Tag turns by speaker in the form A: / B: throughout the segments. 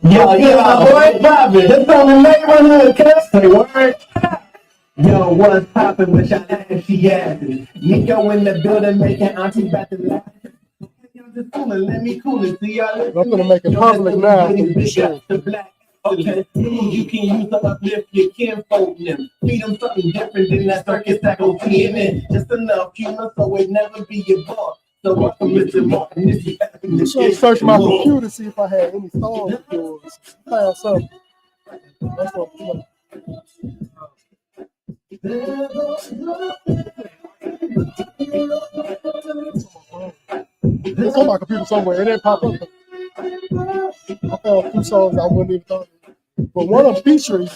A: Boy, poppin'. This on the neighborhood, cuz. Say word. Yo, what's poppin' with y'all ashy asses? Nico in the building making auntie back to laugh. Just coolin', let me cool it. See y'all.
B: I'm gonna make it public now.
A: Okay, you can use the uplift your kinfolk them. Feed them something different than that circus that goes in. Just enough humor so it never be your boss. So welcome, Mr. Martin. This is back in the
B: should search my computer to see if I had any songs of yours. Found something. That's what I'm doing. It's on my computer somewhere. It didn't pop up. I found 2 songs I wouldn't even thought of. But one of them featuring.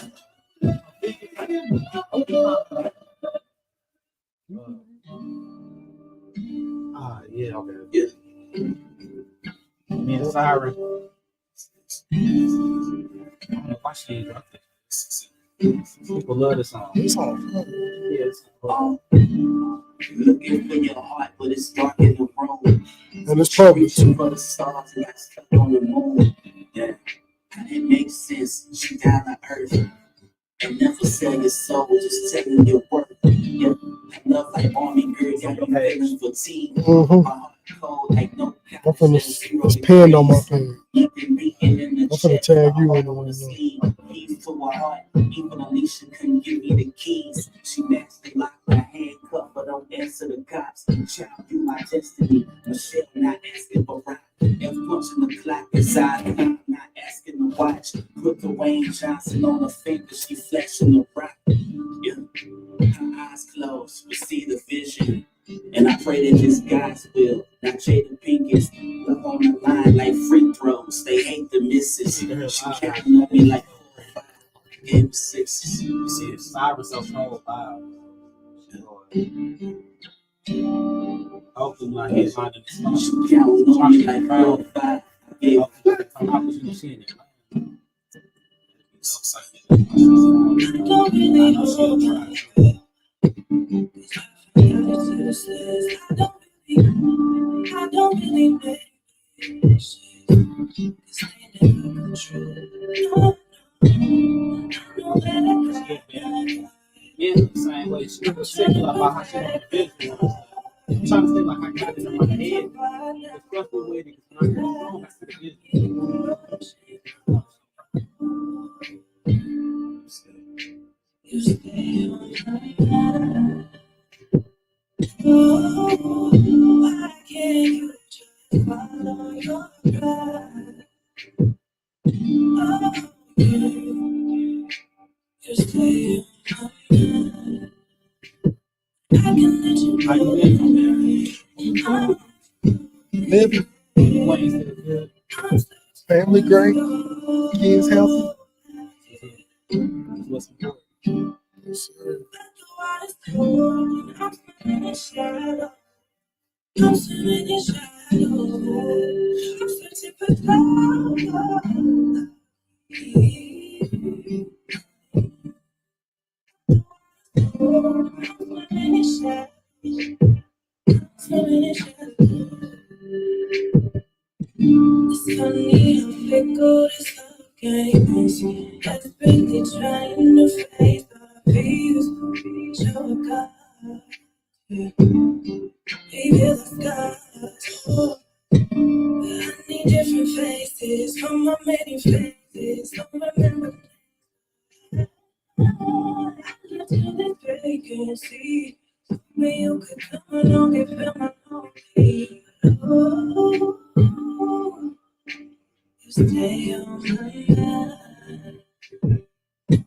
C: Yeah, okay. Yeah. Me and Siren. I don't know if I should drop this. People love this song.
B: This song.
C: Yes.
D: Looking for your heart, but it's dark in the room.
B: And it's public too.
D: For the stars and got stuck on the moon. Yeah. It makes sense. She down to earth. And never sell your soul, just telling your worth. Yeah. Love like army girls, got you feeling fatigue. My heart cold like no
B: I'm finna, it's pinned on my page. I'm finna tag you in the window.
D: Keys to her heart, even Alicia couldn't give me the keys. She matched the lock with a handcuff, but don't answer the cops. Child, you my destiny. Michelle not asking for ride. And punching the clock inside, I'm not asking to watch. Put the Wayne Johnson on her finger, she flashing the rock. Yeah. Her eyes closed, we see the vision. And I pray that this God's will, not Jada Pinkett's. Look on the line like free throws, they hate the misses. She counting on me like 4 or 5, game 6.
C: See, Cyrus so cold, wow. Hopefully my head's on the song.
D: She counting on me like 4 or 5. Yeah.
C: Come out with you seeing it.
E: I don't really make
C: Yeah, the same way she was sick about how she had the vision. I'm trying to say like I got it in my head. The frustrated way because when I hear the song, I see the vision.
E: You stay on I can't just follow your pride. You stay on I can let you
C: How you
B: Living.
C: live?
B: Family great. Kids healthy.
C: What's important?
B: Yes, sir.
E: I'm swimming in shadow. I'm swimming in shadow. I'm searching for love. Swimming in shadow. Swimming in shadow. It's funny how fickle this love game is. Desperately trying to face the fears. Show a God. Baby, let's go. I need different faces from my many faces. Don't remember. I left in this vacancy. Maybe you could come along and fill my lonely. Oh, you stay on my mind.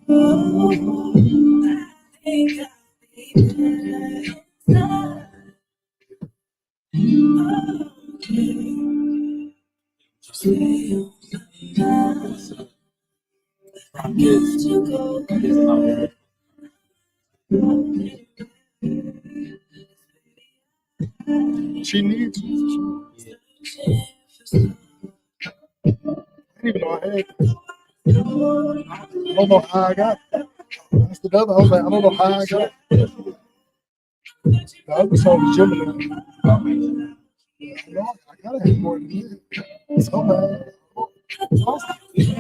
E: Oh, I think I'll be better inside. Stay on my mind. I can't let you go.
B: She needs you. I didn't even know I had this. I don't know how I got it. That's the other. I was like, I don't know how I got it. The other song was Gemini. I gotta have more than that. So bad.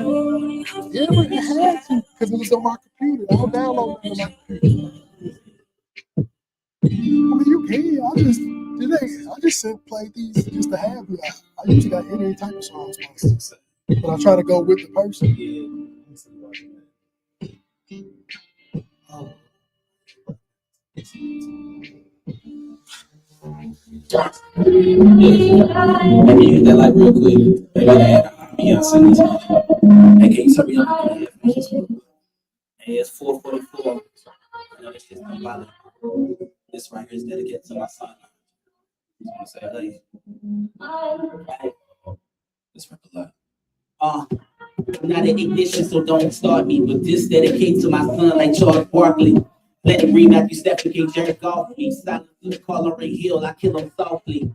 B: Yeah, but you had to because it was on my computer. I'll download it on my computer. I mean, you can. I just play these just to have them. I usually got any type of songs, but I try to go with the person.
D: Let me use that light real quick. Maybe Beyonce. Hey, can you turn me on? Hey, it's 4:44. I know this shit's gonna bother me. This right here is dedicated to my son. I want to say, hey, this rap a lot. I'm not an ignition, so don't start me. But this dedicated to my son, like Charles Barkley. Let him read Matthew Steffine Urkell, jerk off me. Silently coloring hill, I kill him softly.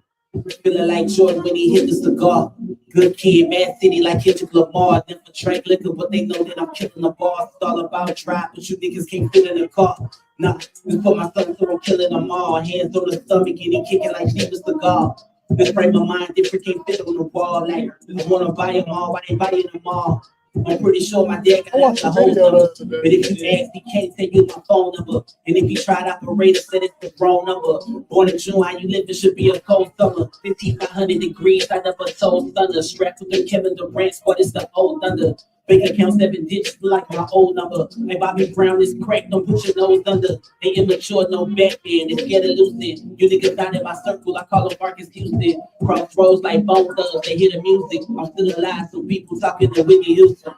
D: Feeling like Jordan when he hit the cigar. Good kid, Mad City like Kendrick Lamar. Them for drink liquor, but they know that I'm killing the boss. It's all about drive, but you niggas can't fit in the car. Nah, just put my son through, I'm killing them all. Hands on the stomach and he kicking like Steven Seagal. This frame of mind different, can't fit on the wall. Like, I wanna buy them all, why they buying them all? I'm pretty sure my dad got the whole number. But if you ask, he can't tell you my phone number. And if he tried operator, said it's the wrong number. Born in June, how you live, it should be a cold summer. 5,500 degrees, I never told thunder. Strapped with the Kevin Durant, but it's the old thunder. Bank account 7 digits like my old number. Like Bobby Brown is cracked, don't put your nose under. They immature, no Batman, they scared of losing. You niggas not in my circle, I call them Marcus Houston. Crossroads like Bone Thugs, they hear the music. I'm still alive, so people talking to Whitney Houston.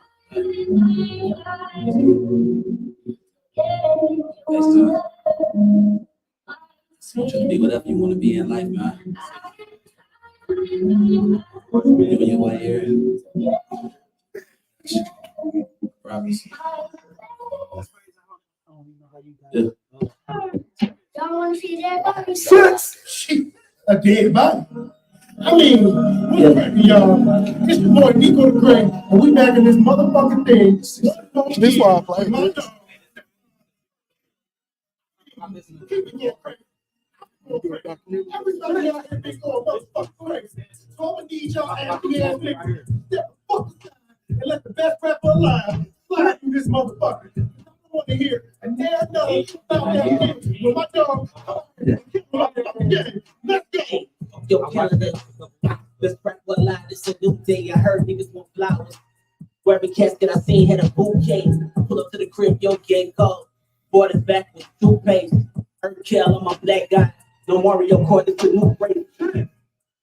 D: So try to be whatever you want to be in life, man. Living your way here. Promise. Yeah.
E: Y'all want to see that body?
A: Shit, a dead body. I mean, what's cracking, y'all? It's your boy NicoThaGreat, and we back in this motherfucking thing.
B: This is why I play
A: My
B: this.
A: dog. Everybody out here been going motherfucking crazy. So I'm gonna need y'all happy ass niggas. Step the fuck aside and let the best rapper alive slide through this motherfucker. I want to hear a nail no about that shit with my dog. Let's go.
D: Yo, calendar. This rap will lie, this a new day. I heard niggas want flowers. Where every casket I seen had a bouquet. Pull up to the crib, yo, get called. Bought it back with toothpaste. Urkell, I'm a black guy. No Mario Kart, it's a new race.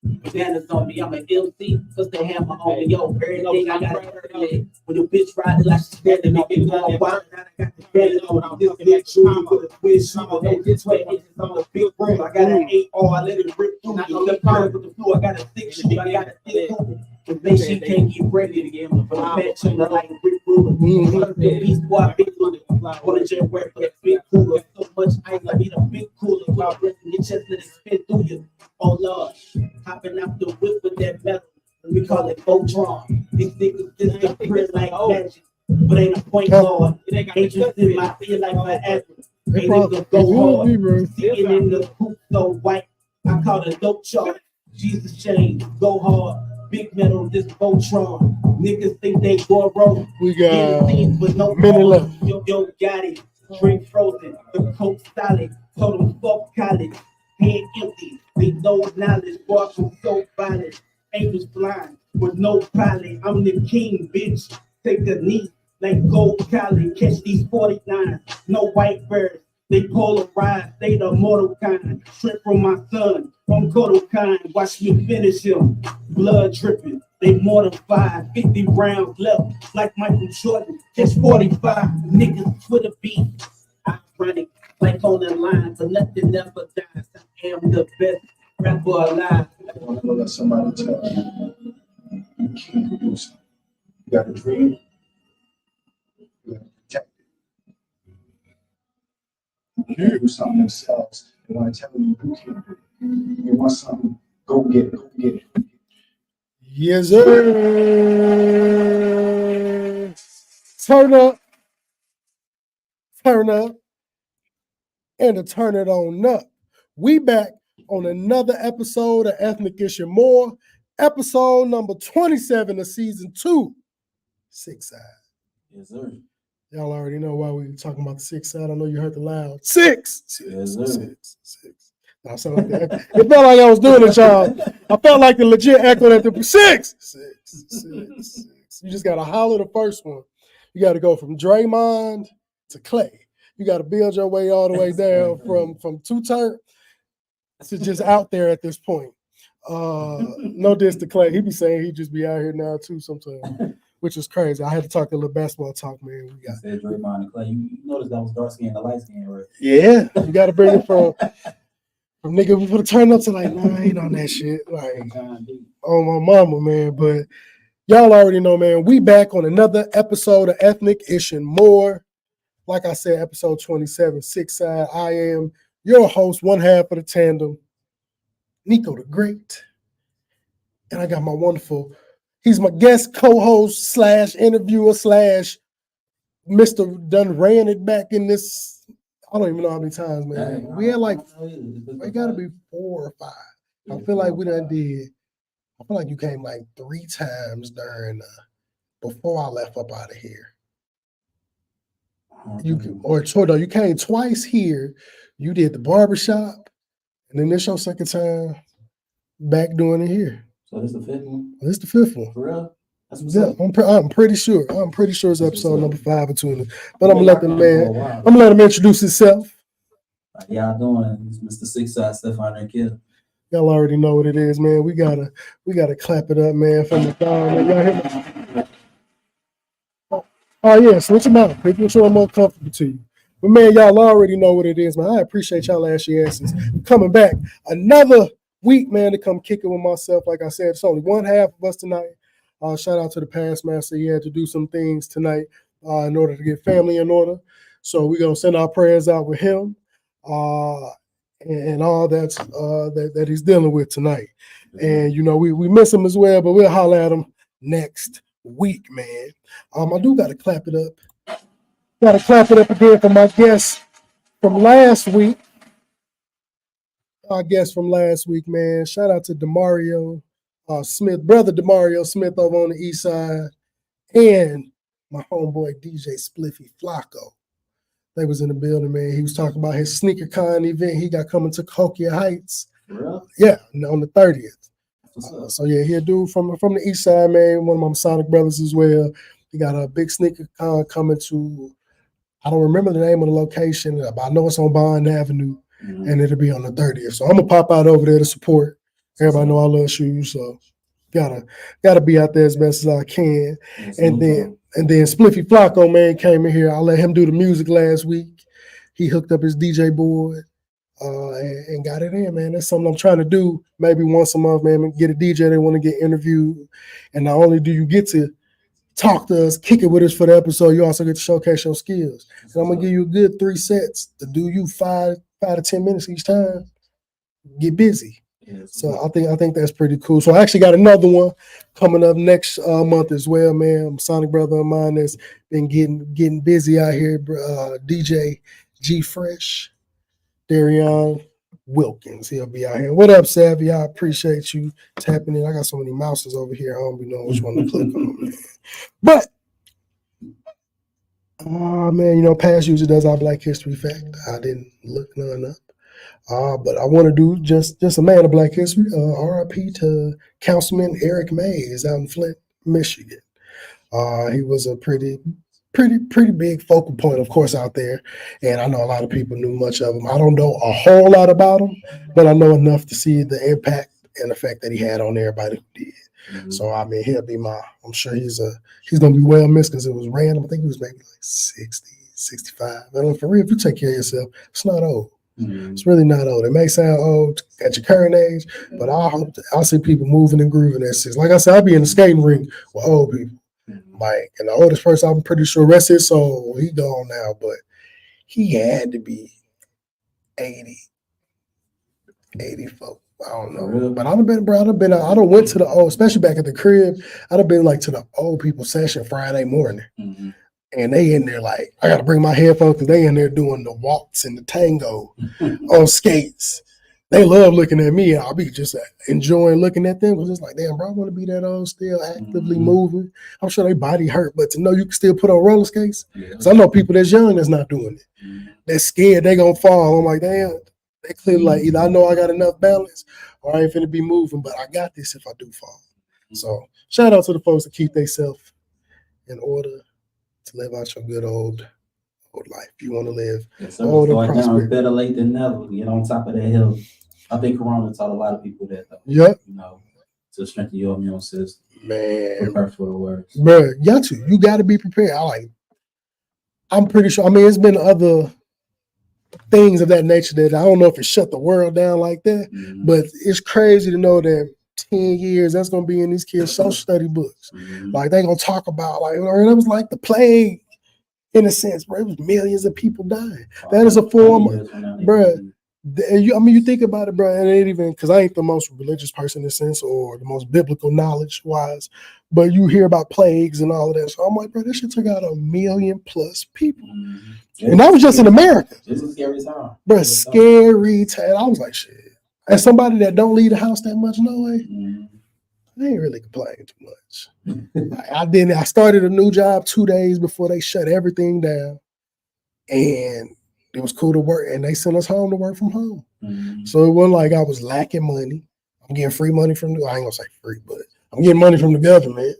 D: Bananas on me, I'm an MC, cause they have my own. Yo, everything I got early. When the bitch riding like she's standing up in one wild, I got the belly on. This bitch shooting with a twist, she will know this way. It's on the big room. I got an 8R, I let it rip through. I know the curve with the floor, I got a 6 shoot, I got a 6 hoop. But then she can't get ready to get him for the match on the like a brick ruler. The beast boy, big ruler. Wanna just wear for the big cooler. So much ice, I need a big cooler. While resting your chest, let it spin through you. Oh Lord, hopping out the whip with that metal. We call it Voltron. These niggas disappear like magic. But ain't a point guard. Ain't just in my feel like my average. Ain't niggas go hard. Sitting in the hoop so white. I call it dope chart. Jesus chain, go hard. Big metal, this Voltron. Niggas think they go roll.
B: We got
D: with no
B: minute left.
D: Yo, got it. Drink frozen. The coke solid. Told them fuck college. Head empty. They know knowledge. Walking so violent. Angels blind with no pilot. I'm the king, bitch. Take a knee like gold collar. Catch these 49. No white birds. They polarize. They the mortal kind. Trip from my son. I'm kind. Watch me finish him. Blood dripping. They mortified. 50 rounds left. Like Michael Jordan. Catch 45. Niggas Twitter beat. I run it like on the line. But nothing never dies. I am the best rapper alive.
A: I want to let somebody tell you, you can't do something. You got a dream, you got to protect it. You can't do something themselves. And when I tell you, you can't do it. You want something, go get it, go get it.
B: Yes, sir. Turn up, and to turn it on up. We back on another episode of Ethnic Issue More, episode number 27 of season 2. 6ixSide.
C: Yes, sir.
B: Y'all already know why we talking about the 6ixSide. I know you heard the loud 6, 6,
C: Yes, sir.
B: 6, 6. I sound like that. It felt like I was doing it, y'all. I felt like the legit echo at the 6, 6, 6, 6. You just gotta holler the first one. You gotta go from Draymond to Clay. You gotta build your way all the way down from two turn to just out there at this point. No diss to Clay. He be saying he just be out here now too sometimes, which is crazy. I had to talk a little basketball talk, man. We got
C: said Draymond and Clay. You noticed that was dark skin and the light skin, right?
B: yeah. You gotta bring it from nigga we put a turn up to like, nah, I ain't on that shit. Like on my mama, man. But y'all already know, man. We back on another episode of Ethnic Ish and More. Like I said, episode 27, 6ixSide. I am your host, one half of the tandem, Nico the Great. And I got my wonderful, he's my guest co-host / interviewer / Mr. Done ran it back in this. I don't even know how many times, man. We had like, it gotta be 4 or 5. I feel like we done did. I feel like you came like 3 times during before I left up out of here. You came twice here. You did the barbershop, and then this your second time back doing it here.
C: So this the 5th one?
B: This the 5th one.
C: For real? That's what's
B: Yeah,
C: up.
B: I'm pretty sure. I'm pretty sure it's episode number 5 or 2. But I'm gonna let the man. I'm gonna let him introduce himself.
C: How y'all doing? It's Mr. 6ixSide, Steffine Urkell.
B: Y'all already know what it is, man. We gotta clap it up, man, from the down. Y'all hear me? Oh yeah, switch them out. Make sure I'm more comfortable to you. But man, y'all already know what it is, man. I appreciate y'all ashy asses coming back another week, man, to come kick it with myself. Like I said, it's only one half of us tonight. Shout out to the past master. He had to do some things tonight in order to get family in order. So we're gonna send our prayers out with him and all that's that he's dealing with tonight. And you know, we miss him as well, but we'll holler at him next week, man. I do gotta clap it up. Gotta clap it up again for my guest from last week. Our guest from last week, man. Shout out to Demario Smith, brother Demario Smith over on the east side, and my homeboy DJ Spliffy Flacco. They was in the building, man. He was talking about his sneaker con event he got coming to Cahokia Heights.
C: Really?
B: Yeah, on the 30th. So yeah, he a dude from the east side, man. One of my Masonic brothers as well. He got a big sneaker con coming to, I don't remember the name of the location, but I know it's on Bond Avenue, and it'll be on the 30th. So I'm gonna pop out over there to support. Everybody know I love shoes, so gotta be out there as best as I can. And then Spliffy Flacco, man, came in here. I let him do the music last week. He hooked up his DJ board and got it in, man. That's something I'm trying to do maybe once a month, man. Get a DJ they want to get interviewed. And not only do you get to talk to us, kick it with us for the episode, you also get to showcase your skills. And I'm gonna give you a good 3 sets to do you 5 to 10 minutes each time. Get busy. So I think that's pretty cool. So I actually got another one coming up next month as well, man. I'm a Sonic brother of mine that's been getting busy out here. DJ G Fresh, Darion Wilkins. He'll be out here. What up, Savvy? I appreciate you tapping in. I got so many mouses over here. I don't be knowing which one to click on, man. But man, you know, past user does our Black History Fact. I didn't look none up. But I want to do just a man of Black history. RIP to Councilman Eric Mays out in Flint, Michigan. He was a pretty big focal point, of course, out there. And I know a lot of people knew much of him. I don't know a whole lot about him, but I know enough to see the impact and effect that he had on everybody who did. Mm-hmm. So I mean, he'll be I'm sure he's gonna be well missed because it was random. I think he was maybe like 60, 65. I mean, for real, if you take care of yourself, it's not old. Mm-hmm. It's really not old. It may sound old at your current age, but I'll see people moving and grooving at 6. Like I said, I'll be in the skating rink with old people. Mm-hmm. Like, and the oldest person, I'm pretty sure rest his soul, he gone now, but he had to be 80, 84. I don't know. Really? But I done went to the old, especially back at the crib, I'd have been like to the old people session Friday morning. Mm-hmm. And they in there like, I got to bring my headphones because they in there doing the waltz and the tango on skates. they love looking at me. I'll be just enjoying looking at them. It's just like, damn, bro, I want to be that old, still actively moving. I'm sure their body hurt, but to know you can still put on roller skates. Because I know people that's young that's not doing it. They're scared they gonna fall. I'm like, damn, they clearly like either I know I got enough balance or I ain't finna be moving, but I got this if I do fall. So shout out to the folks that keep themselves in order to live out your good old life. You want to live old and prosperous.
C: Better late than never. Get on top of that hill. I think Corona taught a lot of people that, though.
B: Yep.
C: You know, to strengthen your immune system.
B: Man,
C: prepare for the worst.
B: Bro, you got to be prepared. I'm pretty sure. I mean, it's been other things of that nature that I don't know if it shut the world down like that, but it's crazy to know that 10 years that's gonna be in these kids' social study books. Like they gonna talk about it was like the plague in a sense, bro. It was millions of people dying. That is a form, bro. You think about it, bro, and it ain't even because I ain't the most religious person in a sense or the most biblical knowledge wise, but you hear about plagues and all of that. So I'm like, bro, this shit took out 1 million plus people. And that was just in America.
C: It's a scary time.
B: Bro, scary time. I was like, shit. As somebody that don't leave the house that much, no way, I ain't really complaining too much. I started a new job 2 days before they shut everything down. And it was cool to work. And they sent us home to work from home. So it wasn't like I was lacking money. I'm getting free money from I ain't gonna say free, but I'm getting money from the government.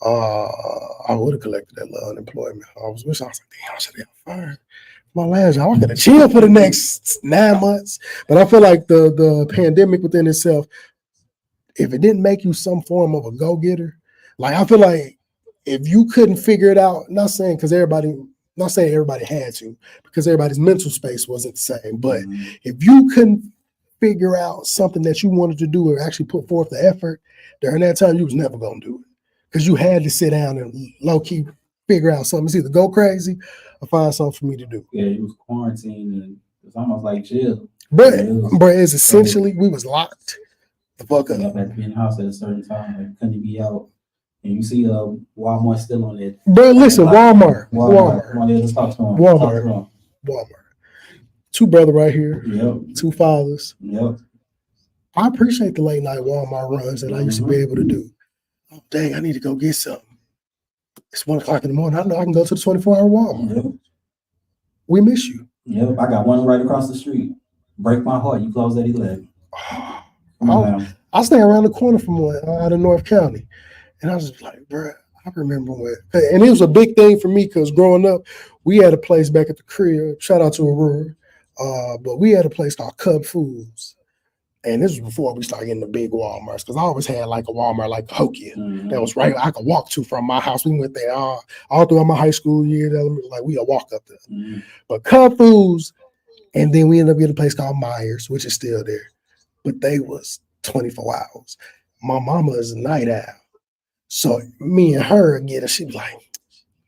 B: I would have collected that little unemployment. I was like, damn, I should have got fired. My last job, I could have chilled for the next 9 months. But I feel like the pandemic within itself, if it didn't make you some form of a go-getter, like I feel like if you couldn't figure it out, not saying everybody had to, because everybody's mental space wasn't the same. But if you couldn't figure out something that you wanted to do or actually put forth the effort during that time, you was never gonna do it. Because you had to sit down and low-key figure out something. It's either go crazy or find something for me to do.
C: Yeah, it was quarantine and it's almost like jail.
B: But it's essentially we was locked the fuck up.
C: You had to be in the house at a certain time. Like, couldn't be out. And you see Walmart still on it.
B: Bro, listen, Walmart.
C: Let's talk to him.
B: Walmart. 2 brothers right here.
C: Yep.
B: 2 fathers.
C: Yep.
B: I appreciate the late night Walmart runs that I used to be able to do. Oh, dang, I need to go get something. It's 1 o'clock in the morning. I know I can go to the 24-hour Walmart.
C: Yep.
B: We miss you.
C: Yep. I got one right across the street. Break my heart. You close at 11.
B: I stay around the corner from one out of North County. And I was just like, bro, I remember when. And it was a big thing for me because growing up, we had a place back at the crib. Shout out to Aurora. But we had a place called Cub Foods. And this was before we started getting the big Walmarts, because I always had like a Walmart like Hokian that was right I could walk to from my house. We went there all throughout my high school year. Like we would walk up there. But Cub Foods, and then we ended up getting a place called Myers, which is still there. But they was 24 hours. My mama is a night owl. So me and her get it. She was like,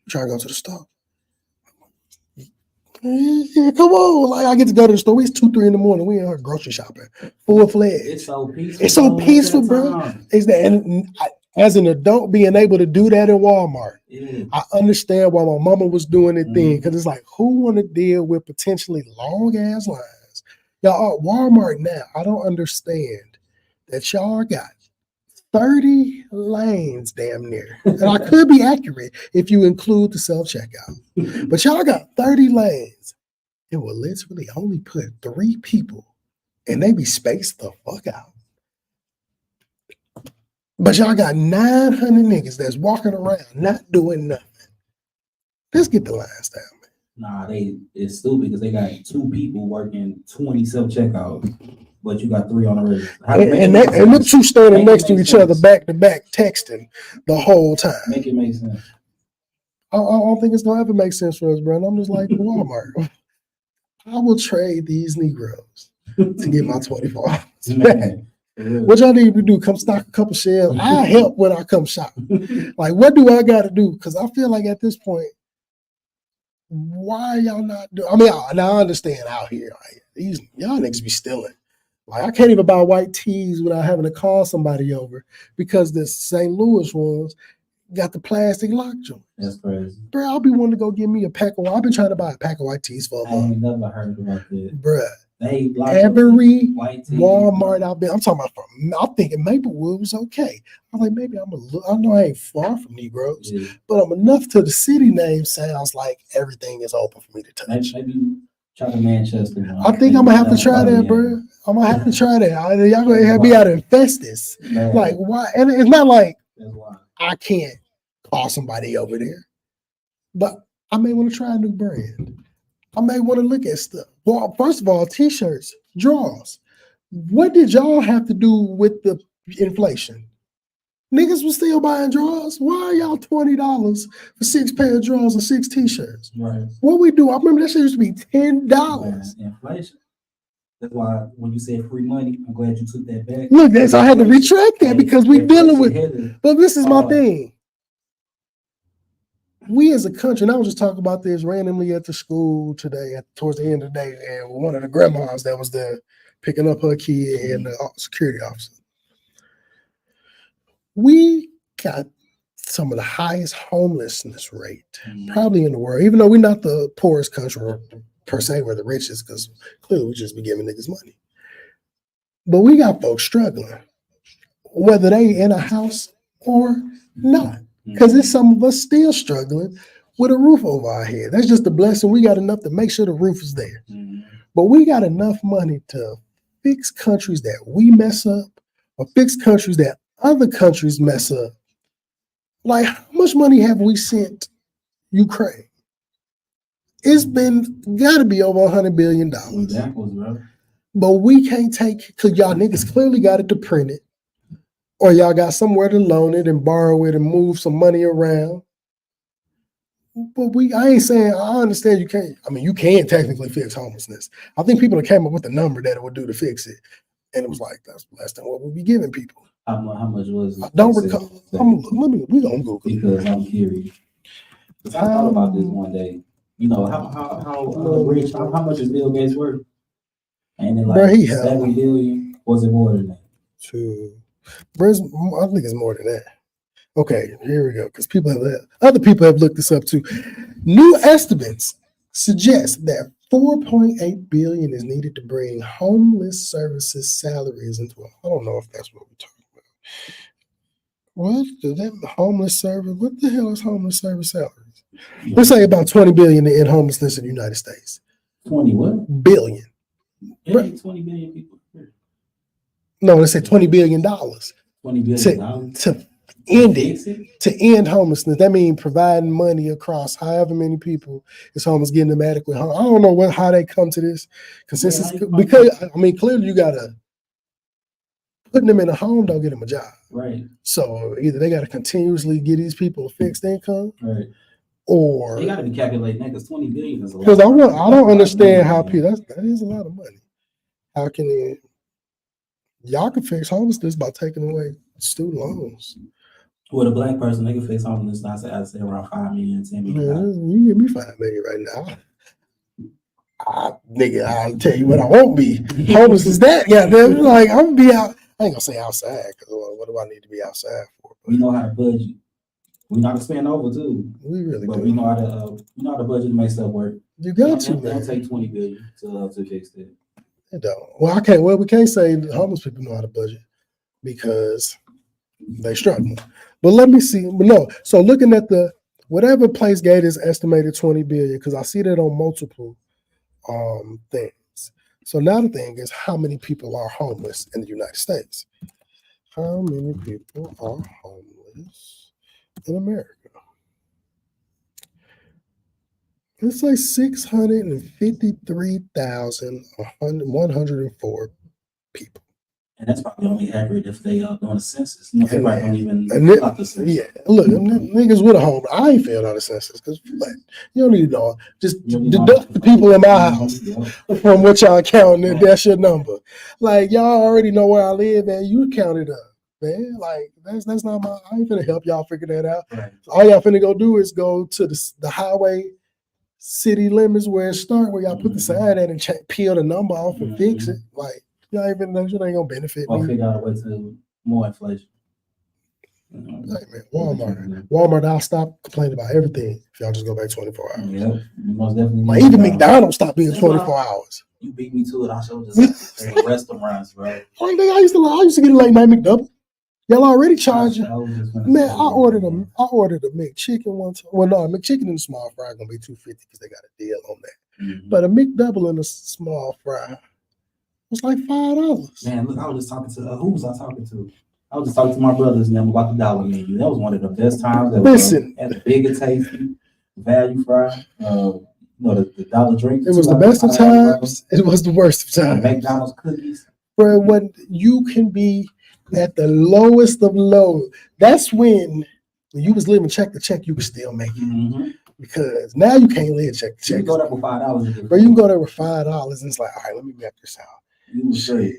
B: trying to go to the store. Yeah, come on. Like I get to go to the store. It's 2, 3 in the morning. We in her grocery shopping. Full-fledged.
C: It's so peaceful.
B: It's so peaceful, bro. It's that, and as an adult being able to do that in Walmart, I understand why my mama was doing the thing. Because it's like, who want to deal with potentially long ass lines? Y'all at Walmart now, I don't understand that y'all got 30 lanes damn near. And I could be accurate if you include the self-checkout. But y'all got 30 lanes. It will literally only put 3 people and they be spaced the fuck out. But y'all got 900 niggas that's walking around not doing nothing. Let's get the lines down, man.
C: Nah, it's stupid because they got 2 people working 20 self-checkouts. But you got 3 on the register.
B: And them 2 standing next to each other, back to back, texting the whole time.
C: Make it make sense.
B: I don't think it's gonna ever make sense for us, bro. And I'm just like Walmart. I will trade these Negroes to get my 24 hours back. What y'all need to do? Come stock a couple shelves. I help when I come shop. Like, what do I got to do? Because I feel like at this point, why y'all not doing? I mean, now I understand out here, like, y'all niggas be stealing. Like, I can't even buy white tees without having to call somebody over because the St. Louis ones got the plastic lock joint.
C: That's crazy.
B: Bro, I'll be wanting to go get me a pack of. I've been trying to buy a pack of white tees for a month.
C: I ain't never heard about that.
B: Bruh,
C: They
B: every
C: white tea.
B: Walmart I've been. I'm talking about I'm thinking Maplewood was okay. I'm like, maybe I'm a little. I know I ain't far from Negroes, but I'm enough to the city name sounds like everything is open for me to touch.
C: Maybe try to Manchester.
B: I think I'm gonna have to try that, bro. I'm gonna have to try that. Y'all gonna have me out of Festus. Like why? And it's not like I can't call somebody over there, but I may want to try a new brand. I may want to look at stuff. Well, first of all, t-shirts, drawers. What did y'all have to do with the inflation? Niggas was still buying drawers. Why are y'all $20 for 6 pair of drawers and 6 t-shirts?
C: Right.
B: What we do? I remember that shit used to be $10.
C: Inflation. That's why when you said free money, I'm glad you took that back.
B: Look, that's I had to retract that because we dealing with. But this is my thing. We as a country, and I was just talking about this randomly at the school today, towards the end of the day, and one of the grandmas that was there picking up her kid and the security officer. We got some of the highest homelessness rate probably in the world, even though we're not the poorest country or per se, we're the richest, because clearly we just be giving niggas money. But we got folks struggling, whether they in a house or not. Because there's some of us still struggling with a roof over our head. That's just a blessing. We got enough to make sure the roof is there. But we got enough money to fix countries that we mess up or fix countries that other countries mess up. Like, how much money have we sent Ukraine? It's been got to be over $100 billion.
C: Examples, bro.
B: But we can't take, because y'all niggas clearly got it to print it. Or y'all got somewhere to loan it and borrow it and move some money around. But I ain't saying, I understand you can't. I mean, you can technically fix homelessness. I think people came up with a number that it would do to fix it. And it was like, that's less than what we'll be giving people.
C: How much was it?
B: I don't recall. We gonna Google it.
C: Because I'm curious. I thought about this one day. You know, how rich, how much is Bill Gates worth? And then like 7 billion, was it more than that?
B: I think it's more than that. Okay, here we go. Because other people have looked this up too. New estimates suggest that $4.8 billion is needed to bring homeless services salaries into. I don't know if that's what we're talking about. What homeless service? What the hell is homeless service salaries? Let's say about $20 billion in homelessness in the United States.
C: 20 what?
B: Billion.
C: It ain't 20 billion people here.
B: No, let's say $20 billion.
C: $20 billion
B: to end it, to end homelessness. That means providing money across however many people is homeless, getting them adequate home. I don't know how they come to this consistency, because I mean, clearly you gotta putting them in a home don't get them a job.
C: Right.
B: So either they gotta continuously get these people a fixed income,
C: right,
B: or
C: they gotta be calculating that, because 20 billion is a lot.
B: Because I don't understand how people that is a lot of money. How can y'all can fix homelessness by taking away student loans?
C: With a black person, they can fix homelessness. I'd say around 5 million, 10 million.
B: You give me 5 million right now. Nigga, I'll tell you what I won't be. Homeless is that, goddamn. Like, I'm gonna be out. I ain't gonna say outside, because what do I need to be outside for?
C: We know how to budget. We know how to spend over too.
B: We really
C: but
B: do.
C: We know how to budget to make stuff work.
B: You got to, man.
C: Don't take 20 billion to fix that.
B: It don't. Well, we can't say the homeless people know how to budget because they struggle. But let me see. But no. So looking at whatever place gate is estimated 20 billion, because I see that on multiple things. So now the thing is, how many people are homeless in the United States? How many people are homeless in America? Let's say 653,104 people.
C: And that's probably only accurate if they are doing a census. You know, they probably don't even
B: out the census. Yeah, look, niggas with a home. I ain't filled out a census because you don't need to know. Just deduct the people in my house from what y'all counting. That's your number. Like, y'all already know where I live, and you count it up, man. Like, that's not my. I ain't finna help y'all figure that out. Right. All y'all finna go do is go to the highway city limits where it start, where y'all put the sign at and peel the number off and fix it. Like, y'all even know shit ain't gonna benefit me.
C: Or figure out a way to more inflation.
B: Like, man, Walmart, I'll stop complaining about everything if y'all just go back 24 hours.
C: Yeah, most definitely.
B: Like, even McDonald's stopped being 24 hours.
C: You beat me to it. I showed just restaurants, bro.
B: Like, nigga, I used to get a late night McDouble. Y'all already charging. Man, I ordered a McChicken one time. Well, no, a McChicken and a small fry gonna be $2.50 because they got a deal on that.
C: Mm-hmm.
B: But a McDouble and a small fry was like $5.
C: Man, look, I was just talking to who was I talking to? I was just talking to my brothers and them about the dollar menu. That was one of the best times ever.
B: Listen,
C: at the bigger tasty value fry. The dollar drinks.
B: It was the best of times. It was the worst of times.
C: McDonald's cookies.
B: Bro, when you can be at the lowest of low, that's when you was living check to check, you could still make it.
C: Mm-hmm.
B: Because now you can't live check to check.
C: You can go there for $5.
B: Bro, you can go there with $5 and it's like, all right, let me map this out.
C: You straight.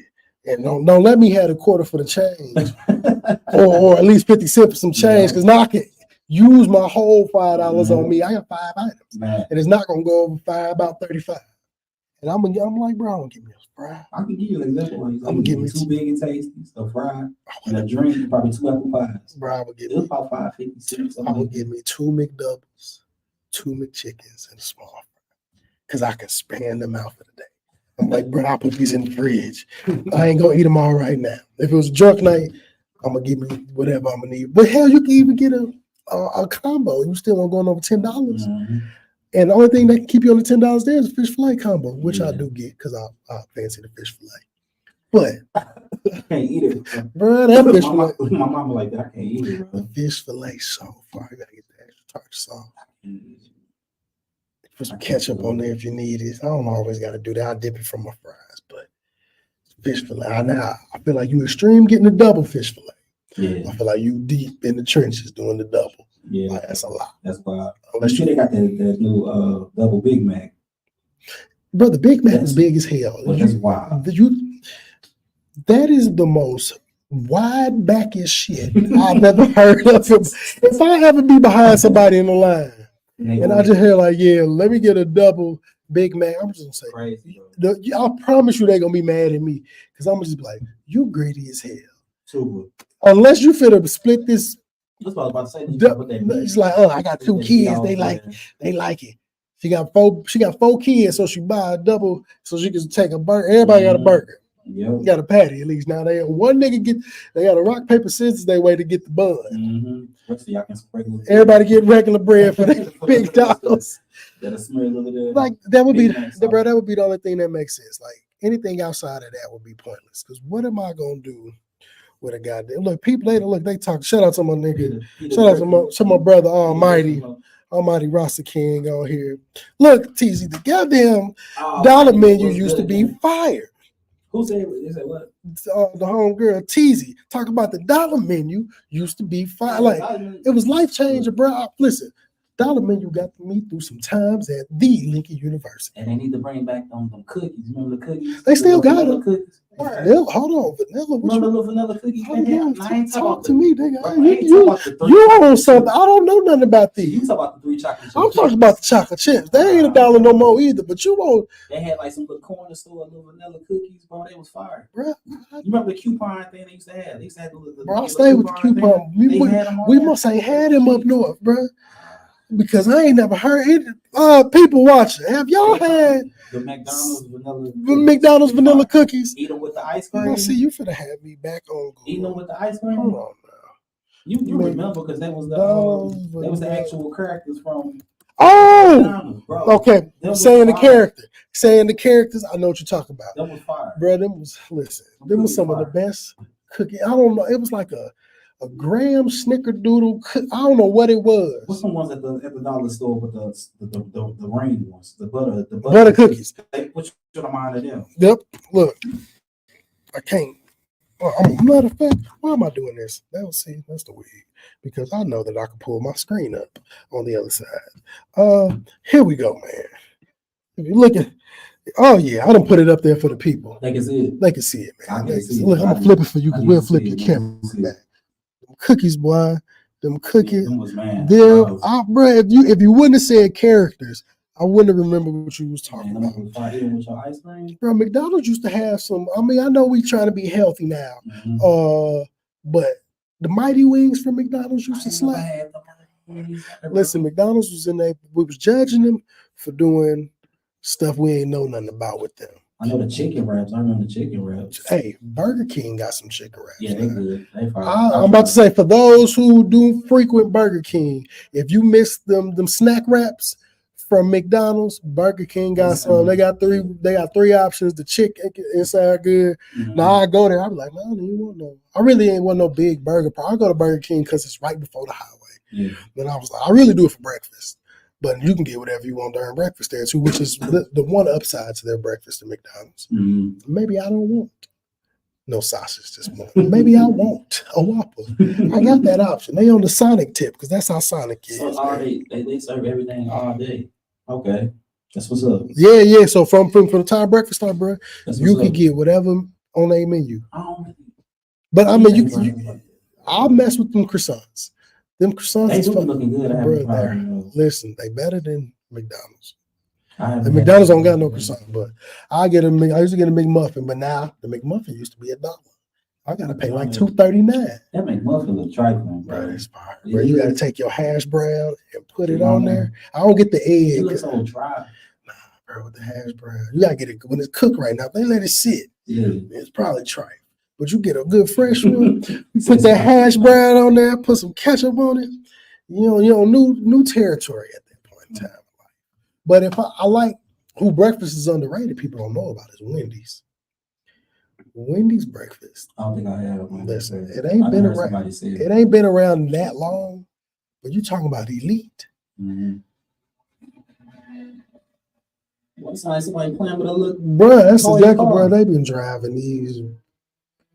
B: And don't let me have a quarter for the change. or at least 50 cents for some change, because now I can use my whole $5 on me. I got 5 items.
C: Man.
B: And it's not gonna go over 5, about 35. And I'm like, bro, I'm gonna give me a fry.
C: I can give you an example. I'm
B: gonna give me
C: 2 big and tasty, a fry, and a drink, probably 2 apple pies.
B: Bro, I'm gonna give
C: it was about $5.50.
B: I'm gonna give me 2 McDoubles, 2 McChickens, and a small fry. Because I can span them out for the day. I'm like, bro, I'll put these in the fridge. I ain't gonna eat them all right now. If it was a drunk night, I'm gonna give me whatever I'm gonna need. But hell, you can even get a combo. You still won't go over $10.
C: Mm-hmm.
B: And the only thing that can keep you on the $10 there is a fish fillet combo, which I do get because I fancy the fish fillet. But
C: I can't eat it,
B: bro, that fish fillet.
C: My mama like that. I can't eat it, bro.
B: The fish fillet so far. You gotta get the extra tartar sauce. Put some ketchup on there if you need it. I don't always gotta do that. I dip it from my fries, but fish fillet. I feel like you extreme getting the double fish fillet.
C: Yeah.
B: I feel like you deep in the trenches doing the double.
C: Yeah,
B: like, that's a lot.
C: That's why. Unless they got that new double Big Mac.
B: Bro, the Big Mac is big as hell.
C: That's wild.
B: That is the most wide backish shit I've ever heard of. If I ever be behind somebody in the line and I just hear like, yeah, let me get a double Big Mac, I'm just gonna say,
C: crazy,
B: I promise you they're gonna be mad at me because I'm gonna just be like, you greedy as hell.
C: Super.
B: Unless you finna split this.
C: That's what I was about to say.
B: It's like, I got 2 kids. They like it. She got 4 kids, so she buy a double so she can take a burger. Everybody got a burger.
C: Yep.
B: Got a patty at least. Now one nigga they got a rock, paper, scissors they way to get the bun.
C: Mm-hmm.
B: Everybody get regular bread for their big dollars. Like that would be the only thing that makes sense. Like anything outside of that would be pointless. Because what am I gonna do with a goddamn people later? Look, they talk. Shout out to my nigga. Shout out to my brother Almighty Rasta King on here. Look, TZ, the goddamn dollar menu used to be fire.
C: Who said it? They said what?
B: The homegirl Teasy talk about the dollar menu used to be fire. Like it was life changing, bro. Listen, dollar menu got me through some times at the Lincoln University.
C: And they need to bring back them cookies. Remember the cookies?
B: They still got them.
C: Cookies.
B: Vanilla, hold on, vanilla.
C: Remember the vanilla cookies?
B: Talk to me, nigga. You on something? I don't know nothing about these.
C: You talk about the 3 chocolate chips.
B: I'm talking about the chocolate chips. They ain't $1 no more either. But you won't.
C: They had like some little corner store, little vanilla cookies, bro. They was fire.
B: Bro,
C: you remember the coupon thing they used to have? They used to have the
B: bro, I stay with the coupon. We must ain't had them up north, bro. Because I ain't never heard it. People watching. Have y'all had
C: the McDonald's
B: vanilla cookies?
C: Eat them with the ice cream.
B: I see you finna have me back on Google.
C: Eat them with the ice cream.
B: Hold on now.
C: You remember because that was the actual characters from.
B: Oh,
C: bro.
B: Okay. Saying the characters. I know what you're talking about.
C: That was fire,
B: bro. Them was some of the best cookies. I don't know. It was like a graham snickerdoodle. I don't know what it was.
C: What's the ones at the dollar store with the rain ones, the
B: butter cookies?
C: Which should I mind of them?
B: Yep. Look, I can't. Matter of fact, why am I doing this? That's the weed. Because I know that I can pull my screen up on the other side. Here we go, man. If you look at, oh yeah, I done put it up there for the people.
C: They can see it.
B: They can see it, man. Look, I'm gonna flip it for you because we'll flip your camera back. Them cookies, boy. Them cookies. Bro, if you wouldn't have said characters, I wouldn't have remembered what you was talking about.
C: With your ice cream?
B: Bro, McDonald's used to have some. I mean, I know we trying to be healthy now, but the Mighty Wings from McDonald's used to slap. Listen, McDonald's was in there. We was judging them for doing stuff we ain't know nothing about with them.
C: I know the chicken wraps. I remember the chicken wraps.
B: Hey, Burger King got some chicken wraps.
C: Yeah, they good. They fire.
B: I'm about to say, for those who do frequent Burger King, if you miss them snack wraps from McDonald's, Burger King got some. They got three options. The chicken inside good.
C: Mm-hmm.
B: Now I go there, I be like, man, I don't even want no. I really ain't want no big burger. I go to Burger King because it's right before the highway.
C: Yeah.
B: But I was like, I really do it for breakfast. But you can get whatever you want during breakfast there too, which is the one upside to their breakfast at McDonald's.
C: Mm-hmm.
B: Maybe I don't want no sausage this morning. Maybe I want a Whopper. I got that option. They on the Sonic tip because that's how Sonic is.
C: So they serve everything all day. Okay, that's what's up.
B: Yeah. So from the time breakfast start, bro, you can get whatever on their menu. But I mean, I'll mess with them croissants. Them croissants
C: they
B: is
C: do
B: fun.
C: looking good.
B: Listen, they better than McDonald's. The McDonald's don't got no croissant, but I used to get a McMuffin, but now the McMuffin used to be $1. I gotta pay like $2.39.
C: That McMuffin look trifling,
B: bro. That's fire. Bro, you gotta take your hash brown and put it on there. I don't get the egg.
C: It looks so dry.
B: Nah, bro, with the hash brown, you gotta get it when it's cooked right now. If they let it sit, it's probably trifling. But you get a good fresh one. You put that hash brown on there, put some ketchup on it. You know, new territory at that point in time. But if I like who breakfast is underrated, people don't know about is Wendy's. Wendy's breakfast.
C: I don't think I have one.
B: Listen, it ain't been around. It ain't been around that long, but you talking about elite.
C: Mm-hmm. What's nice somebody playing with a look,
B: bro? That's exactly bro. They've been driving these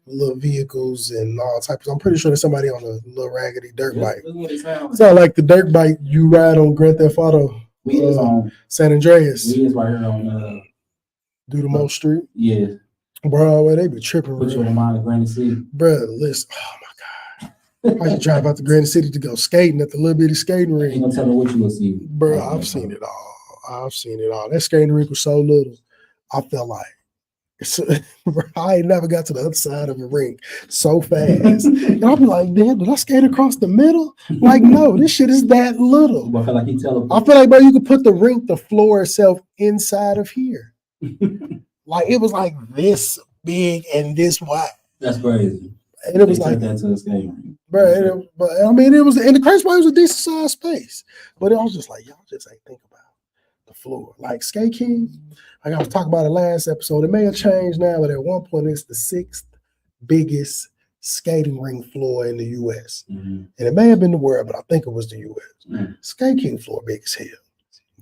B: little vehicles and all types. I'm pretty sure there's somebody on a little raggedy dirt bike. It's not like the dirt bike you ride on Grand Theft Auto.
C: We is on
B: San Andreas.
C: We is right here on
B: Dudamore Street.
C: Yeah.
B: Bro, they be tripping.
C: Put you in mind of Granite City.
B: Bro, listen. Oh my God. I should drive out to Granite City to go skating at the little bitty skating rink.
C: Ain't gonna tell me what you will see.
B: Bro, I've seen it all. That skating rink was so little. I felt like I ain't never got to the other side of the rink so fast. And I'll be like, damn, did I skate across the middle? Like, no, this shit is that little.
C: I feel like
B: bro, you could put the floor itself inside of here. Like, it was like this big and this wide.
C: That's crazy.
B: And it was like
C: that to a skating rink.
B: Bro, but I mean, it was, and the crazy part was a decent sized space. But I was just like, y'all just ain't think about the floor. Like Skate King, like I was talking about it last episode, it may have changed now, but at one point it's the 6th biggest skating rink floor in the US. Mm-hmm. And it may have been the world, but I think it was the US. Mm-hmm. Skate King floor big as hell.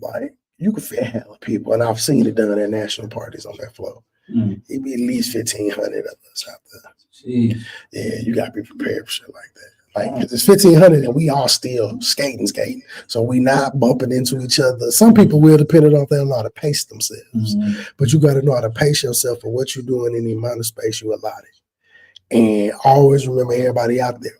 B: Like, you could fit hell of people, and I've seen it done at national parties on that floor. Mm-hmm. It'd be at least 1,500 of us out there. Jeez. Yeah, you gotta be prepared for shit like that. Like, cause it's 1,500 and we all still skating. So we not bumping into each other. Some people will, depending on if they don't know how to pace themselves. Mm-hmm. But you got to know how to pace yourself for what you're doing in the amount of space you allotted. And always remember, everybody out there,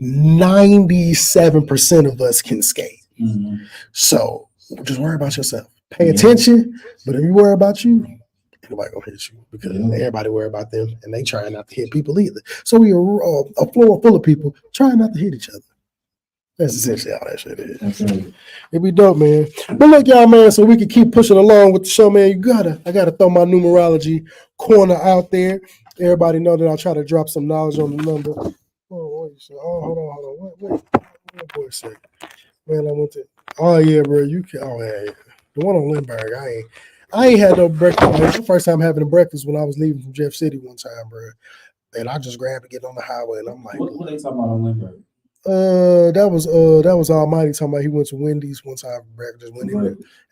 B: 97% of us can skate. Mm-hmm. So just worry about yourself. Pay attention. But if you worry about you, nobody gonna hit you, because everybody worry about them and they try not to hit people either. So we are a floor full of people trying not to hit each other. That's essentially all that shit is. Right. It'd be dope, man. But look, y'all, man, so we can keep pushing along with the show, man. I gotta throw my numerology corner out there. Everybody know that I'll try to drop some knowledge on the number. Hold on. Wait for a second. Man, I went to. Oh yeah, bro. You can. Oh yeah. The one on Lindbergh. I ain't had no breakfast. Like, the first time having a breakfast when I was leaving from Jeff City one time, bro. And I just grabbed to get on the highway, and I'm like,
C: what are they talking about on Lindbergh?
B: That was Almighty talking about he went to Wendy's one time for breakfast,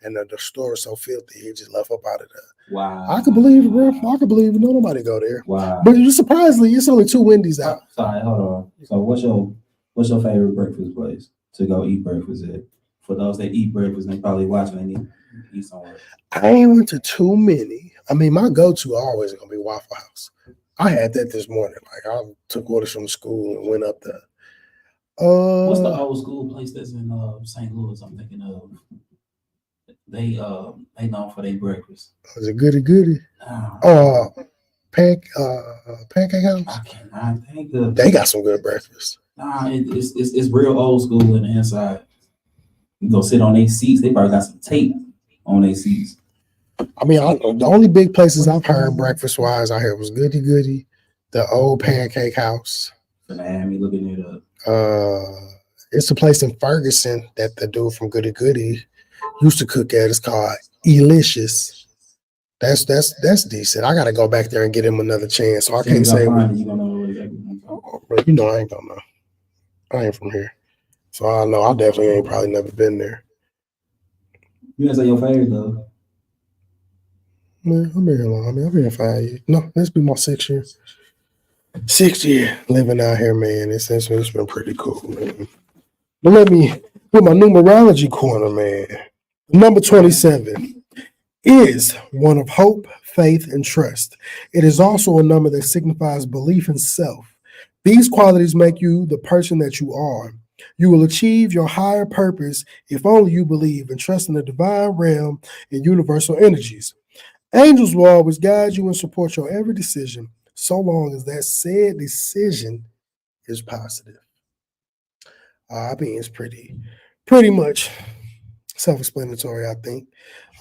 B: and the store was so filthy he just left up out of there.
C: Wow.
B: I could believe it, bro. I could believe it. No, nobody go there.
C: Wow.
B: But surprisingly, it's only 2 Wendy's out.
C: Sorry, hold on. So what's your favorite breakfast place to go eat breakfast at? For those that eat breakfast, they probably watching. They need to eat somewhere.
B: I ain't went to too many. I mean, my go-to always gonna be Waffle House. I had that this morning. Like, I took orders from school and went up there.
C: What's the old school place that's in St. Louis? I'm thinking of. They known for their breakfast.
B: Was it Goody? Pancake House.
C: I cannot think of.
B: They got some good breakfast.
C: Nah, it's real old school in the inside. You go sit on their seats. They probably got some tape on their seats.
B: I mean, the only big places I've heard breakfast wise out here was Goody Goody, the Old Pancake House.
C: Gonna have me looking it up.
B: It's a place in Ferguson that the dude from Goody Goody used to cook at. It's called Elicious. That's decent. I gotta go back there and get him another chance. So I can't say.
C: You gonna know exactly.
B: But you know, I ain't gonna know. I ain't from here, so I know I definitely ain't probably never been there.
C: You didn't say your favorite though.
B: Man, I've been here long. I mean, I've been here 5 years. No, this be my 6th year. 6th year living out here, man. It's been pretty cool, man. But let me put my numerology corner, man. Number 27 is one of hope, faith, and trust. It is also a number that signifies belief in self. These qualities make you the person that you are. You will achieve your higher purpose if only you believe and trust in the divine realm and universal energies. Angels will always guide you and support your every decision, so long as that said decision is positive. I mean, it's pretty much self-explanatory, I think.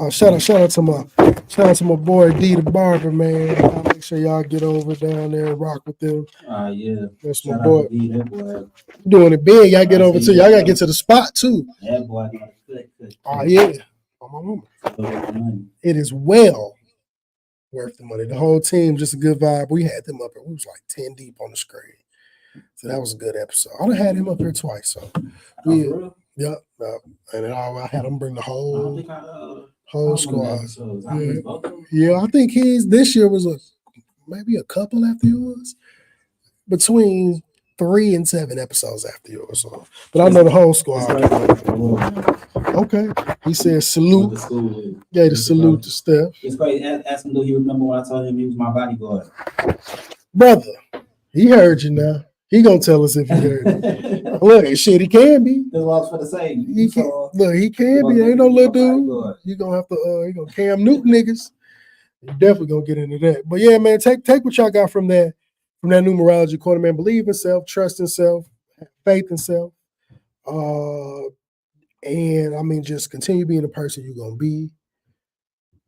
B: Shout out to my boy D the Barber, man. I'll make sure y'all get over down there and rock with them.
C: Yeah.
B: That's
C: Shout
B: my boy.
C: out to D, that boy.
B: Doing it big. Y'all get over too. Y'all gotta get to the spot too.
C: That boy got cut.
B: Oh yeah. On my mama. It is well worth the money. The whole team, just a good vibe. We had them up here. We was like 10 deep on the screen. So that was a good episode. I done had him up here twice. So yeah. And then I had him bring the whole squad. Yeah, I think this year was maybe a couple after yours. Between 3 and 7 episodes after yours. So, but I know the whole squad. Okay. He said salute. Gave the salute to Steph.
C: It's crazy. Ask him, do he remember when I told him he was my bodyguard?
B: Brother, he heard you now. He gonna tell us if he heard it. Look, shit, he can be.
C: That's what I was going to say.
B: He can be. Ain't no little dude. You gonna have to. He gonna Cam Newton niggas. You definitely gonna get into that. But yeah, man, take what y'all got from that numerology corner, man. Believe in self, trust in self, faith in self, and I mean, just continue being the person you're gonna be.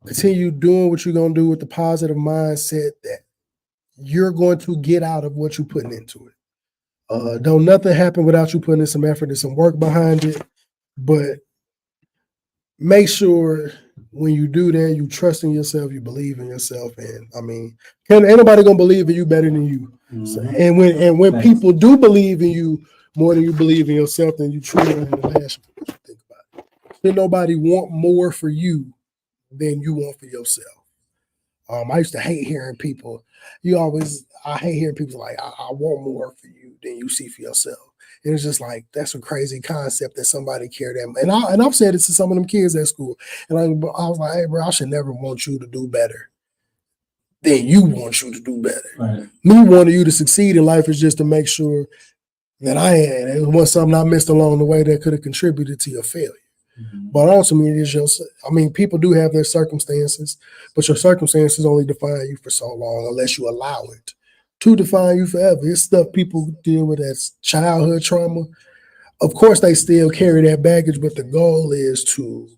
B: Continue doing what you're gonna do with the positive mindset that you're going to get out of what you're putting into it. Don't nothing happen without you putting in some effort and some work behind it. But make sure when you do that, you trust in yourself, you believe in yourself, and I mean, ain't nobody gonna believe in you better than you. Mm-hmm. So, and when people do believe in you more than you believe in yourself, then you truly are international. Think about it. Then nobody want more for you than you want for yourself. I used to hate hearing people. I hate hearing people like, I want more for you than you see for yourself. And it's just like, that's a crazy concept that somebody cared at. And I've said it to some of them kids at school. And I was like, hey, bro, I should never want you to do better than you want you to do better. Right. Me wanting you to succeed in life is just to make sure that it was something I missed along the way that could have contributed to your failure. Mm-hmm. But ultimately, people do have their circumstances, but your circumstances only define you for so long unless you allow it to define you forever. It's stuff people deal with as childhood trauma. Of course, they still carry that baggage, but the goal is to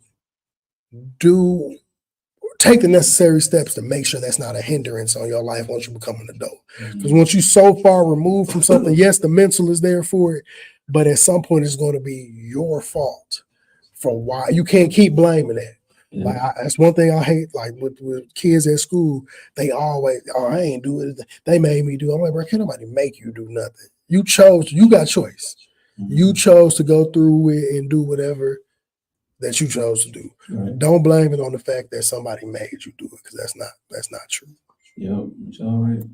B: take the necessary steps to make sure that's not a hindrance on your life once you become an adult. Because once you're so far removed from something, yes, the mental is there for it, but at some point it's going to be your fault for why. You can't keep blaming it. Yeah. Like that's one thing I hate. Like with kids at school, they always, I ain't do it. They made me do it. I'm like, bro, can't nobody make you do nothing. You got choice. Mm-hmm. You chose to go through it and do whatever that you chose to do. Right. Don't blame it on the fact that somebody made you do it, because that's not true.
C: Yep, it's all right.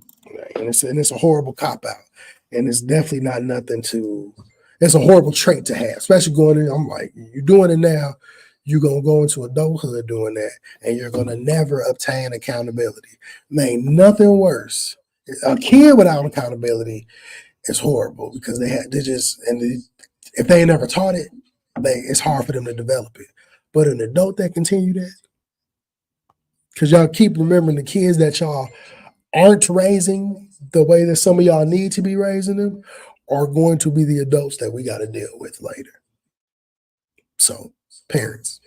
B: And it's a horrible cop-out. And it's definitely not nothing to, it's a horrible trait to have, especially going in. I'm like, you're doing it now, you're going to go into adulthood doing that, and you're going to never obtain accountability. Man, ain't nothing worse. A kid without accountability is horrible, because if they ain't never taught it, it's hard for them to develop it. But an adult that continue that, because y'all keep remembering the kids that y'all aren't raising the way that some of y'all need to be raising them are going to be the adults that we got to deal with later. So, parents,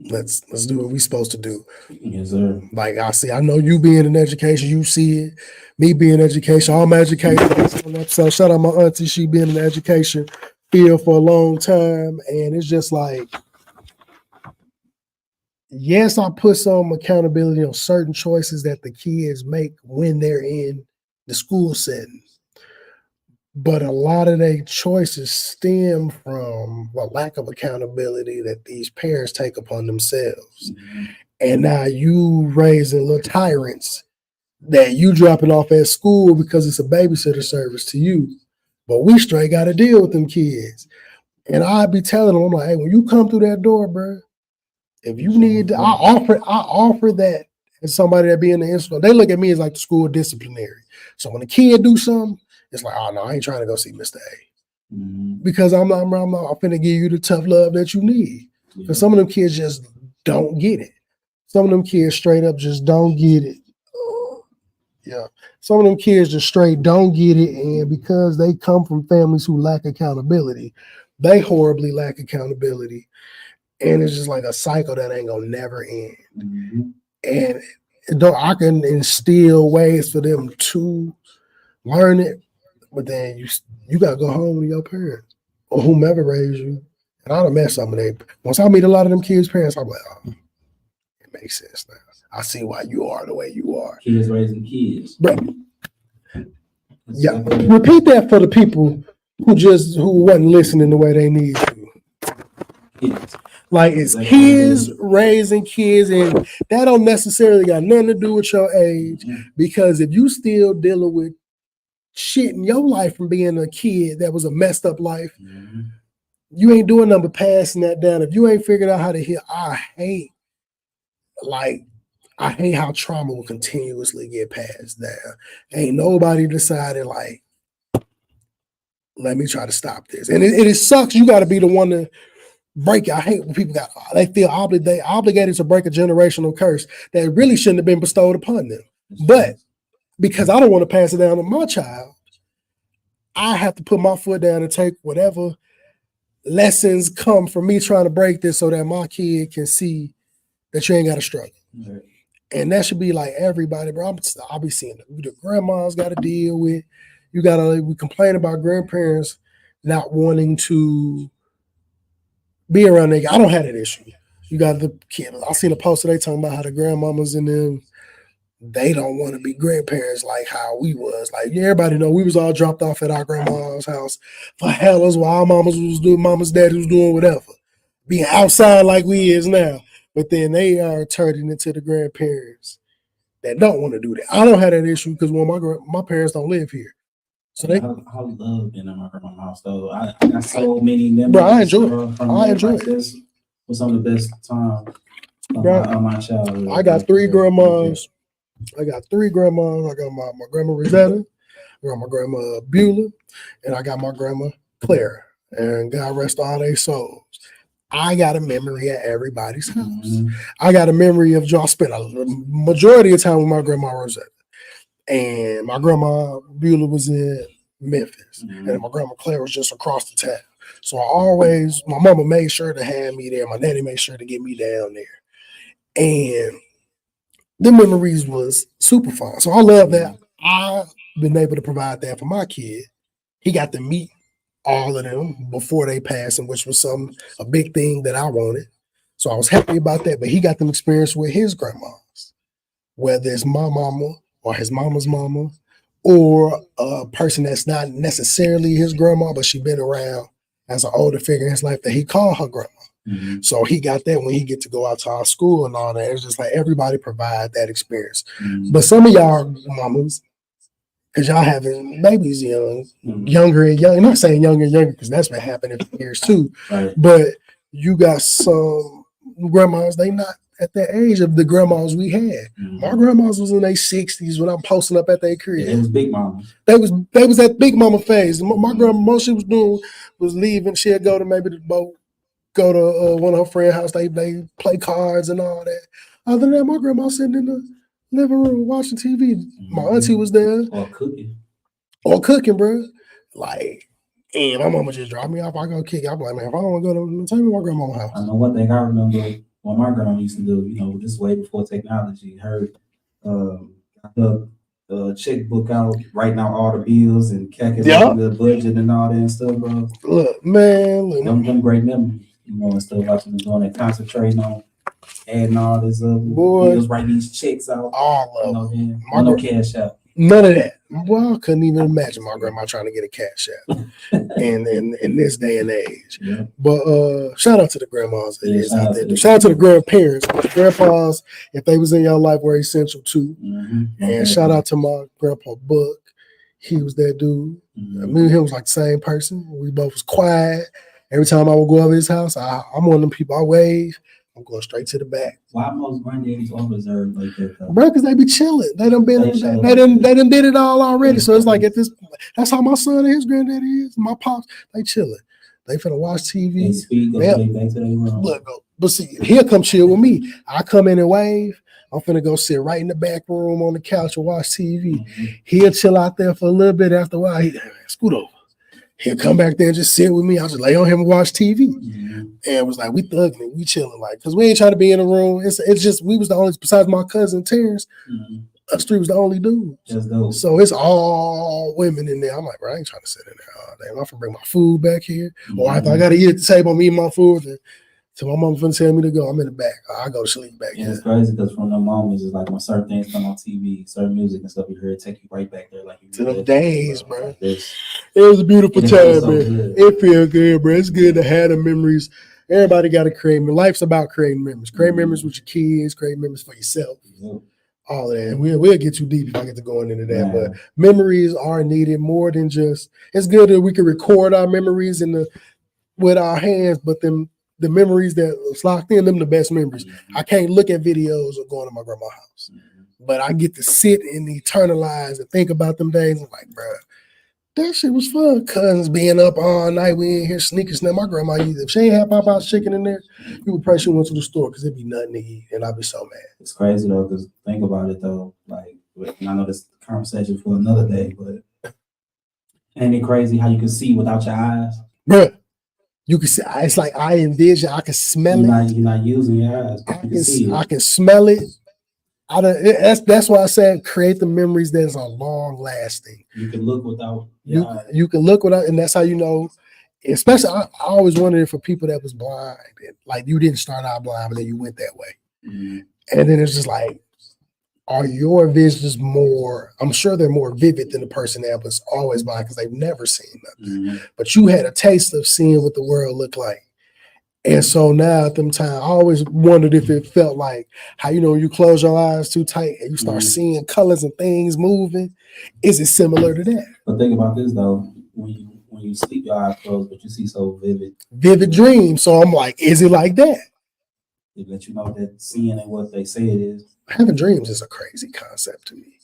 B: Let's do what we supposed to do.
C: Yes, sir.
B: Like I know you being in education, you see it. Me being in education, I'm educated. So shout out my auntie, she been in the education field for a long time. And it's just like, yes, I put some accountability on certain choices that the kids make when they're in the school setting. But a lot of their choices stem from a lack of accountability that these parents take upon themselves.
C: Mm-hmm.
B: And now you raising little tyrants that you dropping off at school because it's a babysitter service to you. But we straight got to deal with them kids. And I be telling them, I'm like, hey, when you come through that door, bro, if you need, I offer that as somebody that be in the institute. They look at me as like the school disciplinary. So when a kid do something, it's like, oh no, I ain't trying to go see Mr. A.
C: Mm-hmm.
B: Because I'm finna give you the tough love that you need. Because some of them kids just don't get it. Some of them kids straight up just don't get it. Yeah. Some of them kids just straight don't get it. And because they come from families who lack accountability, they horribly lack accountability. And it's just like a cycle that ain't gonna never end.
C: Mm-hmm.
B: And I can instill ways for them to learn it, but then you gotta go home to your parents or whomever raised you. And I done met some of them. Once I meet a lot of them kids' parents, I'm like, oh, it makes sense now. I see why you are the way you are.
C: Kids raising kids.
B: Bro. Yeah. Repeat that for the people who wasn't listening the way they need to.
C: Kids.
B: Like it's kids raising kids, and that don't necessarily got nothing to do with your age. Because if you still dealing with shit in your life from being a kid that was a messed up life, you ain't doing nothing but passing that down. If you ain't figured out how to heal, I hate how trauma will continuously get passed down. Ain't nobody decided like, let me try to stop this. And it sucks. You got to be the one to break it. I hate when people they feel obligated to break a generational curse that really shouldn't have been bestowed upon them. But because I don't want to pass it down to my child, I have to put my foot down and take whatever lessons come from me trying to break this so that my kid can see that you ain't got to struggle. Right. And that should be like everybody, bro. I'll be seeing the grandmas got to deal with. We complain about grandparents not wanting to be around nigga. I don't have that issue. You got the kid. I seen a post today talking about how the grandmamas and them, they don't want to be grandparents like how we was. Like everybody know we was all dropped off at our grandma's house for hellas while our mama's daddy was doing whatever. Being outside like we is now. But then they are turning into the grandparents that don't want to do that. I don't have that issue because my parents don't live here. So I
C: love being in my grandma's house though. I got so many memories.
B: Bro, I enjoy it.
C: It was some of the best times of my childhood.
B: I got three grandmas. I got my grandma Rosetta, I got my grandma Beulah, and I got my grandma Claire. And God rest all their souls. I got a memory at everybody's house. Mm-hmm. I got a memory of y'all spent a majority of time with my grandma Rosetta. And my grandma Beulah was in Memphis. Mm-hmm. And my grandma Claire was just across the town. So my mama made sure to have me there. My daddy made sure to get me down there. And the memories was super fun. So I love that I've been able to provide that for my kid. He got to meet all of them before they passed, and which was a big thing that I wanted. So I was happy about that. But he got them experience with his grandmas, whether it's my mama or his mama's mama, or a person that's not necessarily his grandma, but she been around as an older figure in his life that he called her grandma. Mm-hmm. So he got that when he get to go out to our school and all that. It's just like everybody provide that experience. Mm-hmm. But some of y'all mamas, because y'all having babies younger and younger. I'm not saying younger and younger because that's been happening for years too. Right. But you got some grandmas, they not at that age of the grandmas we had. Mm-hmm. My grandmas was in their 60s when I'm posting up at their crib.
C: Yeah, it was big mama.
B: They was that big mama phase. My grandma, most she was doing was leaving. She'd go to maybe the boat, go to one of her friend's house. They play cards and all that. Other than that, my grandma sitting in the living room watching TV. Mm-hmm. My auntie was there. Or cooking, bro. Like, and my mama just dropped me off. I go kick. I'm like, man, if I don't want to go to take me to my grandma's house.
C: I know one thing I remember what my grandma used to do, this way before technology. Her checkbook out, writing out all the bills and calculating the budget and all that and stuff, bro.
B: Look, man,
C: Them great memories, and stuff like doing that, concentrating on adding all this bills, writing these checks out,
B: all of them.
C: No cash out.
B: None of that. Well, I couldn't even imagine my grandma trying to get a cash out in this day and age. Yeah. But shout out to the grandmas. Shout out to the grandparents. The grandpas, if they was in your life, were essential too. And shout out to my grandpa Buck. He was that dude. Me and him was like the same person. We both was quiet. Every time I would go over his house, I'm one of them people I wave. I'm going straight to the back.
C: Why most granddaddies are reserved like that?
B: Bro, because they be chilling. They done did it all already. So it's like at this, that's how my son and his granddaddy is. My pops, they chilling. They finna watch TV. Look, but see, he'll come chill with me. I come in and wave. I'm finna go sit right in the back room on the couch and watch TV. He'll chill out there for a little bit. After a while, scoot over. He'll come back there and just sit with me. I'll just lay on him and watch TV. And it was like, we thugging it, we chilling, like, because we ain't trying to be in a room. It's just, we was the only, besides my cousin Terrence, us three was the only dudes. So it's all women in there. I'm like, bro, I ain't trying to sit in there all day. I'm finna bring my food back here. Or if I got to eat at the table, I'm eating my food. So my mom finna tell me to go, I'm in the back. I go to sleep back here.
C: It's crazy because from the moments, it's like when certain things come on TV, certain music and stuff you heard, take you right back there. Like you
B: to the days, bro. It was a beautiful time, man. It feels good, bro. It's good to have the memories. Everybody got to create. Life's about creating memories. Create memories with your kids. Create memories for yourself. All of that. And we'll get too deep if I get to going into that. But memories are needed more than just. It's good that we can record our memories with our hands, but the memories that was locked in, them the best memories. I can't look at videos of going to my grandma's house, but I get to sit and eternalize and think about them days. I'm like, bro, that shit was fun. Cousins being up all night, we in here sneakers. Now my grandma, if she ain't have Popeye's chicken in there, you would probably she went to the store because it'd be nothing to eat, and I'd be so mad.
C: It's crazy though, because think about it though, like, and I know this conversation for another day, but ain't it crazy how you can see without your eyes,
B: bro? You can see, it's like I envision, I can smell it.
C: You're not using your eyes.
B: I can smell it. That's why I said create the memories that are long lasting.
C: You can look without your eyes.
B: You can look without, and that's how you know. Especially, I always wondered for people that was blind, like you didn't start out blind, but then you went that way. And then it's just like, are your visions more? I'm sure they're more vivid than the person that was always blind because they've never seen nothing. But you had a taste of seeing what the world looked like. And so now at them time, I always wondered if it felt like how, you close your eyes too tight and you start seeing colors and things moving. Is it similar to that?
C: But think about this though, when you sleep your eyes closed, but you see so
B: vivid dreams. So I'm like, is it like that?
C: It let you know that seeing ain't what they say it is.
B: Having dreams is a crazy concept to me.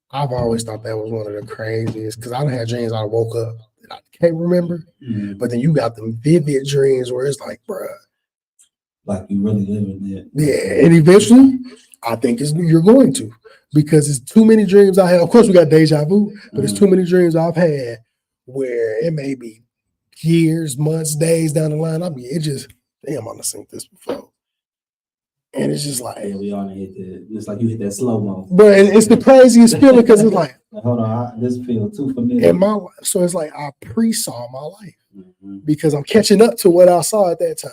B: I've always thought that was one of the craziest because I done had dreams I woke up that I can't remember. But then you got them vivid dreams where it's like, bruh.
C: Like you really living it.
B: Yeah, and eventually I think you're going to because it's too many dreams I have. Of course, we got deja vu, but it's too many dreams I've had where it may be years, months, days down the line. Damn, I've seen this before. And it's just like,
C: we all hit that. It's like you hit that slow mo.
B: But it's the craziest feeling because it's like,
C: hold on, this feels too familiar.
B: In my life, so it's like I pre-saw my life because I'm catching up to what I saw at that time.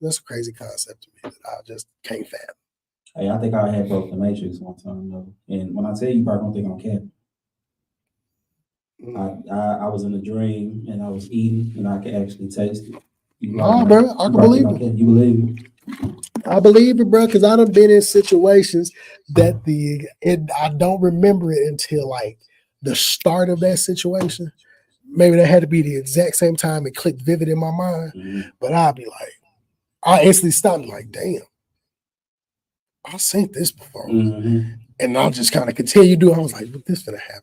B: That's a crazy concept to me that I just can't fathom.
C: Hey, I think I had broke the Matrix one time though, and when I tell you, you probably don't think I'm capping. I was in a dream and I was eating and I could actually taste it.
B: Bro, I can believe it.
C: You believe it?
B: I believe it, bro, because I done been in situations that I don't remember it until like the start of that situation. Maybe that had to be the exact same time it clicked vivid in my mind. But I'll be like, I instantly stop and like, damn, I've seen this before. And I'll just kind of continue doing. I was like, this finna happen.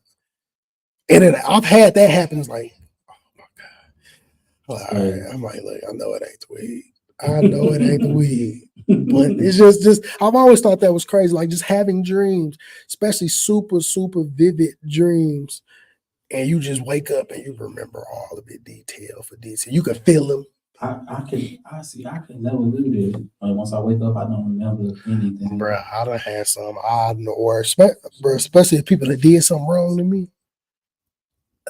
B: And then I've had that happen. It's like, oh my God. All right. I'm like, look, I know it ain't the weed. I know it ain't the weed. But it's just I've always thought that was crazy. Like just having dreams, especially super, super vivid dreams. And you just wake up and you remember all of it detail for detail. You can feel them.
C: I can never do this. Like once I wake up, I don't remember anything.
B: Bro, I done had some odd or especially if people that did something wrong to me.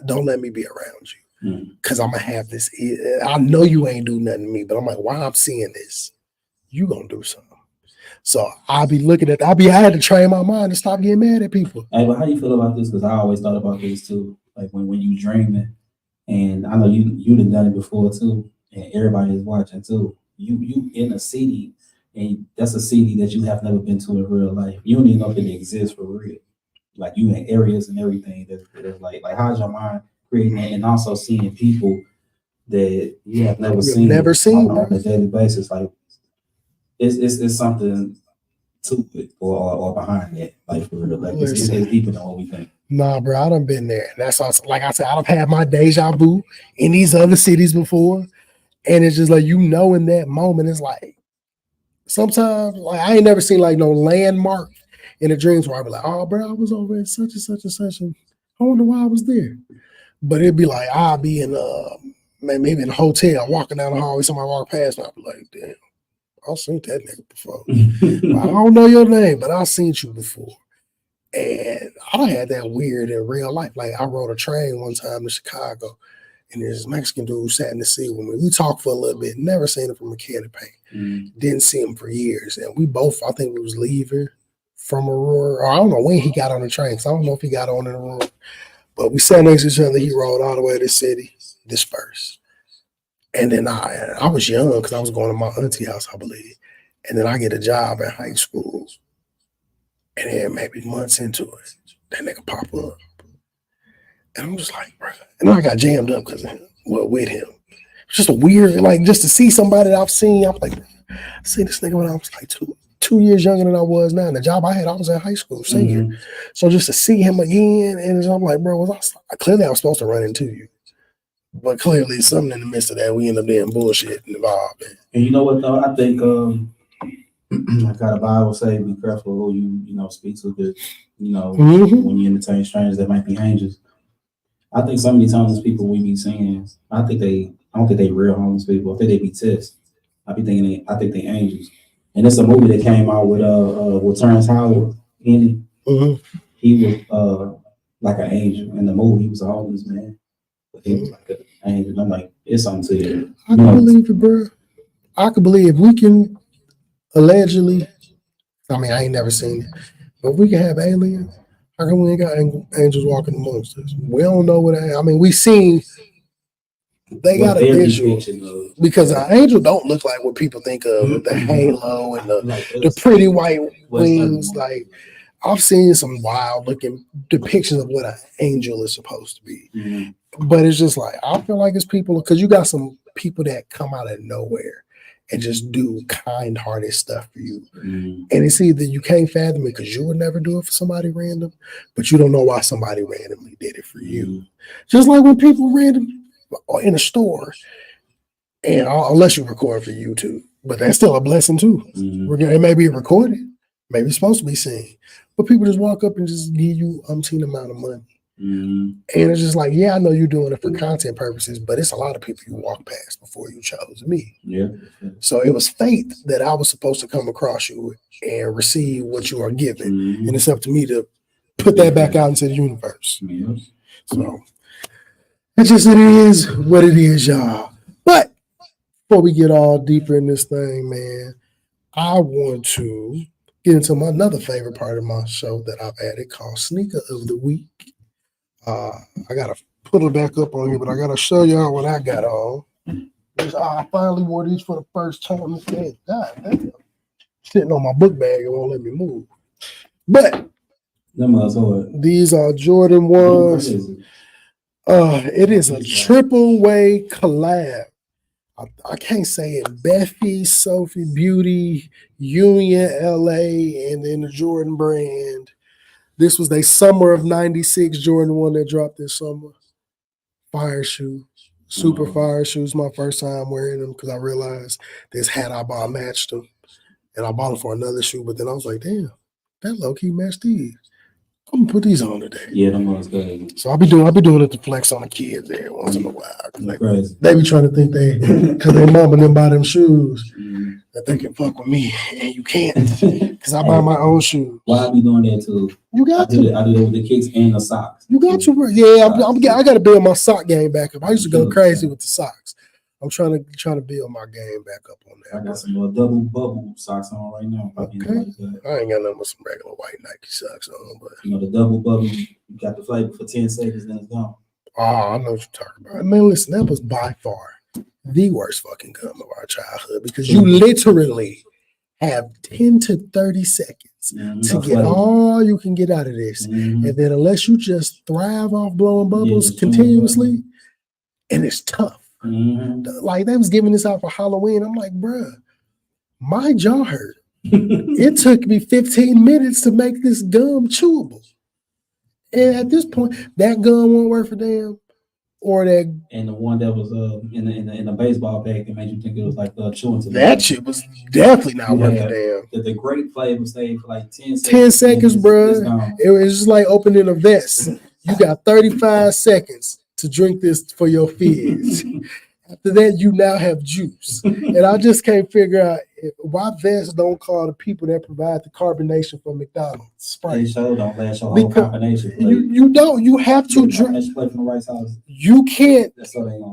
B: Don't let me be around you. Cause I'm gonna have this. I know you ain't do nothing to me, but I'm like, why I'm seeing this? You gonna do something. So I'll be looking at I had to train my mind to stop getting mad at people.
C: Hey, but how you feel about this? Because I always thought about this too. Like when you dreaming, and I know you done it before too, and everybody is watching too. You in a city, and that's a city that you have never been to in real life. You don't even know if it exists for real. Like you in areas and everything that's like how's your mind creating that, and also seeing people that you have never seen on a daily basis. Like it's something to it or behind it, like for real. Like it's deeper than what we think.
B: Nah, bro, I done been there. That's also, like I said, I've had my deja vu in these other cities before. And it's just like, in that moment, it's like, sometimes, like, I ain't never seen like no landmark in the dreams where I'd be like, oh, bro, I was over at such and such and such, and I wonder why I was there. But it'd be like, I'll be in, maybe in a hotel, walking down the hallway, somebody walk past me, I'll be like, damn, I've seen that nigga before. I don't know your name, but I've seen you before. And I had that weird in real life. Like I rode a train one time to Chicago, and this Mexican dude sat in the seat with me. We talked for a little bit, never seen him from a can of paint. Didn't see him for years. And we both, I think we was leaving from Aurora, or I don't know when he got on the train, because I don't know if he got on in Aurora. But we sat next to each other. He rode all the way to the city, dispersed. And then I was young because I was going to my auntie house, I believe. And then I get a job at high school. And then maybe months into it, that nigga pop up. And I'm just like, bro. And I got jammed up because with him. It's just a weird, like, just to see somebody that I've seen. I'm like, I seen this nigga when I was like two years younger than I was now. And the job I had, I was in high school, senior. So just to see him again, and I'm like, bro, clearly I was supposed to run into you. But clearly something in the midst of that, we end up being bullshit involved.
C: And you know what, though? I think, like how the Bible say, be careful who you speak to, because when you entertain strangers, that might be angels. I think so many times these people we be seeing, I don't think they real homeless people. I think they be tests. I think they angels. And it's a movie that came out with Terrence Howard in it. He was like an angel in the movie. He was a homeless man, but he was like an angel. I'm like, it's something to it.
B: I can believe it, bro. I can believe if we can. Allegedly, I mean, I ain't never seen it, but we can have aliens. How come we ain't got angels walking amongst us? We don't know what we seen. They got a visual because an angel don't look like what people think of with the halo and the pretty white wings. Like I've seen some wild looking depictions of what an angel is supposed to be, but it's just like I feel like it's people because you got some people that come out of nowhere and just do kind-hearted stuff for you. And it's either you can't fathom it because you would never do it for somebody random, but you don't know why somebody randomly did it for you. Just like when people random in a store, and unless you record for YouTube, but that's still a blessing too. It may be recorded, maybe it's supposed to be seen, but people just walk up and just give you umpteen amount of money. And it's just like, yeah, I know you're doing it for content purposes, but it's a lot of people you walk past before you chose me. So it was fate that I was supposed to come across you and receive what you are given. And it's up to me to put that back out into the universe. So it is what it is, y'all. But before we get all deeper in this thing, man, I want to get into another favorite part of my show that I've added called Sneaker of the Week. I gotta put it back up on here, but I gotta show y'all what I got on. I finally wore these for the first time this day. God damn. Sitting on my book bag, it won't let me move. But these are Jordan 1s. It is a triple way collab. I can't say it. Beffy, Sophie Beauty, Union LA, and then the Jordan brand. This was their summer of 96 Jordan 1 that dropped this summer. Fire shoe. Super fire shoes. My first time wearing them because I realized this hat I bought matched them. And I bought them for another shoe, but then I was like, damn, that low-key matched these. I'm gonna put these on today.
C: Yeah, them ones good.
B: So I'll be doing it to flex on the kids every once in a while. Like,
C: Crazy.
B: they be trying to think because their mama didn't buy them shoes that they can fuck with me, and you can't because I buy my own shoes.
C: Why I be doing that too?
B: You got to.
C: I do that with the kicks and the socks.
B: You got to. Yeah, I got to build my sock game back up. I used to go crazy with the socks. I'm trying to build my game back up on that.
C: I got some double bubble socks on right now.
B: Okay. I ain't got nothing with some regular white Nike socks on, but
C: you know the double bubble, you got the flavor for 10 seconds, then it's gone.
B: Oh, I know what you're talking about. Man, listen, that was by far the worst fucking gum of our childhood because you literally have 10 to 30 seconds to get all you can get out of this. And then unless you just thrive off blowing bubbles continuously, and it's tough. Like they was giving this out for Halloween. I'm like, bruh, my jaw hurt. It took me 15 minutes to make this gum chewable. And at this point, that gum won't work for them. Or that,
C: and the one that was in the baseball bag that made you think it was like chewing tobacco.
B: That shit was definitely not working. Damn.
C: The grape flavor stayed for like 10 seconds.
B: 10 seconds, bro. It was just like opening a vest. You got 35 seconds to drink this for your fizz. After that, you now have juice. And I just can't figure out why vests don't call the people that provide the carbonation for McDonald's. Sprite.
C: They sure don't last your whole combination.
B: You don't. You have to drink. You can't,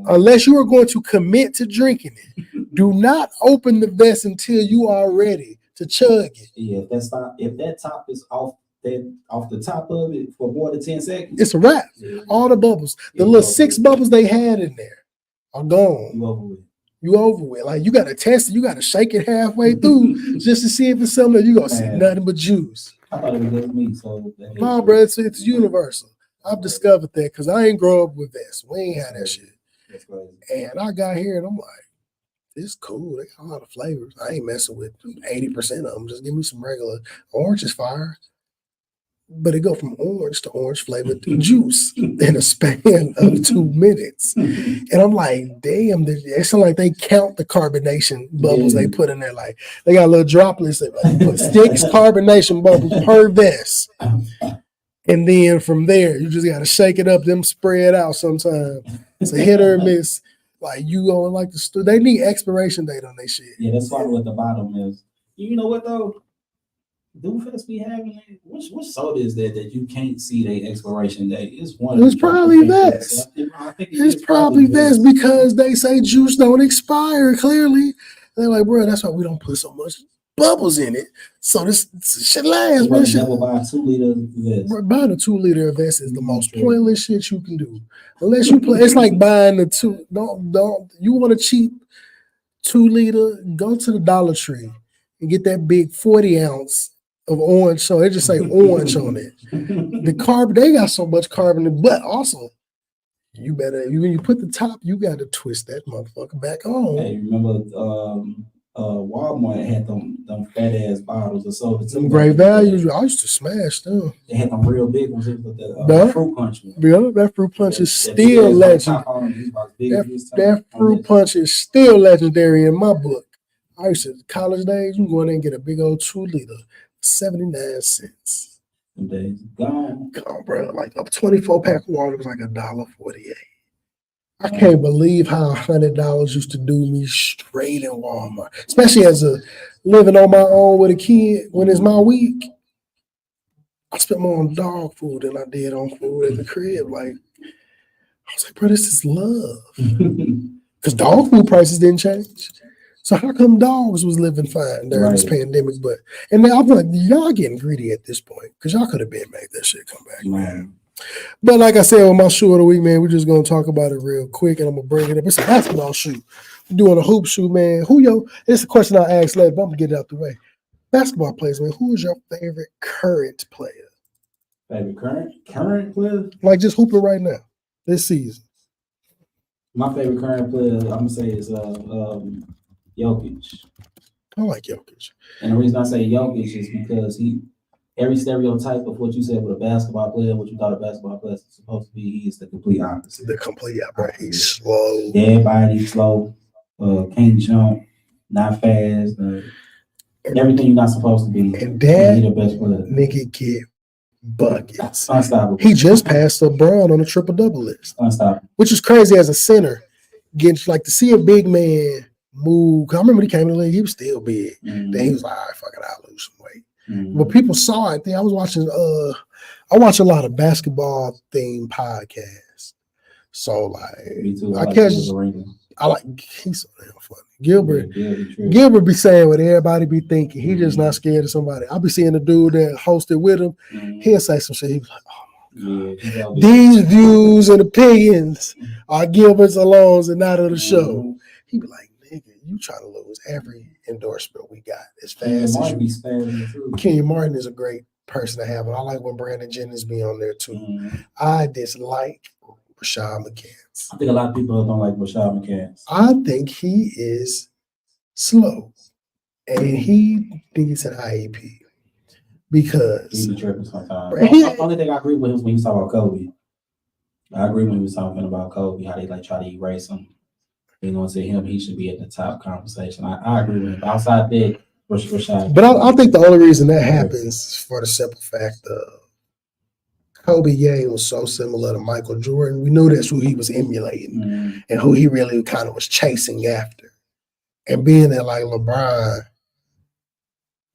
B: unless you are going to commit to drinking it. Do not open the vest until you are ready to chug it.
C: Yeah, if that top is off the top of it for more than 10 seconds,
B: it's a wrap. Yeah. All the bubbles, the little 6 bubbles they had in there are gone. You over with. Like you got to test it. You got to shake it halfway through just to see if it's something that you're gonna see nothing but juice.
C: I thought it was just me. So
B: no, bro, it's universal. I've discovered that because I ain't grow up with this. We ain't had that shit.
C: That's crazy.
B: And I got here and I'm like, it's cool. They got a lot of flavors. I ain't messing with 80% of them. Just give me some regular. Orange is fire. But it go from orange to orange flavored juice in a span of 2 minutes. And I'm like, damn, it's like they count the carbonation bubbles they put in there. Like they got little droplets that put 6 carbonation bubbles per vest. And then from there, you just got to shake it up, them spread out sometimes. It's a hit or miss. Like you going like they need expiration date on their shit.
C: Yeah, that's why what the bottom is. You know what though? Do Fest be having it? Which soda is that you can't see the expiration date? It's
B: probably Vest. It's probably Vest because they say juice don't expire clearly. They're like, bro, that's why we don't put so much bubbles in it. So this shit lasts.
C: Bro, never buy a 2-liter Vest.
B: Buying a 2-liter Vest is the most pointless shit you can do. Unless you play, it's like buying the two. Don't you want a cheap 2-liter? Go to the Dollar Tree and get that big 40-ounce. Of orange, so they just say orange on it. The carbon, they got so much carbon, but also you better when you put the top, you got to twist that motherfucker back on.
C: Hey, remember Walmart had them fat ass bottles of soda.
B: Some great values. I used to smash them.
C: They had them real big ones. The fruit punch.
B: Yeah, that fruit punch is still legendary. That fruit punch is still legendary in my book. I used to college days. You go in there and get a big old 2-liter. 79 cents.
C: Days gone,
B: bro. Like a 24-pack of water was like $1.48. I can't believe how $100 used to do me straight in Walmart, especially as a living on my own with a kid. When it's my week, I spent more on dog food than I did on food at the crib. Like I was like, bro, this is love, because dog food prices didn't change. So how come dogs was living fine during this pandemic? And then I'm like, y'all getting greedy at this point because y'all could have been made that shit come back, man. But like I said, with my shoe of the week, man, we're just gonna talk about it real quick, and I'm gonna bring it up. It's a basketball shoe. We're doing a hoop shoe, man. It's a question I asked later, but I'm gonna get it out the way. Basketball players, man. Who is your favorite current player?
C: Favorite current player?
B: Like just hooping right now, this season.
C: My favorite current player, I'm gonna say is Jokic.
B: I like Jokic.
C: And the reason I say Jokic is because every stereotype of what you said with a basketball player, what you thought a basketball player is supposed to be, he is the complete opposite.
B: The complete opposite. He's slow.
C: Dead body, slow, can't jump, not fast, everything you're not supposed to be.
B: And that
C: the best player.
B: nigga get buckets.
C: Unstoppable.
B: He just passed LeBron on the triple-double list,
C: Unstoppable.
B: which is crazy as a center. Getting like to see a big man move. 'Cause I remember when he came to the league, he was still big. Then he was like, all right, fuck it, I'll lose some weight. But people saw it. I was watching. I watch a lot of basketball themed podcasts. So like,
C: Me too.
B: I catch. I like. He's so damn funny. Gilbert be saying what everybody be thinking. He just not scared of somebody. I'll be seeing the dude that hosted with him. He'll say some shit. He be like, oh. These views and opinions are Gilbert's alone and not of the show. He be like, nigga, you try to lose every endorsement we got as fast as you. Kenyon Martin is a great person to have, and I like when Brandon Jennings be on there too. I dislike Rashad McCants.
C: I think a lot of people don't like Rashad McCants.
B: I think he is slow, and he needs an IEP. Because
C: he's tripping sometimes. The only thing I agree with him when he was talking about Kobe. I agree when he was talking about Kobe, how they like try to erase him. You know, to him, he should be at the top conversation. I agree with him. Outside that, Rashad.
B: But I think the only reason that happens is for the simple fact of Kobe game was so similar to Michael Jordan. We knew that's who he was emulating and who he really kind of was chasing after. And being that like LeBron,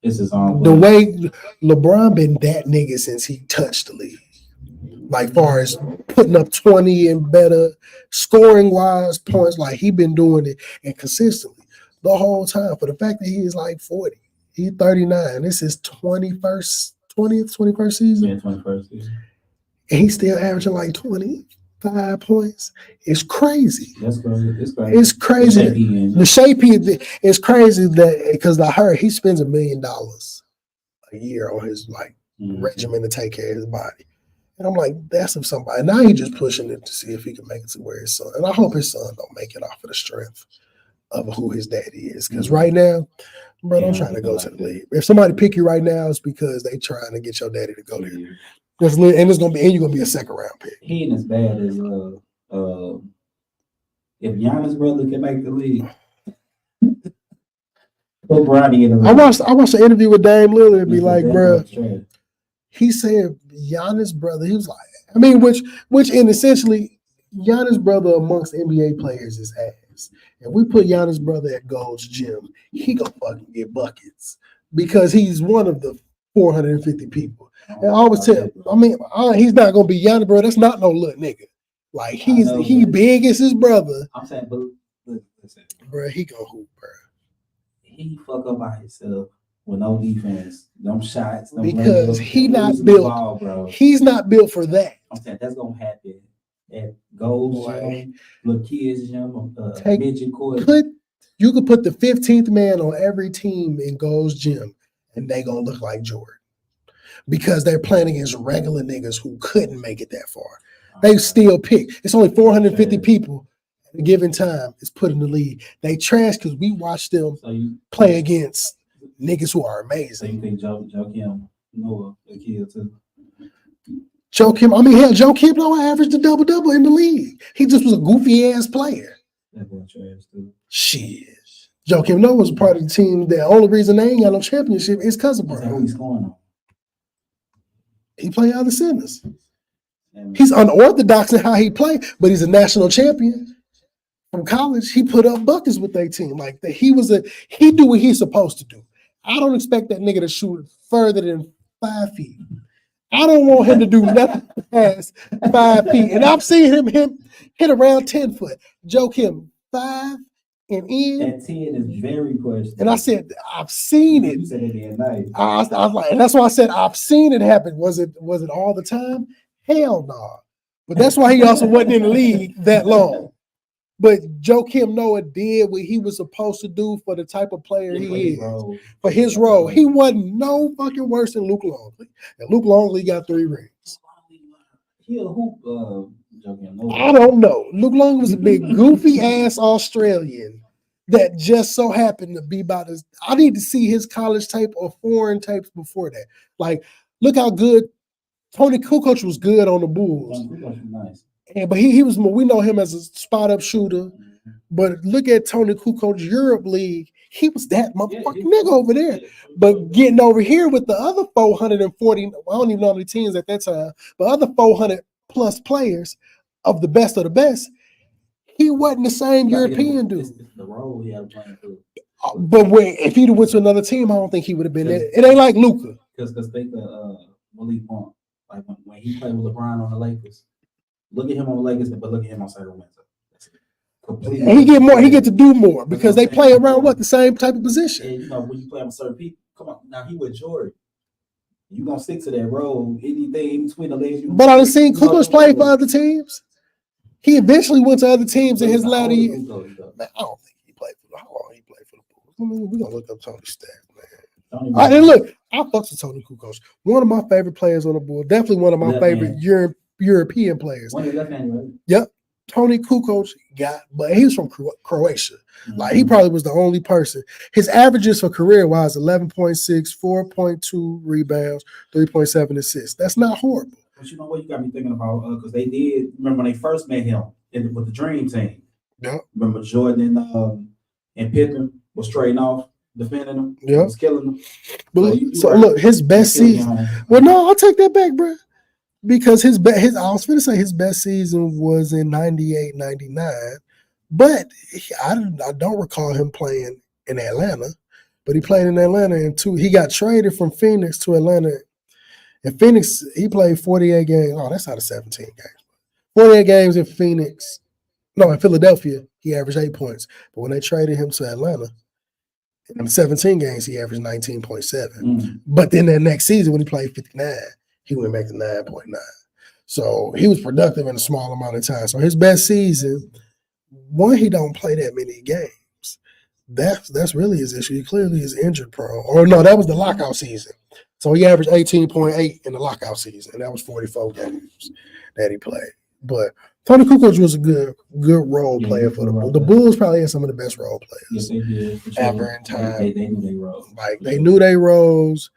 B: the way LeBron been that nigga since he touched the league. Like far as putting up 20 and better, scoring wise points, like he been doing it and consistently the whole time. For the fact that he is like 40, he's 39. This is 21st season.
C: Yeah, 21st season.
B: And he's still averaging like 25 points. It's crazy.
C: That's crazy.
B: It's crazy. The shape is crazy that because I heard he spends $1 million a year on his like regimen to take care of his body. And I'm like, that's if somebody. Now he's just pushing it to see if he can make it to where his son. And I hope his son don't make it off of the strength of who his daddy is. Because right now, bro, don't try to go to the league. If somebody pick you right now, it's because they trying to get your daddy to go there. And it's gonna be, and you're gonna be a second round pick.
C: He ain't as bad as if Giannis' brother can make the league. Put Bronny in the league.
B: I watched an interview with Dame Lillard and be like, bro, he said Giannis' brother, he was like, I mean, which in essentially Giannis' brother amongst NBA players is ass. If we put Giannis' brother at Gold's Gym, he gonna fucking get buckets because he's one of the 450 people. And I always tell, he's not gonna be Giannis, bro. That's not no little nigga. Like he big as his brother.
C: I'm saying, but listen,
B: bro, he gonna hoop, bro.
C: He fuck up by himself with no defense, them shots,
B: because he not built.
C: Ball, bro.
B: He's not built for that.
C: I'm saying that's gonna happen at Gold's Gym, little kids gym, midget court.
B: You could put the 15th man on every team in Gold's Gym, and they gonna look like Jordan. Because they're playing against regular niggas who couldn't make it that far. They still pick. It's only 450 people at a given time is put in the league. They trash because we watch them play against niggas who are amazing.
C: So you think Joakim Noah a kid too?
B: Joe Kim don't average the double-double in the league. He just was a goofy-ass player.
C: That boy trash too.
B: Shit. Joakim Noah was part of the team. The only reason they ain't got no championship is because of Brown.
C: Who he's going on?
B: He play other centers. He's unorthodox in how he play, but he's a national champion. From college, he put up buckets with their team. Like that, he do what he's supposed to do. I don't expect that nigga to shoot further than 5 feet. I don't want him to do nothing past 5 feet. And I've seen him hit around 10 foot. Joakim 5 and in.
C: That 10 is very questionable.
B: And I said, I've seen it.
C: You said it being nice.
B: I was like, and that's why I said I've seen it happen. Was it all the time? Hell no. But that's why he also wasn't in the league that long. But Joakim Noah did what he was supposed to do for the type of player he is. For his role. He wasn't no fucking worse than Luke Longley. And Luke Longley got 3 rings.
C: He'll hoop Joakim Noah.
B: I don't know. Luke Longley was a big goofy ass Australian that just so happened to be about his. I need to see his college tape or foreign tapes before that. Like, look how good Tony Kukoc was good on the Bulls.
C: Nice.
B: But he was, we know him as a spot up shooter. But look at Tony Kukoc Europe League. he was that motherfucking nigga over there. But getting over here with the other 440, I don't even know how many teams at that time, but other 400 plus players of the best, he wasn't the same European dude.
C: It's the role he had playing through.
B: But if he'd have went to another team, I don't think he would have been there. It ain't like Luka.
C: Because think of Malik Monk. Like when he played with LeBron on the Lakers, look at him on the Lakers, but look at him on Sacramento.
B: And he get to do more because they play around the same type of position.
C: And when you play on certain people, come on, now he with Jordan. You gonna stick to that role, anything in between the legs.
B: But I've seen Kukoc play for other teams. He eventually went to other teams in his latter years. Man, I don't think he played for how long he played for the Bulls. I mean, we're gonna look up Tony's stats, man. All right, and look, I fucks with Tony Kukoc. One of my favorite players on the Bulls. Definitely one of my favorite European players. Yep. Tony Kukoc but he was from Croatia. Mm-hmm. Like he probably was the only person. His averages for career-wise, 11.6, 4.2 rebounds, 3.7 assists. That's not horrible.
C: But you know what you got me thinking about? Because they did, remember when they first met him with the Dream Team.
B: Yeah.
C: Remember Jordan and Pippen was trading off, defending him.
B: Yeah.
C: Was killing them.
B: But so look, his best season. Well, no, I'll take that back, bro. Because I was going to say his best season was in 98, 99, but I don't recall him playing in Atlanta, but he played in Atlanta he got traded from Phoenix to Atlanta. In Phoenix, he played 48 games. Oh, that's out of 17 games. 48 games in Phoenix. No, in Philadelphia, he averaged 8 points. But when they traded him to Atlanta, in 17 games, he averaged 19.7. Mm-hmm. But then that next season, when he played 59, he went back to 9.9. So he was productive in a small amount of time. So his best season, one, he don't play that many games. That's really his issue. He clearly is injured prone. Or no, that was the lockout season. So he averaged 18.8 in the lockout season. And that was 44 games that he played. But Tony Kukoc was a good role player for the Bulls. The Bulls probably had some of the best role players ever in time.
C: They knew they roles.
B: Like they knew they roles,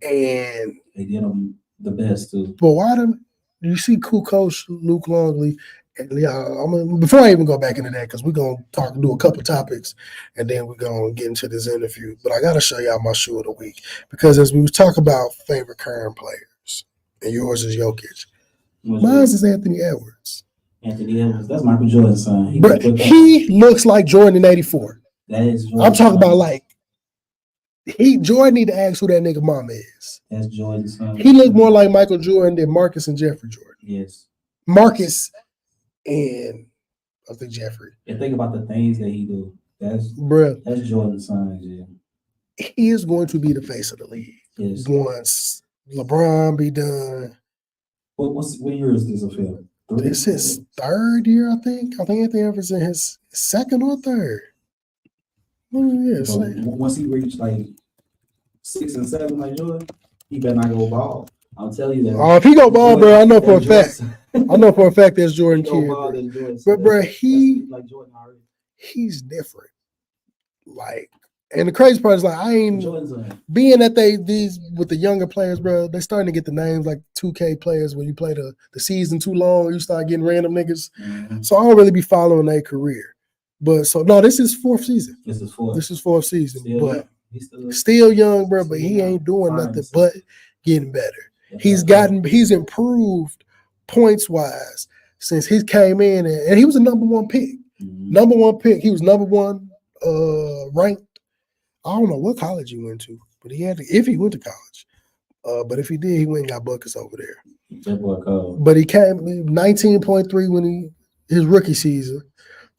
B: and
C: they did them the best too.
B: But why do you see Kukoc, Luke Longley, and before I even go back into that, because we're gonna do a couple topics, and then we're gonna get into this interview. But I gotta show y'all my shoe of the week because as we was talking about favorite current players, and yours is Jokic, mine is Anthony Edwards.
C: Anthony Edwards, that's Michael Jordan's son.
B: He looks like Jordan in '84.
C: That is.
B: I'm talking about like. Jordan need to ask who that nigga mama is.
C: That's Jordan's son.
B: He looked more like Michael Jordan than Marcus and Jeffrey Jordan.
C: Yes.
B: Marcus and I think Jeffrey.
C: And think about the things that he do. That's Jordan's son, yeah.
B: He is going to be the face of the league.
C: Yes.
B: Once LeBron be done.
C: What year is this film?
B: This is his third year, I think. I think Anthony Edwards in his second or third.
C: So once he reached like 6 and 7 like Jordan, he better not go ball. I'll tell you that.
B: Oh, if he go ball, bro, I know for a fact. I know for a fact that's Jordan kid. But bro, he's different. Like, and the crazy part is like I ain't being that these with the younger players, bro. They starting to get the names like 2K players when you play the season too long, you start getting random niggas. Mm-hmm. So I don't really be following their career. But so no, this is fourth season. This is fourth season. Still young, bro. But he ain't doing nothing but getting better. He's improved points wise since he came in, and he was a number one pick. Mm-hmm. Number one pick. He was number one ranked. I don't know what college he went to, but if he went to college. But if he did, he went and got buckets over there. But he came 19.3 when his rookie season.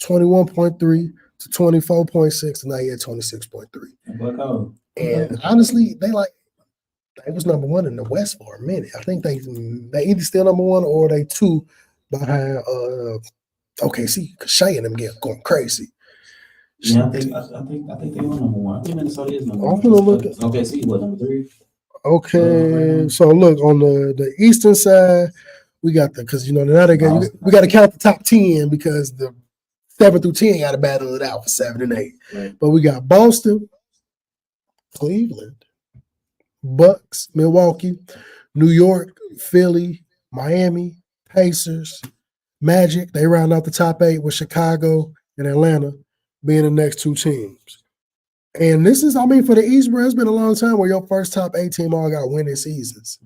B: 21.3 to 24.6, and now he had 26.3. And honestly, they was number one in the West for a minute. I think they either still number one or they two behind OKC because Shea and them get going crazy.
C: Yeah, I think they were number one. I think Minnesota is number one. OKC was number 3.
B: Okay, so look on the eastern side, we got because now we got to count the top 10 because the 7 through 10 got to battle it out for 7 and 8. Right. But we got Boston, Cleveland, Bucks, Milwaukee, New York, Philly, Miami, Pacers, Magic. They round out the top 8 with Chicago and Atlanta being the next 2 teams. And this is, I mean, for the East, bro, it's been a long time where your first top 8 team all got winning seasons.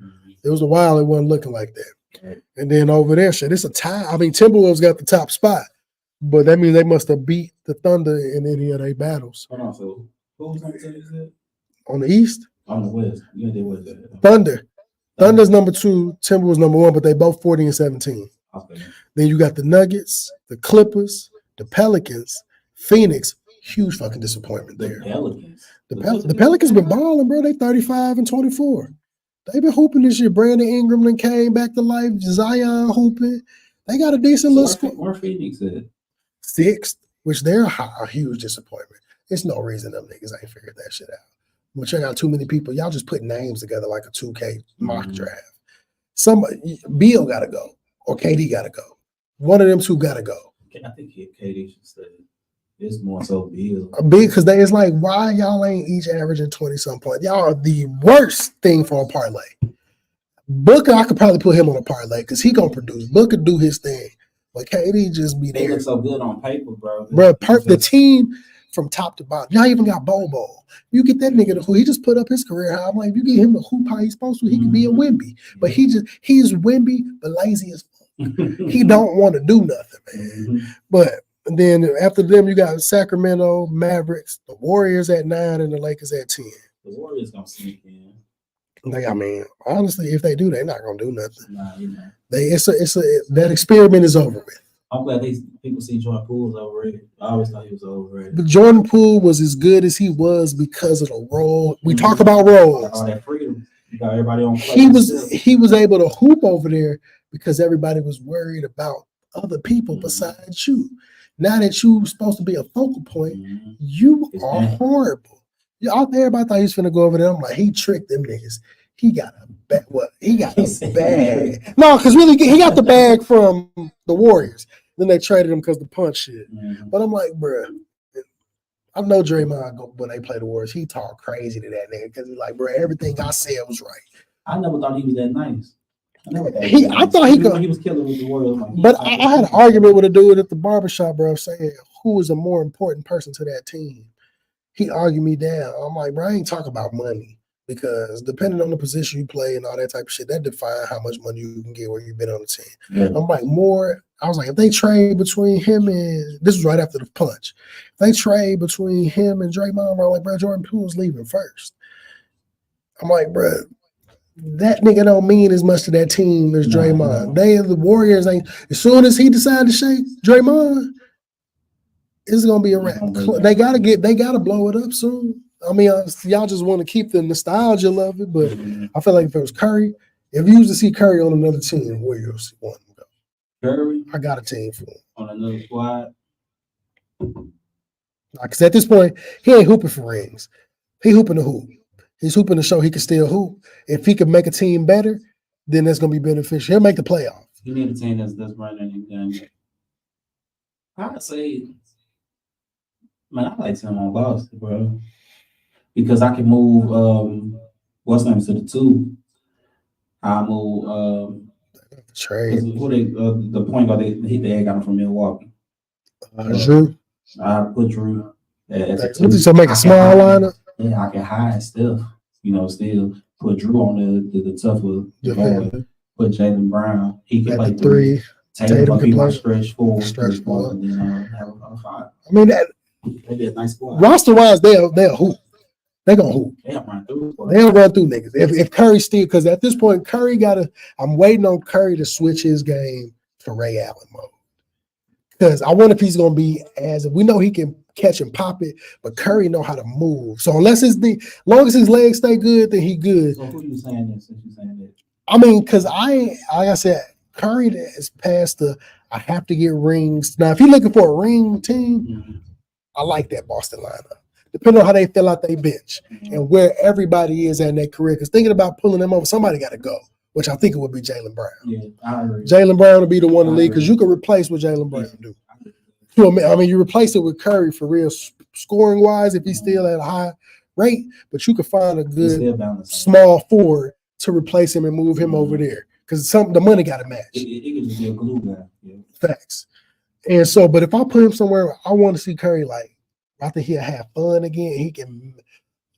B: It was a while it wasn't looking like that. And then over there, shit, it's a tie. I mean, Timberwolves got the top spot, but that means they must have beat the Thunder in any of their battles.
C: Hold on, so who was number 2 you said?
B: On the East?
C: On the West. You did what that?
B: Thunder. Thunder's number 2, Timberwolves number 1, but they both 40 and 17.
C: Okay.
B: Then you got the Nuggets, the Clippers, the Pelicans, Phoenix. Huge fucking disappointment there. The Pelicans been balling, bro. They 35 and 24. They been hooping this year. Brandon Ingram then came back to life. Zion hooping. They got a decent little score.
C: Where Phoenix at?
B: 6th, which they're a huge disappointment. There's no reason them niggas ain't figured that shit out. But you got too many people. Y'all just put names together like a 2K mock draft. Somebody, Beal got to go or KD got to go. One of them two got to go.
C: I think KD should stay. It's more so Beal.
B: Because it's like, why y'all ain't each averaging 20-some points? Y'all are the worst thing for a parlay. Booker, I could probably put him on a parlay because he gonna produce. Booker do his thing, but KD just be there.
C: They look so good on paper, bro.
B: Bro, the team from top to bottom. Y'all even got Bobo. You get that nigga who he just put up his career high. I'm like, if you get him the hoop how he's supposed to, he could be a Wemby. But he's Wemby, but lazy as fuck. He don't want to do nothing, man. But then after them, you got Sacramento, Mavericks, the Warriors at 9, and the Lakers at 10.
C: The Warriors gonna sneak in.
B: I mean, honestly, if they do, they're not gonna do nothing.
C: Nah, you know.
B: That experiment is over with.
C: I'm glad people see Jordan Poole was overrated. I always thought he was overrated.
B: But Jordan Poole was as good as he was because of the role. We talk about roles.
C: All that freedom. You got everybody on play.
B: He was able to hoop over there because everybody was worried about other people besides you. Now that you're supposed to be a focal point, you are horrible. Everybody thought he was finna go over there. I'm like, he tricked them niggas. He got a bag. What? He got a bag. No, because really, he got the bag from the Warriors. Then they traded him because the punch shit. But I'm like, bro, I know Draymond when they play the Warriors, he talk crazy to that nigga because he's like, bro, everything I said was right.
C: I never thought he was that nice.
B: I thought he
C: was killing with the Warriors.
B: But I had an argument with a dude at the barbershop, bro, saying who is a more important person to that team. He argued me down. I'm like, bro, I ain't talking about money because depending on the position you play and all that type of shit, that defines how much money you can get where you've been on the team. Yeah. I'm like, I was like, if they trade between him and this was right after the punch. If they trade between him and Draymond, I'm like, bro, Jordan Poole's leaving first. I'm like, bro, that nigga don't mean as much to that team as Draymond. The Warriors ain't. As soon as he decided to shake Draymond, it's gonna be a wrap. They gotta blow it up soon. I mean, y'all just want to keep the nostalgia of it, but I feel like if it was Curry, if you used to see Curry on another team, where you want him to go?
C: Curry,
B: I got a team for him
C: on another squad.
B: Because at this point, he ain't hooping for rings. He hooping to hoop. He's hooping to show he can still hoop. If he can make a team better, then that's going to be beneficial. He'll make the playoffs.
C: He need a team that's running and I'd say, man, I like him on Boston, bro. Because I can move what's name to the 2. I move
B: trade.
C: Who the point guard they got him from Milwaukee.
B: Drew.
C: I put Drew
B: So make a small lineup.
C: Yeah, I can hide Steph, still put Drew on the tougher guard. Put Jaylen Brown. He can play 3. Tatum can play stretch 4. And then have a 5.
B: I mean,
C: that'd be a nice squad.
B: Roster-wise, they'll hoop. They're going to hoop.
C: They'll run through.
B: They'll run through niggas. If Curry still, because at this point, I'm waiting on Curry to switch his game to Ray Allen mode. Because I wonder if he's going to be we know he can catch and pop it, but Curry know how to move. So long as his legs stay good, then he good.
C: So who you saying this? Since you saying that?
B: I mean, because like I said, Curry is past I have to get rings. Now, if you're looking for a ring team, I like that Boston lineup. Depending on how they fill out their bench and where everybody is in their career. Because thinking about pulling them over, somebody got to go, which I think it would be Jaylen Brown.
C: Yeah, I agree.
B: Jaylen Brown will be the one to lead because you can replace what Jaylen Brown do. I mean, you replace it with Curry for real scoring wise if he's still at a high rate, but you could find a good small forward to replace him and move him over there because the money got to match.
C: It could just be a glue guy. Yeah.
B: Facts. And so, but if I put him somewhere, I want to see Curry like I think he'll have fun again. He can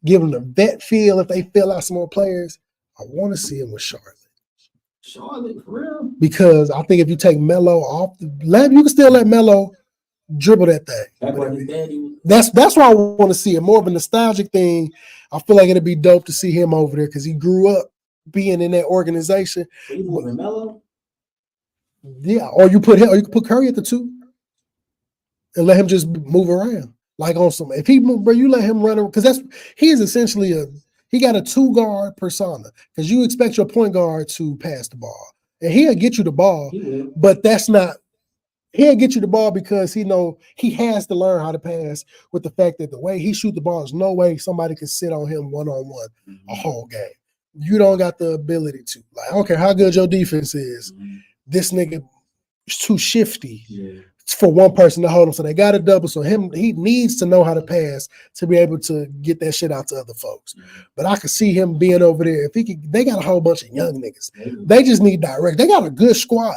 B: give them the vet feel if they fill out some more players. I want to see him with Charlotte.
C: Charlotte, for real?
B: Because I think if you take Melo off the lab, you can still let Melo dribble that thing.
C: That's why his daddy was.
B: That's why I want to see it. More of a nostalgic thing. I feel like it'd be dope to see him over there because he grew up being in that organization.
C: So you moving Melo?
B: Yeah, or you put him, or you can put Curry at the 2 and let him just move around. Like on some, if he move, bro, you let him run because he is essentially he got a 2-guard persona because you expect your point guard to pass the ball and he'll get you the ball, but he'll get you the ball because he has to learn how to pass with the fact that the way he shoot the ball is no way somebody can sit on him one-on-one a whole game. You don't got the ability to. Like, I don't care how good your defense is, this nigga is too shifty for one person to hold him. So they got to double. So he needs to know how to pass to be able to get that shit out to other folks. But I could see him being over there. If he could, they got a whole bunch of young niggas. They just need direction. They got a good squad.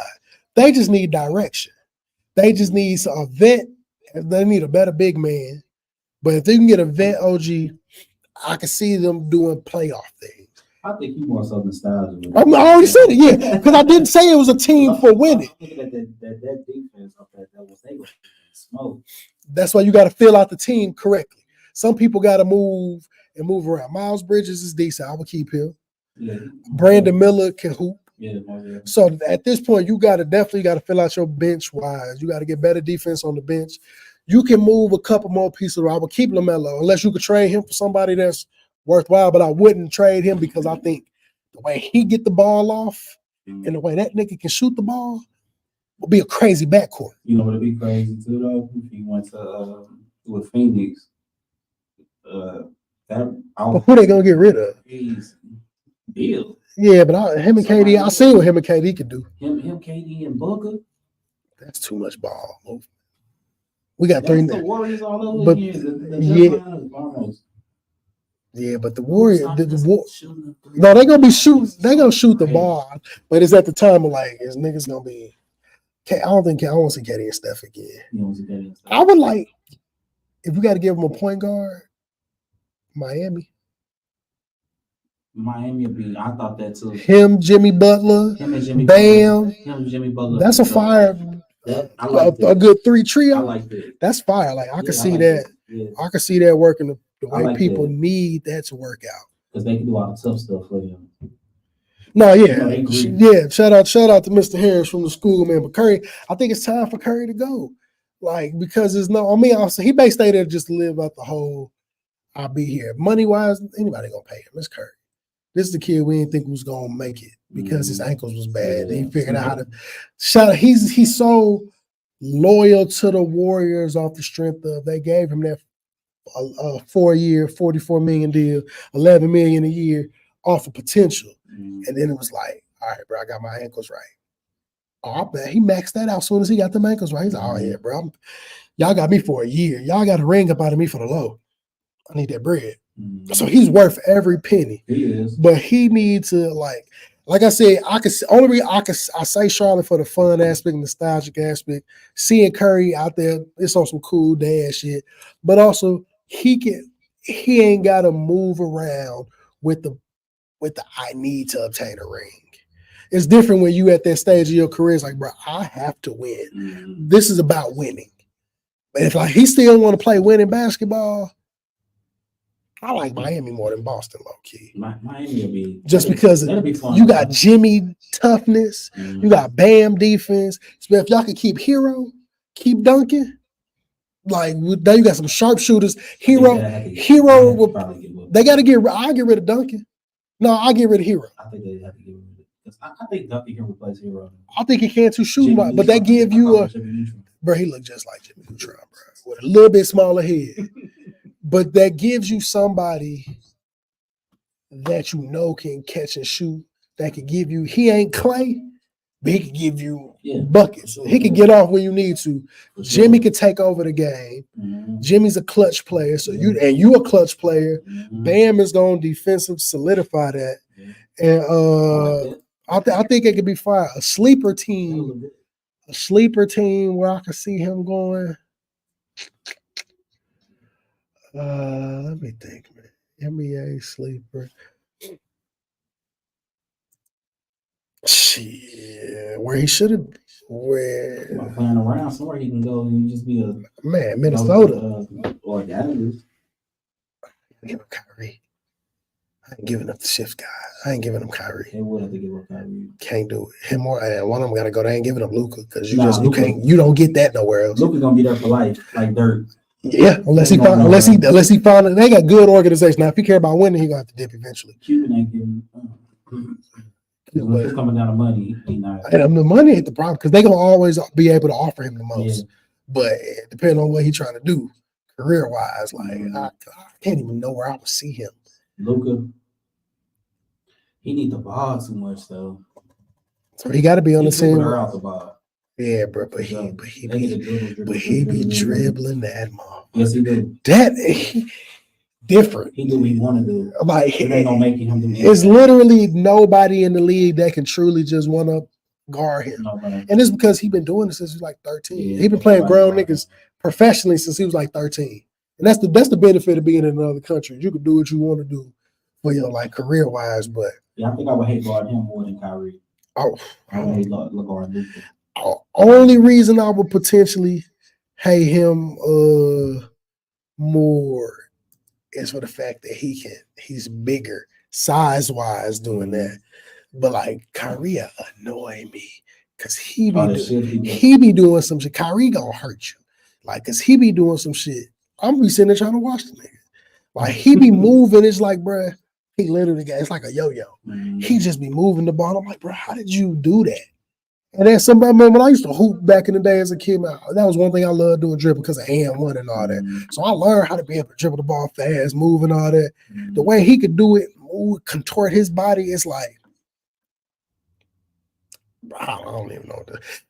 B: They just need direction. They just need a vet. They need a better big man. But if they can get a vet OG, I can see them doing playoff things.
C: I think he wants some nostalgia.
B: I already said it, yeah. Because I didn't say it was a team for winning.
C: I'm looking at that defense up there. That was they were smoke.
B: That's why you got to fill out the team correctly. Some people got to move around. Miles Bridges is decent. I would keep him.
C: Yeah.
B: Brandon Miller can hoop.
C: Yeah.
B: So at this point, you definitely got to fill out your bench wise. You got to get better defense on the bench. You can move a couple more pieces around. I would keep LaMelo unless you could trade him for somebody that's worthwhile, but I wouldn't trade him because I think the way he get the ball off and the way that nigga can shoot the ball will be a crazy backcourt.
C: You know what would be crazy too though? If he went to with Phoenix,
B: Who they gonna get rid of?
C: He's Bill.
B: Yeah, but him and KD, I seen what him and KD could do.
C: Him, KD, and Booker.
B: That's too much ball movement. We got three.
C: The Warriors all over
B: but
C: again. Almost.
B: Yeah, but the Warriors, no, they're gonna be shooting. They're gonna shoot the ball, but it's at the time of like, is niggas gonna be? I don't want to see KD and Steph again. I would like if you got to give them a point guard, Miami
C: would be. I thought that too.
B: Him, Jimmy Butler, Bam.
C: Jimmy Butler.
B: That's a fire. A good 3 trio.
C: I like that.
B: That's fire. Like I can see that. Yeah. I can see that working the way like people need that to work out.
C: Because they can do all the tough stuff for him.
B: No, yeah. Yeah. Shout out to Mr. Harris from the school, man. But Curry, I think it's time for Curry to go. Like, because also he basically stay there just to live out the whole I'll be here. Money wise, anybody gonna pay him. It's Curry. This is the kid we didn't think was gonna make it because his ankles was bad. He figured out how to shout out. He's so loyal to the Warriors off the strength of they gave him that 4-year, $44 million deal, $11 million a year off of potential. And then it was like, all right, bro, I got my ankles right. Oh, I bet he maxed that out as soon as he got the ankles right. He's like, oh yeah, bro, y'all got me for a year. Y'all got a ring up out of me for the low. I need that bread. So he's worth every penny.
C: He is.
B: But he needs to like I said, I say Charlotte for the fun aspect, nostalgic aspect. Seeing Curry out there, it's on some cool dad shit. But also he ain't gotta move around with the I need to obtain a ring. It's different when you at that stage of your career. It's like, bro, I have to win. This is about winning. But if he still want to play winning basketball, I like Miami more than Boston, low key.
C: Miami will be
B: just because you got Jimmy toughness, you got Bam defense. So if y'all can keep Hero, keep dunking, like now you got some sharpshooters. Hero, they got to get. I'll get rid of Duncan. No, I'll get rid of Hero.
C: I think they have to get rid of it. I think Duncan can replace Hero.
B: I think he can too shooting, but that give you bro. He look just like Jimmy Neutron, bro, with a little bit smaller head. But that gives you somebody that can catch and shoot, that can give you, he ain't Clay, but he can give you buckets. He can get off when you need to. Jimmy can take over the game. Jimmy's a clutch player, so you a clutch player. Bam is going to defensive solidify that. And I think it could be fire. A sleeper team where I can see him going. Let me think, man. NBA sleeper. Shit, where he should have. Where
C: About playing around somewhere he can go and just be a
B: man, Minnesota.
C: Or Dallas.
B: Give him Kyrie. I ain't giving up the shift guy. I ain't giving him Kyrie.
C: They would have to give up Kyrie.
B: Can't do it. Him or one of them got to go. They ain't giving up Luka because you
C: Luka,
B: can't. You don't get that nowhere else.
C: Luka's gonna be there for life, like dirt.
B: Yeah, unless he found it. They got good organization. Now, if he care about winning, he gonna have to dip eventually.
C: Cuban ain't giving. It's coming down to money. He not.
B: And the money ain't the problem because they gonna always be able to offer him the most. Yeah. But depending on what he's trying to do, career wise, like I can't even know where I would see him.
C: Luka, he need the ball too much though.
B: So he got to be on the same.
C: Out the ball.
B: Yeah, bro, but he be dribbling that motherfucker.
C: Yes, he do.
B: Different.
C: He do what he want to do.
B: Like
C: it ain't gonna make him do anything.
B: It's literally nobody in the league that can truly just want to guard him.
C: Nobody.
B: And it's because he been doing it since he was like 13.
C: Yeah,
B: he been playing grown niggas professionally since he was like 13. And that's the benefit of being in another country. You can do what you want to do for your like career wise, but
C: yeah, I think I would hate guarding him more than Kyrie.
B: Oh,
C: I would hate guarding Luka.
B: Only reason I would potentially hate him more is for the fact that he's bigger size wise doing that. But like Kyrie annoy me because he be doing some shit. Kyrie gonna hurt you. Like, cause he be doing some shit. I'm be sitting there trying to watch the nigga. Like he be moving. It's like, bruh, he literally got, it's like a yo-yo. He just be moving the ball. I'm like, bruh, how did you do that? And then somebody, man, when I used to hoop back in the day as a kid, man, that was one thing I loved doing, dribble, because of and one and all that. So I learned how to be able to dribble the ball fast, move and all that. The way he could do it, move, contort his body, it's like, I don't even know.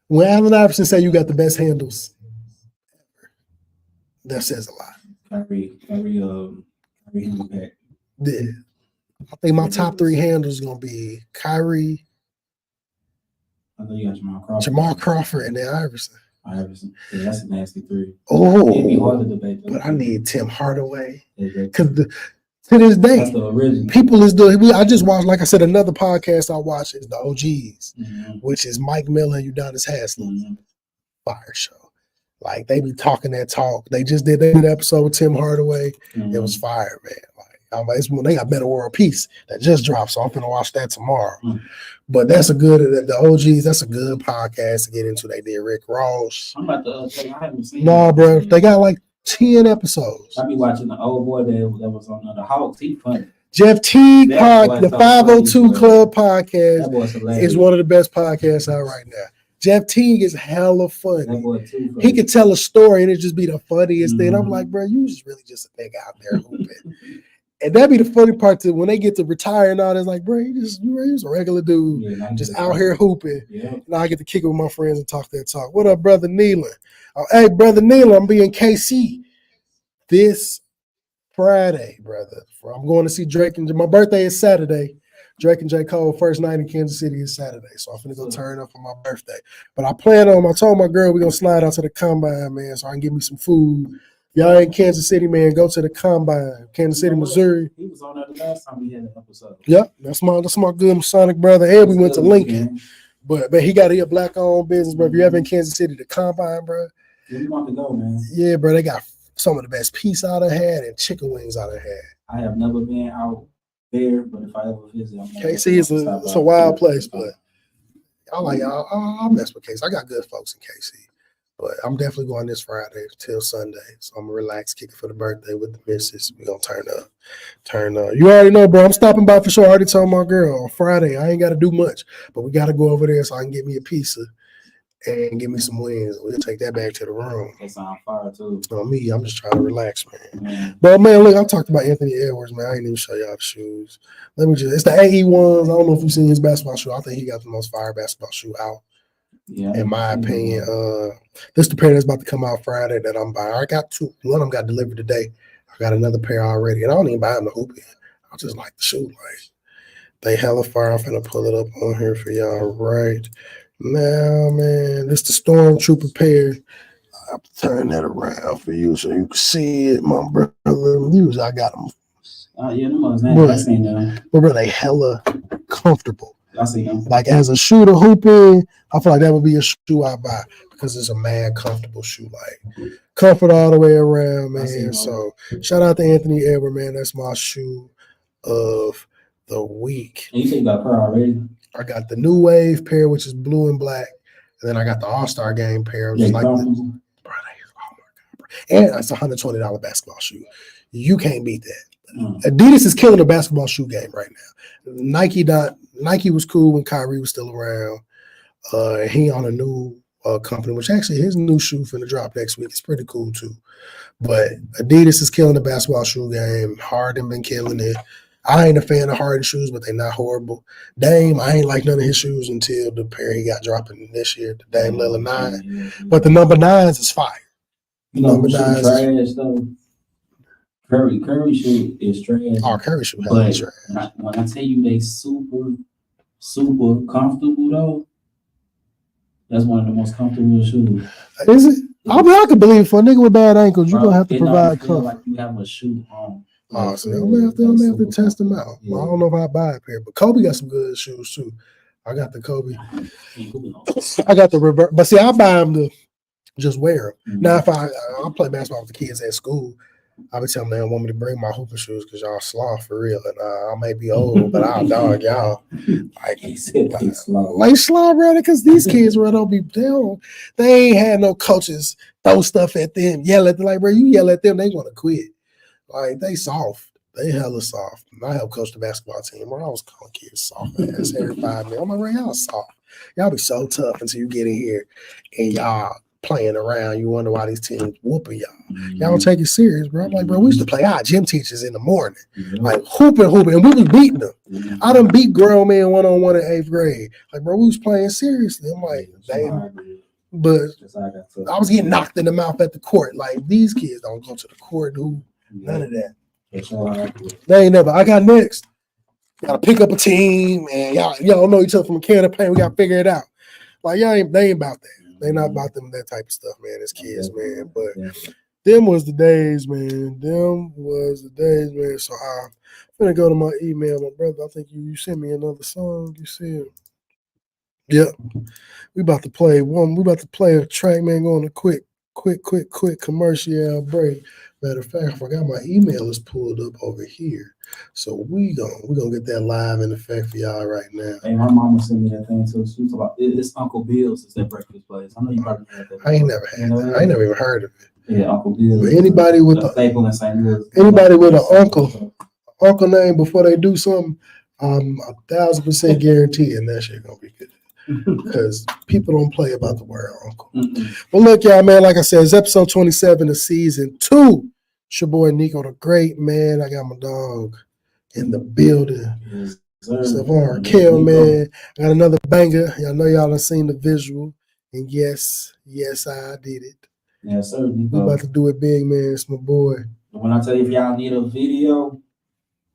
B: When Allen Iverson say you got the best handles, that says a lot.
C: Kyrie back.
B: Yeah. I think my top three handles is gonna be Kyrie,
C: I know you got
B: Jamal Crawford, and then Iverson.
C: Yeah, that's a nasty three.
B: Oh,
C: it'd be hard to debate though.
B: But I need Tim Hardaway
C: because
B: to this day,
C: that's the original.
B: People is doing. I just watched, like I said, another podcast I watched is the OGs, which is Mike Miller and Udonis Haslem. Fire show. Like they be talking that talk. They just did an episode with Tim Hardaway. It was fire, man. They got Better World Peace that just dropped, so I'm gonna watch that tomorrow. But that's the OGs. That's a good podcast to get into. They did Rick Ross.
C: I'm about to I haven't seen.
B: No, bro, they got like 10 episodes.
C: I be watching the old boy that was on the Hawks. He funny.
B: Jeff Teague, the 502 Club podcast is one of the best podcasts out right now. Jeff Teague is hella funny. He could tell a story and it just be the funniest thing. I'm like, bro, you just really just a nigga out there hooping. And that'd be the funny part too, when they get to retire and all, it's like, bro, you just a regular dude, just out here hooping. Yeah. Now I get to kick it with my friends and talk that talk. What up, brother Nealon? Oh, hey, brother Nealon, I'm being KC this Friday, brother. I'm going to see Drake and my birthday is Saturday. Drake and J. Cole first night in Kansas City is Saturday, so I'm finna go turn up for my birthday. But I told my girl we're gonna slide out to the Combine, man, so I can get me some food. Y'all in Kansas City, man, go to the Combine, Kansas City, Missouri.
C: He was on there the last time we had an episode.
B: Yep, that's my good Masonic brother, and we went to Lincoln. But he got a black-owned business, bro. If you ever in Kansas City, the Combine, bro.
C: Yeah, we want to go, man.
B: Yeah, bro, they got some of the best pizza I done had and chicken wings I done had.
C: I have never been out there, but if I ever visit,
B: KC is a wild place, but I'll mess with KC. I got good folks in KC, but I'm definitely going this Friday till Sunday, so I'm gonna relax, kick it for the birthday with the missus. We gonna turn up. You already know, bro. I'm stopping by for sure. I already told my girl on Friday I ain't got to do much, but we got to go over there so I can get me a pizza and give me some wings. We'll take that back to the room.
C: That sounds fire too.
B: On me, I'm just trying to relax, man. But man, look, I talked about Anthony Edwards, man. I ain't even show y'all the shoes. It's the AE ones. I don't know if you've seen his basketball shoe. I think he got the most fire basketball shoe out. Yeah. In my opinion. This is the pair that's about to come out Friday that I'm buying. I got two. One of them got delivered today. I got another pair already. And I don't even buy them to hoop in. I just like the shoe. Like they hella fire. I'm finna pull it up on here for y'all right now, man. This the Stormtrooper pair. I'll turn that around for you so you can see it, my brother. I got them.
C: Oh yeah, them ones. I seen them.
B: But bro, they hella comfortable.
C: I see them.
B: Like as a shooter hooping, I feel like that would be a shoe I buy because it's a mad comfortable shoe. Like comfort all the way around, man. So shout out to Anthony Edward, man. That's my shoe of the week.
C: And you think you got a pair already?
B: I got the New Wave pair, which is blue and black, and then I got the All-Star Game pair, which is like the, bro, and it's a $120 basketball shoe. You can't beat that. Adidas is killing the basketball shoe game right now. Nike was cool when Kyrie was still around. He on a new company, which actually his new shoe finna drop next week. It's pretty cool too. But Adidas is killing the basketball shoe game. Harden been killing it. I ain't a fan of Harden shoes, but they're not horrible. Dame, I ain't like none of his shoes until the pair he got dropping this year, the Dame Lillard 9. But the number 9s is fire.
C: You know, trash though. Curry shoe is trash.
B: Oh, Curry shoe
C: is
B: trash.
C: When I tell you they super comfortable though, that's one of the most comfortable shoes.
B: Is it? I can believe for a nigga with bad ankles, you're gonna have to provide comfort.
C: Like you have a shoe on.
B: Oh, so I'm gonna have to test them out. Yeah. I don't know if I buy a pair, but Kobe got some good shoes too. I got the Kobe. I got the reverse, but see, I buy them to just wear them. Now, if I play basketball with the kids at school, I be telling them they don't want me to bring my hooping shoes because y'all sloth for real. And I may be old, but I'll dog y'all. Like sloth, brother, because these kids don't be down. They ain't had no coaches throw stuff at them, yell at them. Like, bro, you yell at them, they want to quit. Like, they soft. They hella soft. And I helped coach the basketball team where I was calling kids soft ass every 5 minutes. I'm like, bro, y'all soft. Y'all be so tough until you get in here and y'all playing around. You wonder why these teams whooping y'all. Y'all don't take it serious, bro. I'm like, bro, we used to play our gym teachers in the morning. Like, hooping, and we was beating them. I done beat grown men one-on-one in 8th grade. Like, bro, we was playing seriously. I'm like, damn. But I was getting knocked in the mouth at the court. Like, these kids don't go to the court, dude. None of that. They ain't never. I got next. Gotta pick up a team, and y'all don't know each other from a can of paint. We gotta figure it out. Like, they ain't about that. They not about them that type of stuff, man. It's kids, man. But them was the days, man. So I'm gonna go to my email, my brother. I think you sent me another song. You said, yep. We about to play a track, man. Going a quick commercial break. Matter of fact, I forgot my email is pulled up over here. So we gonna get that live in effect for y'all right now.
C: Hey, my mama sent me that thing too. She was about it's Uncle Bill's. It's that breakfast place. I know you probably had that.
B: I ain't never had that. I ain't never even heard of it.
C: Yeah, Uncle Bill's.
B: But anybody with an uncle name before they do something, I'm 1,000% guaranteeing that shit gonna be good. Because people don't play about the word uncle. But look, y'all, man, like I said, it's episode 27 of season 2. It's your boy NicoThaGreat, man. I got my dog in the building. Steffine Urkell, man. I got another banger. Y'all know y'all done seen the visual. And yes, I did it.
C: Yes, sir.
B: We about to do it big, man. It's my boy.
C: When I tell you if y'all need a video,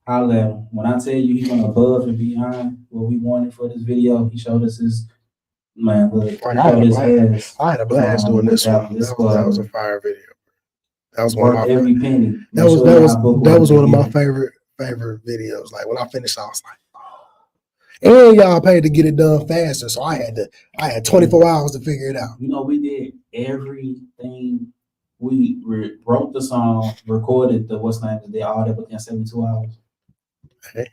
C: holla at him. When I tell you he went above and beyond what we wanted for this video, he showed us his man. Look,
B: I had a blast doing this one. That was a fire video. That was one of my
C: every penny.
B: That was one of my favorite videos. Like when I finished, I was like, oh. And y'all paid to get it done faster, so I had 24 hours to figure it out.
C: You know, we did everything. We wrote the song, recorded the they all that within 72 hours.
B: Hey,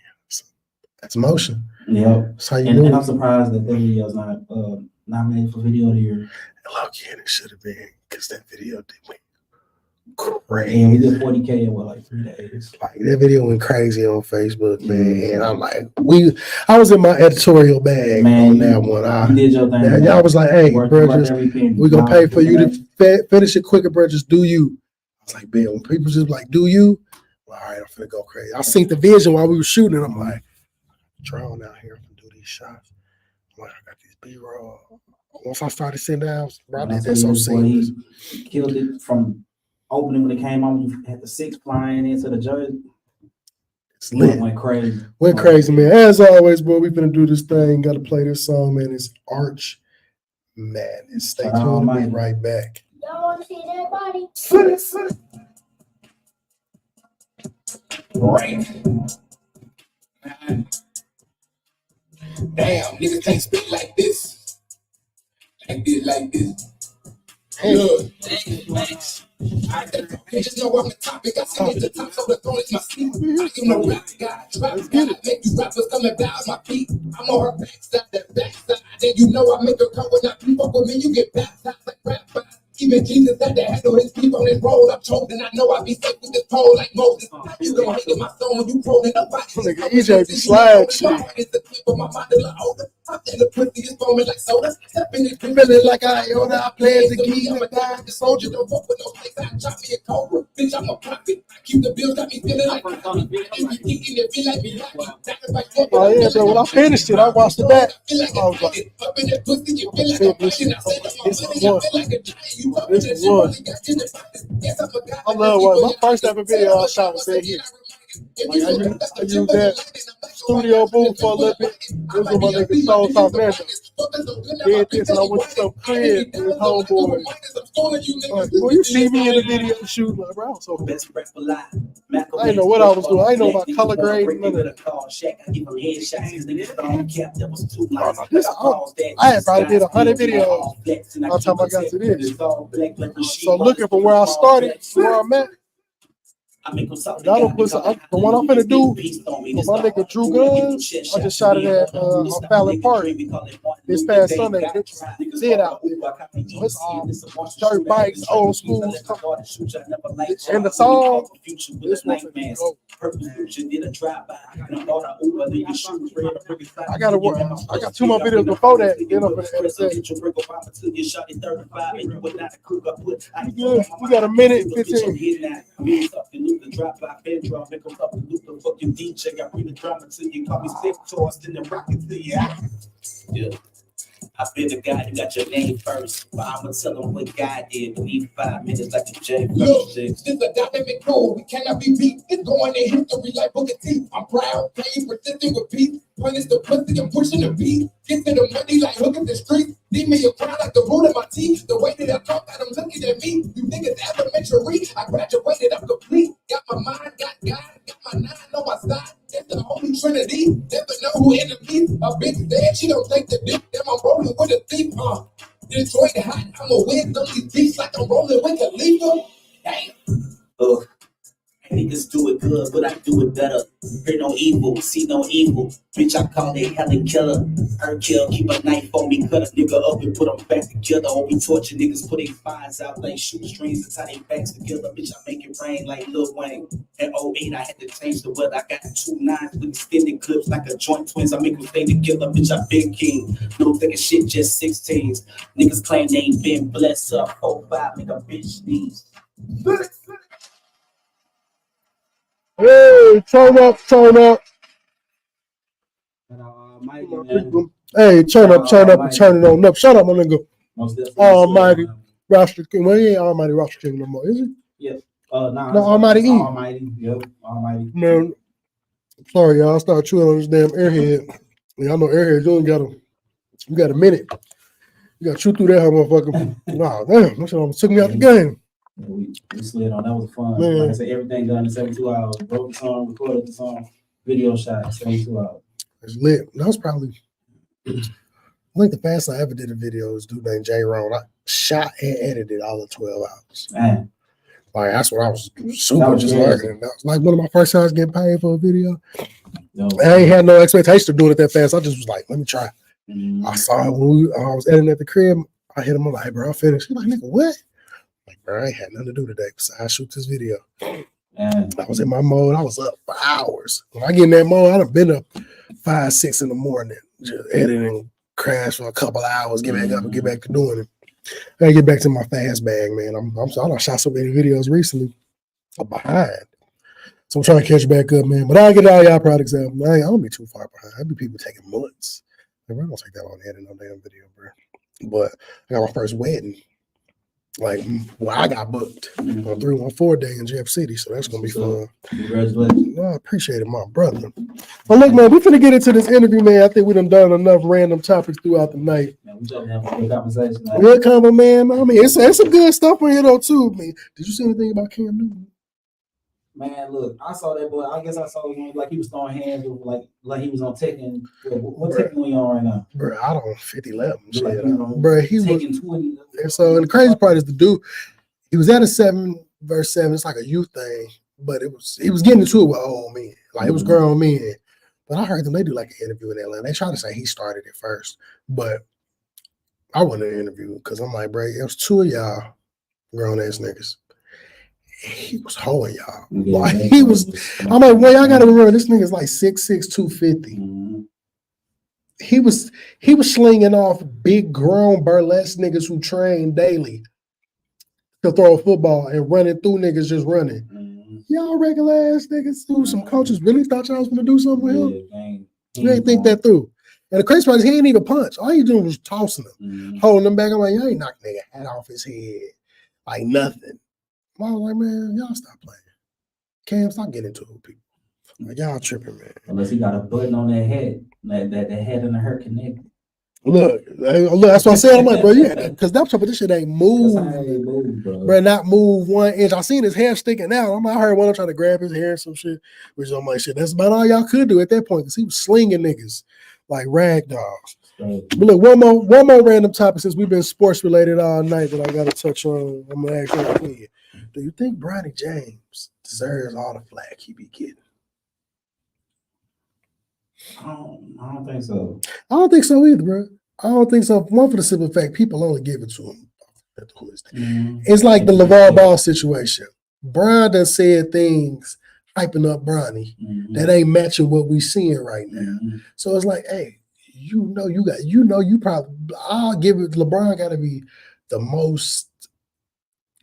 B: that's motion.
C: Yeah.
B: And
C: I'm surprised that video's not nominated for video of the year.
B: Lucky, and it should have been because that video did went crazy.
C: And we did 40K in like 3 days.
B: Like that video went crazy on Facebook, man. And I'm like, I was in my editorial bag on that one.
C: You did your thing.
B: Y'all was like, hey, bro, we're gonna pay for you to finish it quicker, bro. Just do you. I was like, man, when people just like, do you? All right, I'm finna go crazy. I seen the vision while we were shooting. I'm like, drone out here to do these shots. I'm like, I got these B-roll. Once I started sitting down, bro, I did that so seamless.
C: He killed it from opening when it came on. You had the 6 flying into the jersey.
B: It's lit.
C: Went crazy.
B: Went crazy, man. As always, boy, we finna do this thing. Got to play this song, man. It's Arch Madness. Stay tuned. We'll be right back.
E: Y'all want to see that body?
A: Right. Damn, niggas can't spit like this. Like this. Look. I just know I'm the topic. I see at the top, so the throne is my seat. You know rap God, trap God, make you rappers come and bow my feet. I'm on her backside, that backside. Then you know I make her come when I keep up with me. You get baptized like rap. Even Jesus had to handle his people on his road. I'm chosen. I know I be safe with this pole like Moses. You don't hate in my song, you pro and nobody.
B: EJ be slide shit.
A: My heart is the clip of my mind is like older. I'm in the pussy is foaming like soda. Stepping in
B: Feeling like I own I play the game.
A: I'm a guy, the soldier, don't fuck with no place. I chop me a cobra. Bitch, I'm a prophet. I keep the bills, got me feeling like everything in it feel like me lucky.
B: Oh yeah, so when I finished it, I watched it back. I was like,
A: up in that pussy, you feel like
B: this is one. I love what my first ever video I shot was in here. Like, I used that studio booth for a little bit. This was my nigga Soul South Metro. Did this and I went to some crib with his homeboy. Like, boy, you see me in the video shoot, like, bro, I was so
D: Best rap alive.
B: I didn't know what I was doing. I didn't know about color grading. None of that. I had probably did 100 videos by the time I got to this. So looking from where I started to where I'm at, I don't put the one I'm finna do for my nigga Drew Guns. I just shot it at on Fallon Park this past Sunday. It's lit out there. So it's all dirt bikes, old school. And the song, this one finna go. I gotta work. I got 2 more videos before that. Then I'm gonna edit that. We got a minute 15.
D: The drop by bedrock, make them up and loop the fucking DJ. I bring the drama to you, call me sick, tossed in the rocket to you. Yeah. I been the guy who got your name first, but I'ma tell them what God did. Need 5 minutes like the J.
A: Look, this is a dynamic code. We cannot be beat. It's going in history like Booker T. I'm proud, playing, persistent with peace. Punish the pussy, I'm pushing the beat. Get to the money like hooking the street. Leave me a crown like the root of my teeth. The way that I talk, that I'm looking at me. You niggas elementary. I graduated, I'm complete. Got my mind, got God, got my 9 on my side. That's the Holy Trinity. Never know who enemies. A bitch dead, she don't take the dick. Then I'm rolling with a thief. Detroit hot, I'm a win on these beats like I'm rolling with a legal. Damn.
D: Niggas do it good, but I do it better. Hear no evil, see no evil. Bitch, I call it Helen Killer. Urkell, keep a knife on me, cut a nigga up and put them back together. Or we torture niggas, put their fines out like shoestrings. That's how they backs together. Bitch, I make it rain like Lil Wayne. At 08, I had to change the weather. I got 2 9s with extended clips like a joint twins. I make them stay together. Bitch, I been king. No thinking shit, just 16s. Niggas claim they ain't been blessed up. 4-5, make a bitch sneeze.
B: Hey, turn up. Hey, turn up, and turn it on up. Shut up, my nigga. Almighty Roster King. Well, he ain't Almighty Roster King no more, is he?
C: Yeah.
B: No, Almighty E.
C: Almighty. Yep. Almighty.
B: Man, sorry, y'all. I started chewing on this damn airhead. Y'all know airheads. You got a minute. You got to chew through that motherfucker. Wow, damn. That shit almost took me out the game.
C: We slid on. That was fun.
B: Man.
C: Like I said, everything done in 72 hours. Wrote the song, recorded the song, video shot, 72 hours.
B: It's lit. That was probably, I think the fastest I ever did a video was dude named J. Ron. I shot and edited all of 12 hours.
C: Man.
B: Like, that's what I was super just learning. That was like one of my first times getting paid for a video.
C: No.
B: I ain't had no expectation of doing it that fast. I just was like, let me try.
C: Mm-hmm.
B: I saw it when I was editing at the crib. I hit him. I'm like, hey, bro, I finished. He's like, nigga, what? Like, bro, I ain't had nothing to do today besides shoot this video.
C: Man.
B: I was in my mode. I was up for hours. When I get in that mode, I'd have been up 5, 6 in the morning, just editing, crash for a couple hours, get back up and get back to doing it. I gotta get back to my fast bag, man. I done shot so many videos recently. I'm behind. So I'm trying to catch back up, man. But I'll get all y'all products out. I don't be too far behind. I be people taking months. I don't take that long to edit no damn video, bro. But I got my first wedding. Like, well, I got booked on 314 day in Jeff City, so that's gonna be fun.
C: Congratulations.
B: I appreciate it, my brother. But look, man, we finna get into this interview, man. I think we done enough random topics throughout the night.
C: Man, we just having a good conversation. Man.
B: Good combo, man. I mean, it's some good stuff on here though too, man. Did you see anything about Cam Newton?
C: Man, look, I saw that boy. I guess I saw him like he was throwing hands with like he was on Tekken. What Tekken we on right now?
B: Bro, I don't 50-11 shit.
C: Like,
B: Bro, he was
C: Tekken 20.
B: and so and the crazy part is the dude, he was at a 7-versus-7. It's like a youth thing, but he was getting into it with old men. Like it was grown men. But I heard them, they do like an interview in Atlanta. They try to say he started it first, but I wanted an interview because I'm like, bro, it was two of y'all grown ass niggas. He was hoeing y'all.
C: Yeah,
B: like I'm like, well, y'all gotta remember this nigga's like 6'6", 250.
C: Mm-hmm.
B: He was slinging off big grown burlesque niggas who train daily to throw a football and running through niggas just running.
C: Mm-hmm.
B: Y'all regular ass niggas who some coaches really thought y'all was gonna do something with him. He ain't think that through. And the crazy part is he ain't even punch. All he doing was tossing him, holding him back. I'm like, y'all ain't knocking nigga hat off his head. Like nothing. I was like, man, y'all stop playing. Cam, stop getting into it with people. Like, y'all tripping, man.
C: Unless he got a button on that head. That head and the hair connected.
B: Look, that's what I said. I'm like, bro, yeah, because this shit ain't move.
C: That's how they move,
B: bro. Not move 1 inch. I seen his hair sticking out. I heard one of them trying to grab his hair and some shit, which I'm like, shit, that's about all y'all could do at that point because he was slinging niggas like rag dolls. But look, one more random topic since we've been sports related all night that I got to touch on. I'm gonna ask your opinion. Do you think Bronny James deserves all the flack he be getting?
C: I don't think so.
B: I don't think so either, bro. I don't think so. One, for the simple fact, people only give it to him. Mm-hmm. It's like the LeVar Ball situation. Bron done said things hyping up Bronny that ain't matching what we seeing right now. So it's like, hey, I'll give it. LeBron got to be the most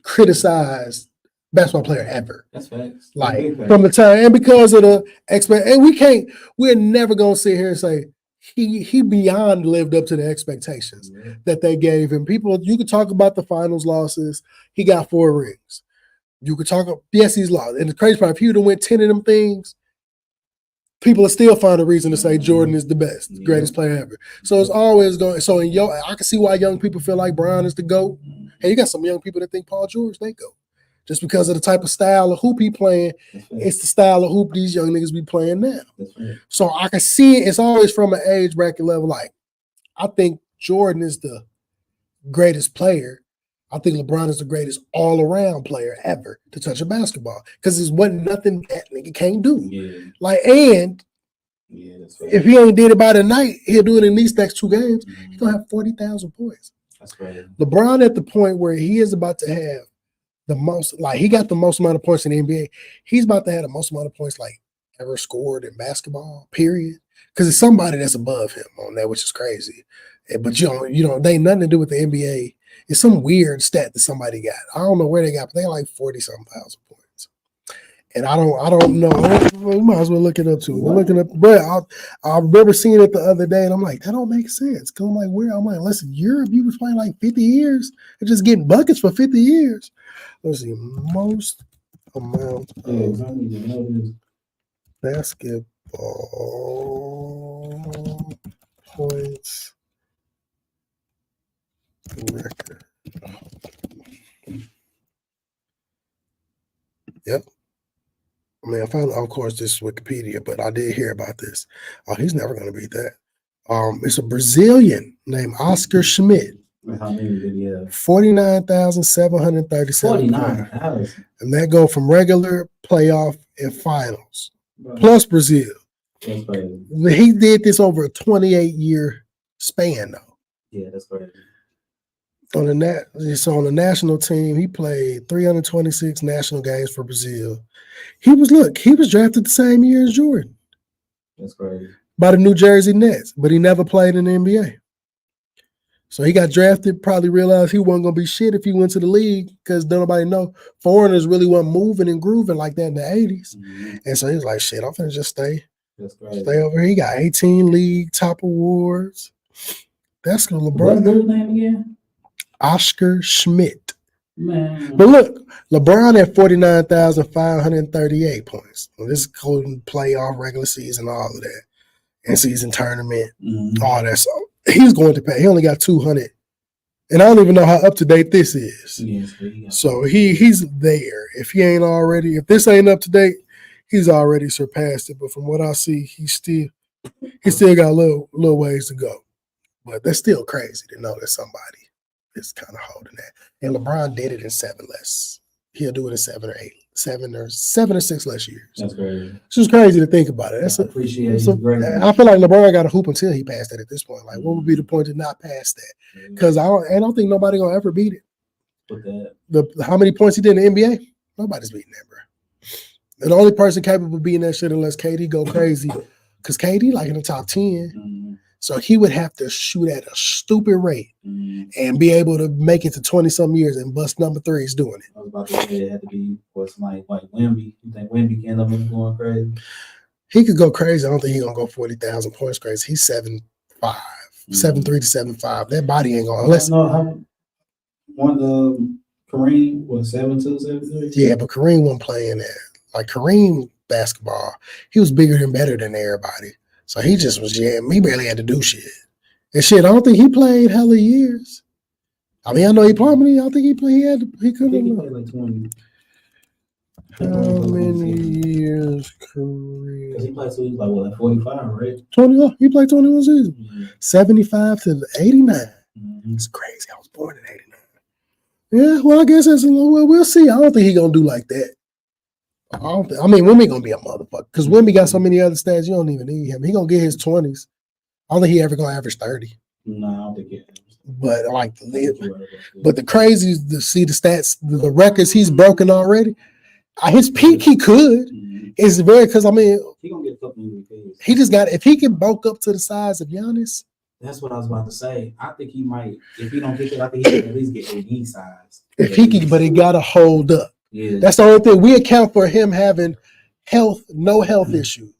B: criticized basketball player ever.
C: That's facts.
B: Like from the time, and because of the and we're never gonna sit here and say he beyond lived up to the expectations that they gave him. People, you could talk about the finals losses. He got 4 rings. You could talk, yes, he's lost. And the crazy part, if he would have went 10 of them things, people will still find a reason to say Jordan is the best, the greatest player ever. So it's always going. So I can see why young people feel like Bron is the GOAT. And you got some young people that think Paul George they GOAT. Just because of the type of style of hoop he playing, it's the style of hoop these young niggas be playing now. So I can see it. It's always from an age bracket level. Like, I think Jordan is the greatest player. I think LeBron is the greatest all-around player ever to touch a basketball because there's nothing that nigga can't do. Yeah. Like, and if he ain't did it by tonight, he'll do it in these next 2 games. He's gonna have 40,000 points. That's right. LeBron at the point where he is about to have the most, like he got the most amount of points in the NBA. He's about to have the most amount of points like ever scored in basketball, period. Because it's somebody that's above him on that, which is crazy. But they ain't nothing to do with the NBA. It's some weird stat that somebody got. I don't know where they got, but they like 40-something thousand points. And I don't know. We might as well look it up too. We're looking up, bro. I remember seeing it the other day, and I'm like, that don't make sense. Cause I'm like, where? I'm like, listen, Europe, you was playing like 50 years and just getting buckets for 50 years. Let's see, most amount of basketball points record. Yep. I mean, I found, of course, this is Wikipedia, but I did hear about this. Oh, he's never going to beat that. It's a Brazilian named Oscar Schmidt. 49,737 points. And that go from regular, playoff, and finals. Right. Plus Brazil. That's crazy. He did this over a 28-year span, though.
C: Yeah, that's crazy.
B: On the national team, he played 326 national games for Brazil. He was drafted the same year as Jordan.
C: That's crazy.
B: By the New Jersey Nets, but he never played in the NBA. So he got drafted, probably realized he wasn't going to be shit if he went to the league because nobody know. Foreigners really weren't moving and grooving like that in the 80s. Mm-hmm. And so he was like, shit, I'm finna just stay over here. He got 18 league top awards. That's good, LeBron.
C: What's his name again?
B: Oscar Schmidt.
C: Man.
B: But look, LeBron had 49,538 points. Well, this is including playoff, regular season, all of that. And season tournament, all that. So he's going to pay. He only got 200 And I don't even know how up to date this is.
C: Yes,
B: So he's there. If he ain't already, if this ain't up to date, he's already surpassed it. But from what I see, he still got a little ways to go. But that's still crazy to know that somebody is kind of holding that. And LeBron did it in 7 less. He'll do it in 7 or 6 less years.
C: That's crazy.
B: It's just crazy to think about it.
C: I appreciate it.
B: I feel like LeBron got to hoop until he passed that at this point. Like, what would be the point to not pass that? Because I don't think nobody gonna ever beat it. How many points he did in the NBA? Nobody's beating that, bro. And the only person capable of beating that shit unless KD go crazy, because KD like in the top 10.
C: Mm-hmm.
B: So he would have to shoot at a stupid rate and be able to make it to 20-some years and bust number threes doing it.
C: I was about to say it had to be for somebody like Wemby. You think Wemby can end up going crazy?
B: He could go crazy. I don't think he's going to go 40,000 points crazy. He's 7'5", 7'3" to 7'5". That body ain't going to. Unless
C: one Kareem was 7'2", 7'3".
B: Yeah, but Kareem wasn't playing that. Like Kareem basketball, he was bigger and better than everybody. So he just was he barely had to do shit. And shit, I don't think he played hella years. I mean, I know he probably. I don't think he played. He couldn't.
C: Play like 20.
B: How many years career?
C: Because he played till he was like 45, right?
B: 20. He played 21 seasons. Mm-hmm. 75 to 89. Mm-hmm. It's crazy. I was born in 89. Yeah, well, I guess that's a little. Well, we'll see. I don't think he's gonna do like that. I mean, Wemby gonna be a motherfucker because Wemby got so many other stats. You don't even need him. He gonna get his 20s. I don't think he ever gonna average 30.
C: No, I don't think he.
B: But like, but the crazy is to see the stats, the records he's broken already. At his peak, he could. Mm-hmm. It's very because I mean,
C: he gonna get a couple MVPs.
B: He just got if he can bulk up to the size of Giannis.
C: That's what I was about to say. I think he might. If he don't get it, I think he can at least get AD size.
B: If he can, but he gotta hold up.
C: Yeah,
B: that's the only thing. We account for him having no health issues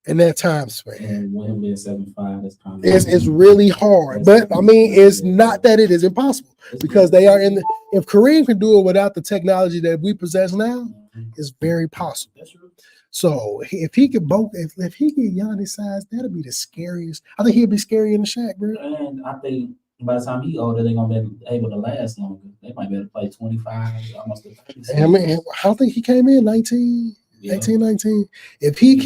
B: in that time span.
C: And with him being 7'5", that's kind of
B: it's really hard. But I mean, it's not that it is impossible because they are in the. If Kareem can do it without the technology that we possess now, it's very possible.
C: That's true.
B: So if he could if he get Giannis size, that'll be the scariest. I think he'd be scary in the Shaq, bro.
C: And I think by the time he's older, they're gonna be able to last longer. They might be able to play 25, almost 30.
B: I mean, I don't think he came in 19. Yeah. 18, 19. If he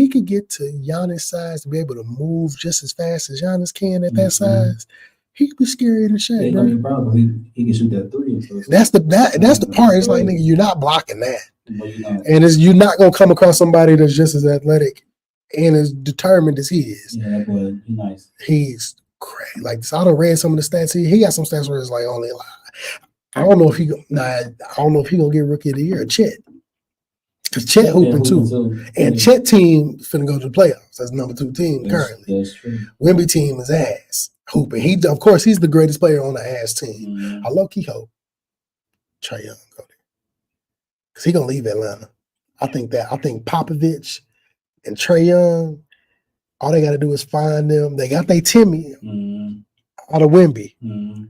B: could get to Giannis size to be able to move just as fast as Giannis can at that size, he could be scarier than Shaq, bro.
C: No problem. He can shoot that 3. So
B: that's the part. It's like, nigga, you're not blocking that. And you're not gonna come across somebody that's just as athletic and as determined as he is.
C: Yeah, that boy, he's nice.
B: He's crazy. Like, so I done read some of the stats. He got some stats where it's like only I don't know if he gonna get Rookie of the Year or Chet. Because Chet hooping too. And Chet team finna go to the playoffs. That's number 2 team currently.
C: That's true.
B: Wemby team is ass hooping. Of course, he's the greatest player on the ass team. Mm-hmm. I low-key hope Trae Young go there. Because he's gonna leave Atlanta. I think Popovich and Trae Young, all they gotta do is find them. They got their Timmy out of Wemby. Mm-hmm.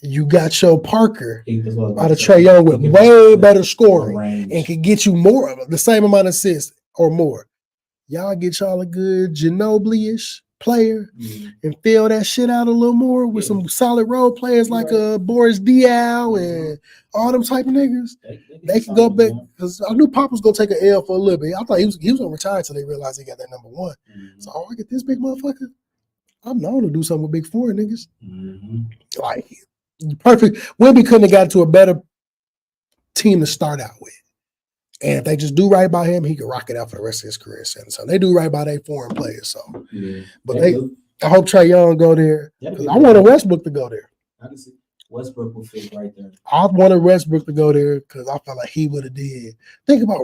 B: You got your Parker out of Trae Young with way better scoring and can get you more, the same amount of assists or more. Y'all get y'all a good Ginobili-ish player and fill that shit out a little more with some solid role players like Boris Diaw and all them type of niggas. They can go back because I knew Pop was gonna take an L for a little bit. I thought he was gonna retire until they realized he got that number 1. So I get this big motherfucker. I'm known to do something with big foreign niggas. Like. Perfect. Wemby couldn't have got to a better team to start out with. And if they just do right by him, he could rock it out for the rest of his career. So they do right by their foreign players. So, but I hope Trae Young go there. I wanted Westbrook to go there.
C: I can see Westbrook will fit right there.
B: I wanted Westbrook to go there because I felt like he would have did. Think about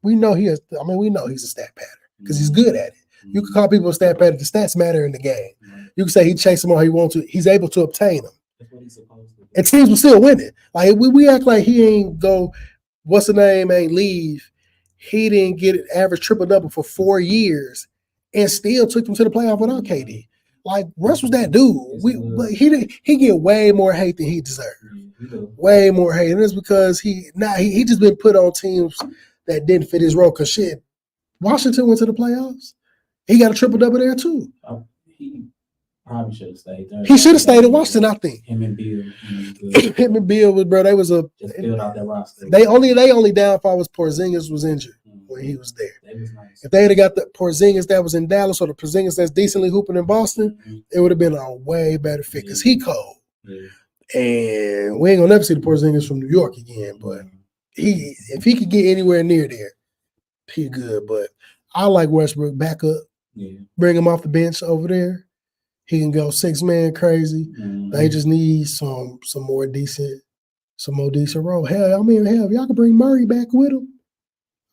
B: we know he's a stat pattern because he's good at it. You can call people a stat pattern. The stats matter in the game. You can say he chased them all he wants to. He's able to obtain them.
C: What he's supposed to do.
B: And teams will still win it. Like we act like he ain't go, what's the name, ain't leave. He didn't get an average triple-double for 4 years and still took them to the playoff without KD. Like Russ was that dude. But he get way more hate than he deserved. Way more hate. And it's because he just been put on teams that didn't fit his role. Cause shit, Washington went to the playoffs. He got a triple-double there too.
C: probably should have stayed there.
B: He should have stayed in Washington, I think.
C: Him and Bill.
B: Him and Bill was, bro. They was a.
C: Just filled out that roster.
B: They only downfall was Porzingis was injured when he was there.
C: That was nice.
B: If they had got the Porzingis that was in Dallas or the Porzingis that's decently hooping in Boston, it would have been a way better fit because he cold.
C: Yeah.
B: And we ain't gonna never see the Porzingis from New York again. But if he could get anywhere near there, he good. But I like Westbrook back up.
C: Yeah.
B: Bring him off the bench over there. He can go 6-man crazy. They just need some more decent role. Hell, if y'all can bring Murray back with him,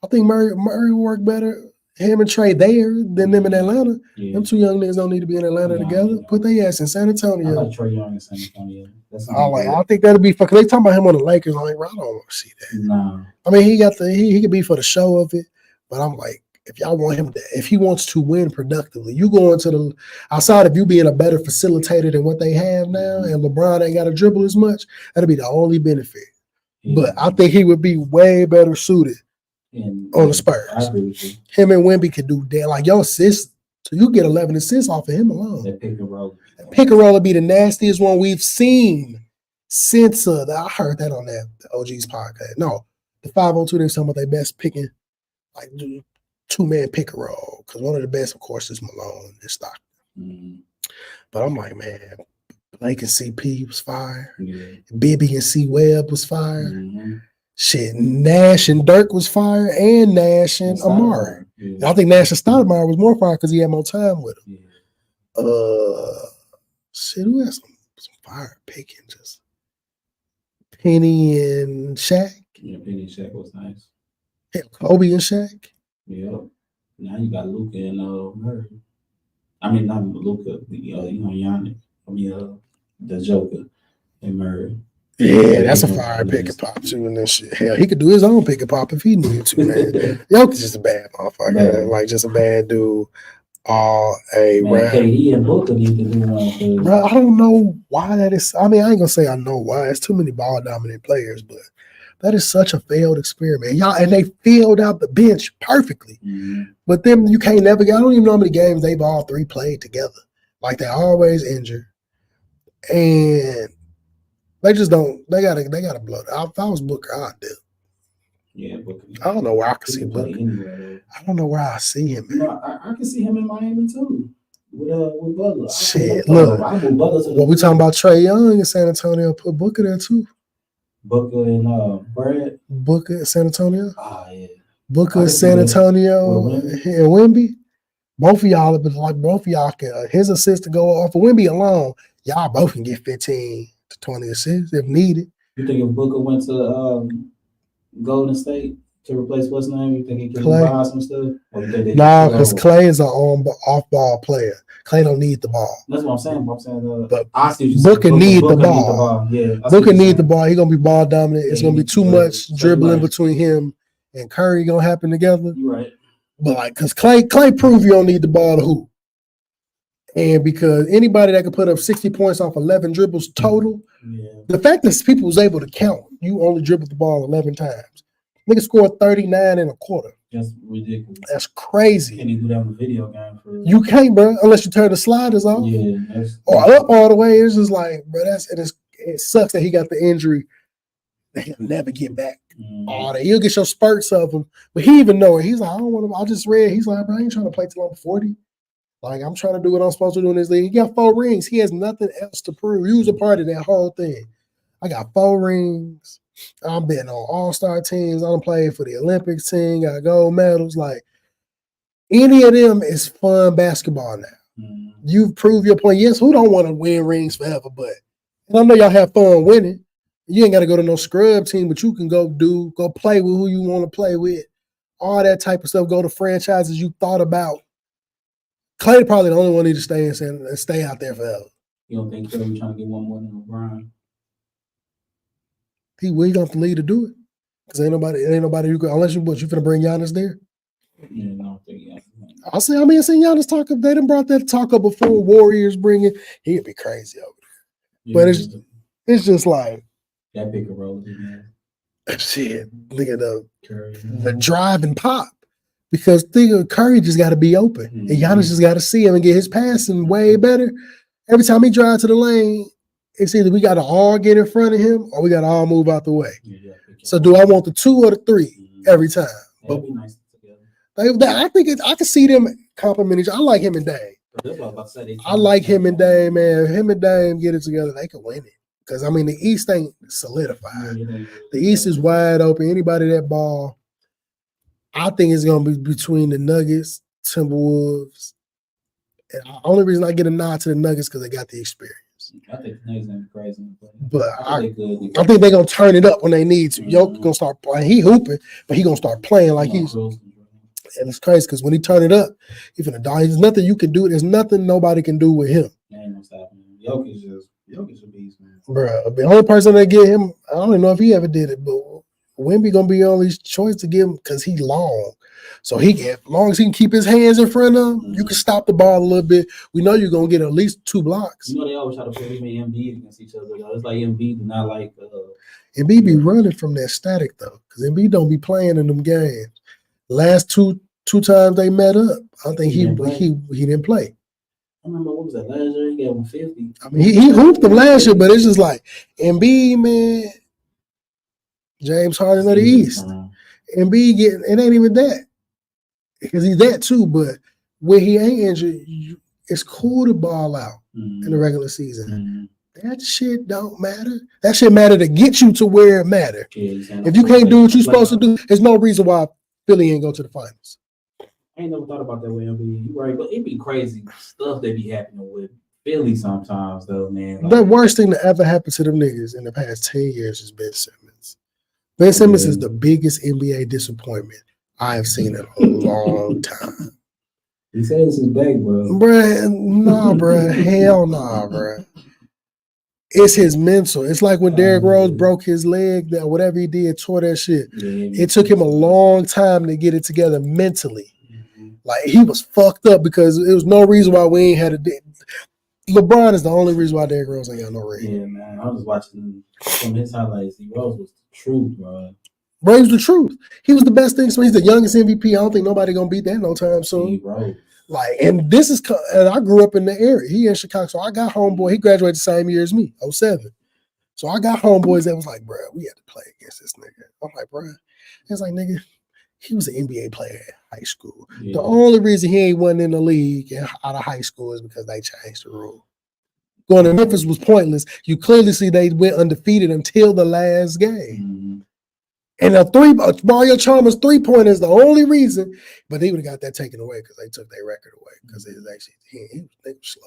B: I think Murray will work better. Him and Trey there than them in Atlanta.
C: Yeah.
B: Them two young niggas don't need to be in Atlanta together. Put their ass in San Antonio.
C: I like Trey Young in San Antonio.
B: I think that'll be fun. Cause they talking about him on the Lakers. I'm like, bro, I don't want to see that.
C: No.
B: I mean, he could be for the show of it, but I'm like, if y'all want him to, if he wants to win productively, you go into the outside of you being a better facilitator than what they have now, and LeBron ain't got to dribble as much. That'll be the only benefit.
C: Yeah.
B: But I think he would be way better suited on the Spurs.
C: I agree with you.
B: Him and Wemby could do that. Like your assists, so you get 11 assists off of him alone.
C: That pick and roll.
B: That pick and roll would be the nastiest one we've seen since I heard that on the OG's podcast. No, the 502, they was talking about their best picking, like 2-man pick and roll. Because one of the best, of course, is Malone and Stockton. But I'm like, man, Blake and CP was fire.
C: Yeah.
B: Bibby and C Webb was fire. Shit, Nash and Dirk was fire, and Nash and Amari. Yeah. I think Nash and Stoudemire was more fire because he had more time with him. Yeah. Shit, who has some fire picking? Just Penny and Shaq.
C: Yeah, Penny and Shaq was nice.
B: Yeah, Kobe and Shaq.
C: Yeah. Now you got Luka and Murray. I mean, not Luka, Giannis. I mean, the Joker and Murray.
B: Yeah, that's a fire pick and pop too, and that shit. Hell, he could do his own pick and pop if he needed to, man. Jokic's just a bad motherfucker, like just a bad dude. All a round.
C: KD and Booker need to do one.
B: Bro, I don't know why that is. I mean, I ain't gonna say I know why. It's too many ball dominant players, but that is such a failed experiment. Y'all, and they filled out the bench perfectly. But then you can't never. I don't even know how many games they've all three played together. Like they're always injured, and they just don't. They gotta blow it. If I was Booker, I'd do.
C: Yeah, Booker.
B: I don't know where I can see Booker. I don't know where I see him.
C: You know, I can see him in Miami too. With Butler.
B: Shit, look. What we talking about? Trey Young in San Antonio. Put Booker there too.
C: Booker and Brad.
B: Booker in San Antonio.
C: Yeah.
B: Booker in San Antonio and Wemby. Both of y'all, but like both of y'all can his assist to go off of Wemby alone. Y'all both can get 15 to 20 assists if needed.
C: You think if Booker went to Golden State to replace what's his name, you think he could buy some stuff?
B: Nah, because Clay is an off-ball player. Clay don't need the ball.
C: That's what I'm saying.
B: But
C: Booker
B: need the ball.
C: Yeah,
B: Booker need the ball. He's gonna be ball dominant. It's gonna be too much dribbling between him and Curry gonna happen together.
C: You're right.
B: But like, cause Clay proved you don't need the ball to hoop. And because anybody that could put up 60 points off 11 dribbles total, the fact that people was able to count, you only dribbled the ball 11 times. Nigga scored 39 and a quarter.
C: That's ridiculous.
B: That's crazy.
C: Can you do that in a video game?
B: You can't, bro, unless you turn the sliders off.
C: Yeah.
B: Or up all the way. It's just like, bro, it sucks that he got the injury. He'll never get back. All that. He'll get your spurts of him. But he even know it. He's like, I don't want to. I just read. He's like, bro, I ain't trying to play till I'm 40. Like, I'm trying to do what I'm supposed to do in this league. He got 4 rings. He has nothing else to prove. He was a part of that whole thing. I got 4 rings. I'm betting on all-star teams. I'm playing for the Olympics team. Got gold medals. Like, any of them is fun basketball now. You've proved your point. Yes, who don't want to win rings forever? But and I know y'all have fun winning. You ain't got to go to no scrub team, but you can go play with who you want to play with. All that type of stuff. Go to franchises you thought about. Clay probably the only one need to stay out there forever.
C: You don't think Clay trying to get one more than LeBron?
B: He going to have to lead to do it. Because ain't nobody who can, unless you finna bring Giannis there.
C: Yeah, I don't think Giannis.
B: I seen Giannis talk up. They done brought that talk up before Warriors bring it. He'd be crazy over there. But it's just like
C: that pick and roll.
B: Shit, look at the drive and pop. Because Curry just got to be open. And Giannis just got to see him and get his passing way better. Every time he drives to the lane, it's either we got to all get in front of him or we got to all move out the way. So do I want the 2 or the 3 every time?
C: That'd be nice together.
B: I think I can see them compliment each other. I like him and Dame. I like him and Dame, man. Him and Dame get it together, they could win it. Because, I mean, the East ain't solidified. The East is wide open. Anybody that ball, I think it's going to be between the Nuggets, Timberwolves. And the only reason I get a nod to the Nuggets because they got the experience.
C: I think the Nuggets going to be crazy.
B: But I think they're going to turn it up when they need to. Yoke going to start playing. He hooping, but he going to start playing like he's. And it's crazy because when he turn it up, he's going to die. There's nothing you can do. There's nothing nobody can do with him.
C: Ain't no stopping him. Yoke is a beast, man.
B: Bruh, the only person that get him, I don't even know if he ever did it, but Wemby going to be the only choice to give him because he long. So as long as he can keep his hands in front of him, you can stop the ball a little bit. We know you're going to get at least 2 blocks.
C: You know, they always try to put him and Embiid against each other. Though. It's like Embiid do not like
B: Embiid be running from that static, though, because Embiid don't be playing in them games. Last two times they met up, I think he didn't play.
C: I remember, what was that, last year? He gave him 50.
B: I mean, he hooped them last year, but it's just like, Embiid, man, James Harden of the East. Embiid getting, it ain't even that. Because he's that too, but when he ain't injured, it's cool to ball out in the regular season. That shit don't matter. That shit matter to get you to where it matter. If you can't do what you're supposed to do, there's no reason why Philly ain't go to the finals.
C: I ain't never thought about that way, Embiid. You right, but it be crazy stuff that be happening with Philly sometimes, though, man. Like,
B: the worst thing that ever happened to them niggas in the past 10 years is Ben Simmons. Ben Simmons is the biggest NBA disappointment I have seen in a long time.
C: He says his back, bro.
B: Bruh, nah, bruh. Hell nah, bruh. It's his mental. It's like when Derrick Rose broke his leg, that whatever he did, tore that shit. Yeah, it took him a long time to get it together mentally. Like, he was fucked up because there was no reason why we ain't had a LeBron is the only reason why Derrick Rose ain't got no ring.
C: Yeah, man. I was watching some of his highlights. Rose was the truth, bro.
B: Bro, he was the truth. He was the best thing. So he's the youngest MVP. I don't think nobody gonna beat that no time soon. Like, and this is, and I grew up in the area. He in Chicago, so I got homeboy. He graduated the same year as me, 07. So I got homeboys that was like, bro, we had to play against this nigga. I'm like, bro, it's like, nigga, he was an NBA player in high school. Yeah. The only reason he ain't won in the league out of high school is because they changed the rule. Going to Memphis was pointless. You clearly see they went undefeated until the last game. And Mario Chalmers 3-pointer is the only reason, but they would have got that taken away because they took their record away because it was actually they were slow.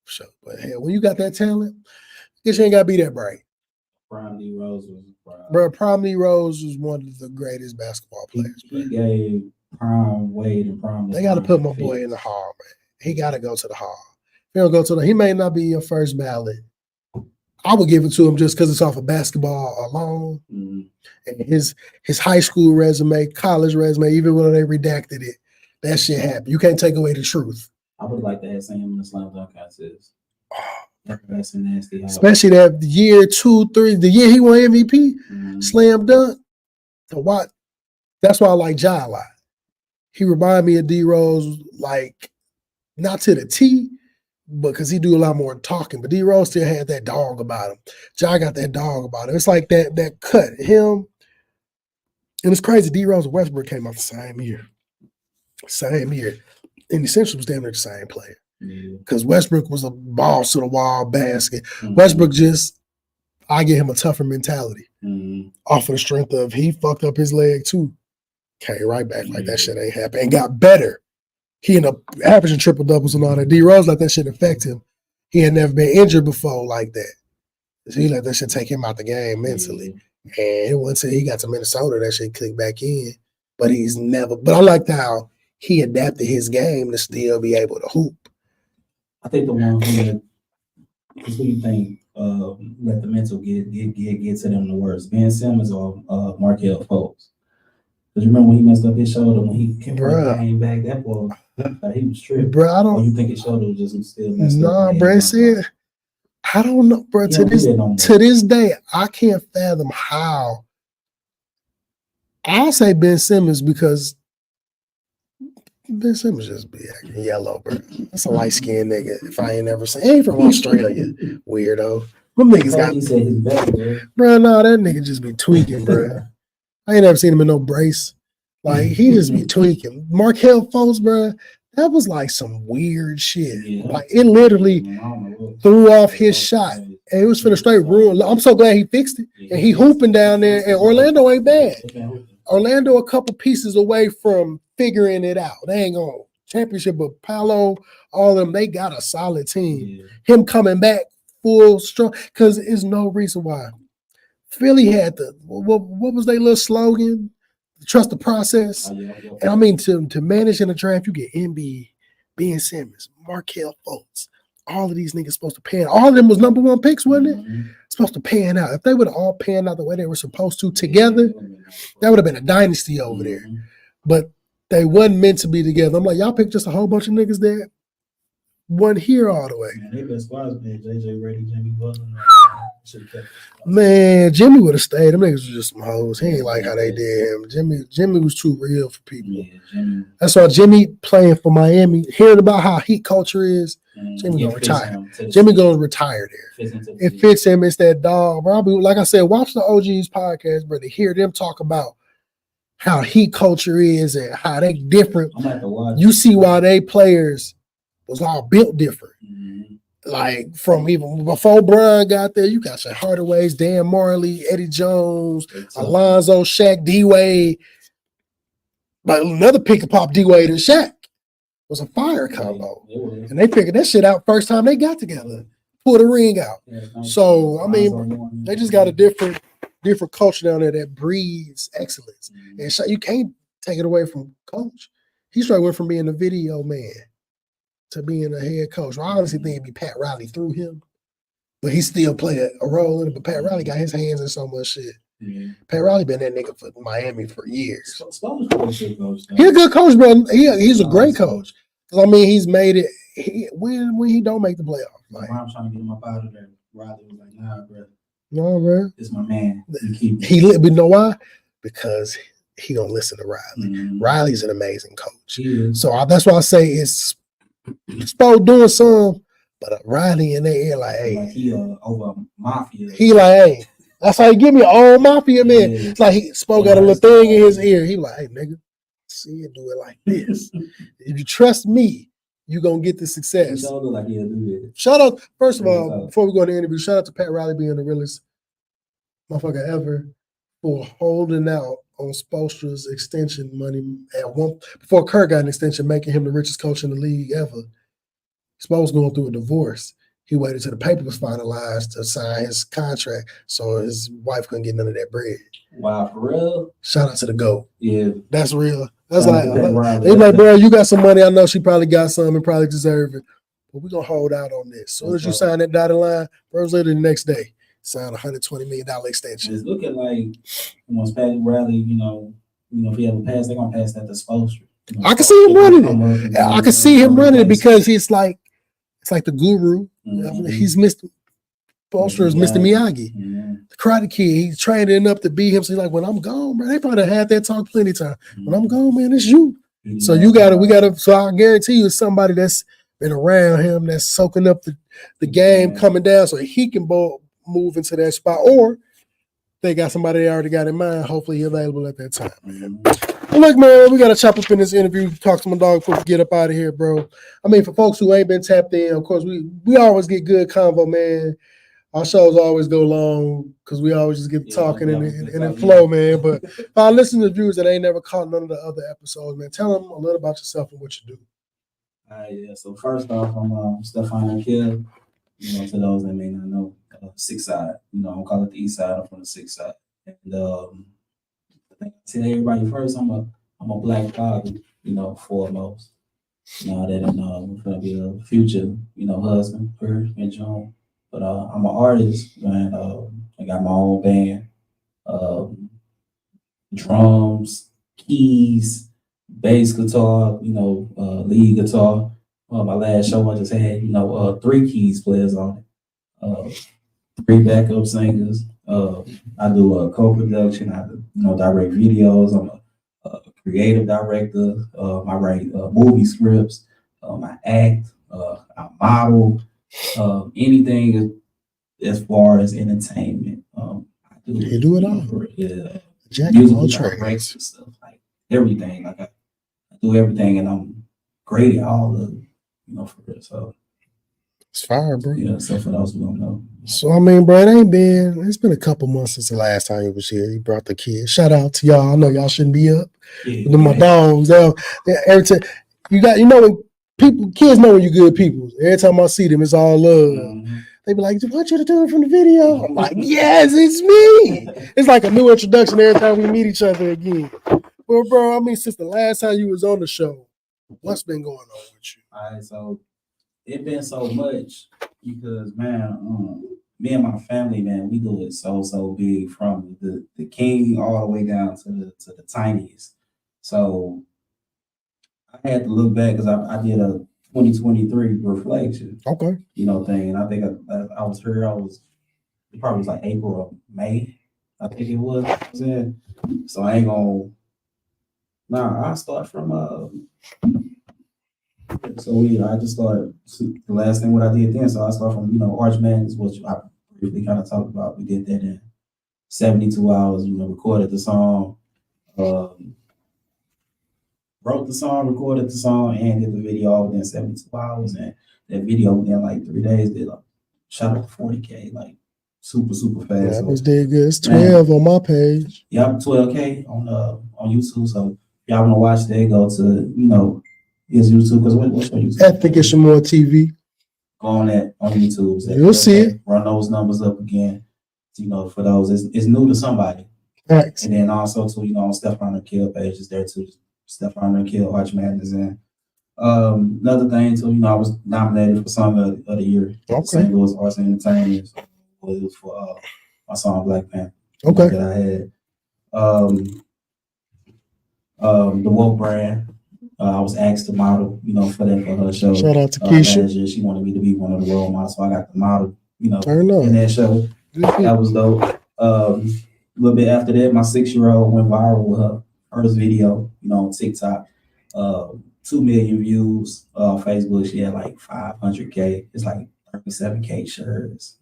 B: So, but hell, when you got that talent, I guess you ain't got to be that bright.
C: Prime D Rose was
B: bro. Prime D Rose was one of the greatest basketball players.
C: He gave Prime Wade and Prime.
B: They got to put my boy in the hall, man. He got to go to the hall. If he don't go to he may not be your first ballot. I would give it to him just because it's off of basketball alone. And his high school resume, college resume, even when they redacted it, that shit happened. You can't take away the truth.
C: I would like to have seen him in the slam dunk contest. That's a nasty.
B: Especially that year 2, 3, the year he won MVP, slam dunk. To what? That's why I like Ja a lot. He remind me of D Rose, like not to the T, because he do a lot more talking, but D Rose still had that dog about him. Ja got that dog about him. It's like that cut him, and it's crazy. D Rose and Westbrook came out the same year, and essentially was damn near the same player. Because Westbrook was a balls to the wall basket. Westbrook I get him a tougher mentality off of the strength of he fucked up his leg too, came right back like that shit ain't happened and got better. He ended up averaging triple doubles and all that. D Rose let that shit affect him. He had never been injured before like that. So he let that shit take him out the game mentally. And once he got to Minnesota, that shit clicked back in. But I liked how he adapted his game to still be able to hoop.
C: I think the one who what do you think let the mental get to them the worst? Ben Simmons or Markelle Fultz? Because you remember when he messed up his shoulder when he came back, that boy, he was tripping.
B: Bro, I don't.
C: Or you think his shoulder was just still messed up?
B: Nah, bro, I don't know, bro. To this day, I can't fathom how. I'll say Ben Simmons because Ben Simmons just be acting yellow, bro. That's a light skinned nigga. If I ain't ever seen, he ain't from Australia, weirdo. Them niggas got,
C: He said his back,
B: bro. No, that nigga just be tweaking, bro. I ain't never seen him in no brace. Like he just be tweaking. Markel Fultz, bro. That was like some weird shit.
C: Yeah.
B: Like it literally threw off his shot, and it was for the straight ruin. I'm so glad he fixed it, and he hooping down there. And Orlando ain't bad. Orlando a couple pieces away from figuring it out. They ain't going championship, but Paolo, all of them, they got a solid team. Yeah. Him coming back full strong, because there's no reason why. Philly had the what was their little slogan? Trust the process. And I mean, to manage in the draft, you get Embiid, Ben Simmons, Markel Fultz. All of these niggas supposed to pan. All of them was number one picks, wasn't it? Mm-hmm. Supposed to pan out. If they would have all panned out the way they were supposed to together, that would have been a dynasty over there. But they wasn't meant to be together. I'm like, y'all picked just a whole bunch of niggas that wasn't here all the way.
C: Man, they best squads been JJ Redick, Jimmy Butler.
B: Man, Jimmy would have stayed. Them niggas was just some hoes. He ain't like how they did him. Jimmy was too real for people. Yeah, that's why Jimmy playing for Miami, hearing about how heat culture is, Jimmy gonna retire. Jimmy gonna retire there. It fits him. It's that dog. Probably, like I said, watch the OGs podcast, bro. To hear them talk about how heat culture is and how they different. You see why they players was all built different. Mm-hmm. Like from even before Brian got there, you got your Hardaways, Dan Marley, Eddie Jones, Alonzo, Shaq, D-Wade. But another pick and pop D-Wade and Shaq was a fire combo. And they figured that shit out first time they got together. Pulled the ring out. So, I mean, they just got a different culture down there that breeds excellence. And you can't take it away from Coach. He straight went from being a video man to being a head coach. I honestly think it'd be Pat Riley through him, but he still played a role in it. But Pat Riley got his hands in so much shit. Mm-hmm. Pat Riley been that nigga for Miami for years. He's a good coach, bro. He's a great coach. I mean, he's made it. When he don't make the playoffs,
C: like I'm trying to get him up out of there. Riley was like, "Nah, bro.
B: No, bro.
C: It's my man.
B: But you know why? Because he don't listen to Riley. Mm-hmm. Riley's an amazing coach. So that's why I say it's Spo doing some, but Riley in there like, hey,
C: like he over mafia.
B: He like, hey, that's how he give me an old mafia man. Yeah. It's like Spo got a little thing in his ear. He like, hey, nigga, see it do it like this. If you trust me, you gonna get the success.
C: Like he'll do it.
B: Shout out, first of all, before we go to the interview, shout out to Pat Riley being the realest motherfucker ever for holding out on Spoelstra's extension money before Kirk got an extension, making him the richest coach in the league ever. Spoel's going through a divorce. He waited till the paper was finalized to sign his contract, so his wife couldn't get none of that bread.
C: Wow, for real?
B: Shout out to the GOAT.
C: Yeah.
B: That's real. That's they like, bro, you got some money. I know she probably got some and probably deserve it, but we're going to hold out on this. As soon as you sign that dotted line, first later the next day, sign a $120 million extension.
C: It's looking like once Pat Riley, you know, if he ever pass, they're gonna pass that to Spoelstra.
B: I can see him running it. I can see him running it because it's like the guru. Mm-hmm. He's Mr. Spoelstra is Mr. Miyagi, the Karate Kid. He's training up to be him. So he's like, when I'm gone, bro, they probably had that talk plenty of time. When I'm gone, man, it's you. Mm-hmm. So we gotta. So I guarantee you, it's somebody that's been around him that's soaking up the game coming down, so he can move into that spot, or they got somebody they already got in mind. Hopefully, he's available at that time, man. Well, look, man, we got to chop up in this interview, talk to my dog before we get up out of here, bro. I mean, for folks who ain't been tapped in, of course, we always get good convo, man. Our shows always go long because we always just get talking and it flow, man. But if I listen to viewers that ain't never caught none of the other episodes, man, tell them a little about yourself and what you do.
C: Yeah. So first off, I'm Steffine Urkell. You know, to those that may not know, 6ixSide. You know, I call it the East Side. I'm from the 6ixSide. And I think I tell everybody first, I'm a black father. You know, foremost. Now that I'm gonna be a future, you know, husband her and John. But I'm an artist, man. I got my own band, drums, keys, bass guitar, you know, lead guitar. My last show I just had, you know, 3 keys players on it, 3 backup singers. I do co-production. I do, you know, direct videos. I'm a creative director. I write movie scripts. I act. I model. Anything as far as entertainment. I do.
B: You do it all. Jack of all trades.
C: And stuff like everything. Like I do everything, and I'm great at all of it, for real. So
B: it's fire, bro.
C: Yeah. So for those who don't know.
B: So I mean, bro, it's been a couple months since the last time he was here. He brought the kids. Shout out to y'all. I know y'all shouldn't be up.
C: Yeah.
B: My dogs. Every time when kids know when you're good people. Every time I see them, it's all love.
C: Mm-hmm.
B: They be like, "I want you to do it from the video." I'm like, "Yes, it's me." It's like a new introduction every time we meet each other again. Well, bro, I mean, since the last time you was on the show, what's been going on with you?
C: All right, so it been so much because, man, me and my family, man, we do it so big from the king all the way down to the tiniest. So I had to look back because I did a 2023 reflection.
B: Okay.
C: Thing, and I think I was here. It probably was like April or May. I think it was. So I ain't gonna. Nah, I start from. I just started the last thing what I did then. So I started from Arch Madness, which I briefly kind of talked about. We did that in 72 hours. Recorded the song, wrote the song, recorded the song, and did the video all within 72 hours. And that video within like 3 days did shot up to 40K, like super fast.
B: That was dead good. It's 12 on my page.
C: Yep, 12K on YouTube. So if y'all want to watch that, go to his YouTube, because what's your YouTube?
B: Ethic is some more TV.
C: Go on YouTube.
B: You'll see it.
C: Run those numbers up again. For those, it's new to somebody.
B: Right.
C: And then also too, on Steffine Urkell page is there too. Steffine Urkell, Arch Madness, and another thing too, I was nominated for Song of the Year.
B: Okay.
C: St. Louis Arts and Entertainment. So it was for my song Black Panther.
B: Okay.
C: That I had. The Woke brand. I was asked to model, for her show.
B: Shout out to Keisha.
C: Last year, she wanted me to be one of the role models, so I got the model,
B: Turn up.
C: in that show. That was dope. A little bit after that, my 6-year-old went viral with her first video, on TikTok. 2 million views on Facebook. She had like 500K. It's like 37K shares.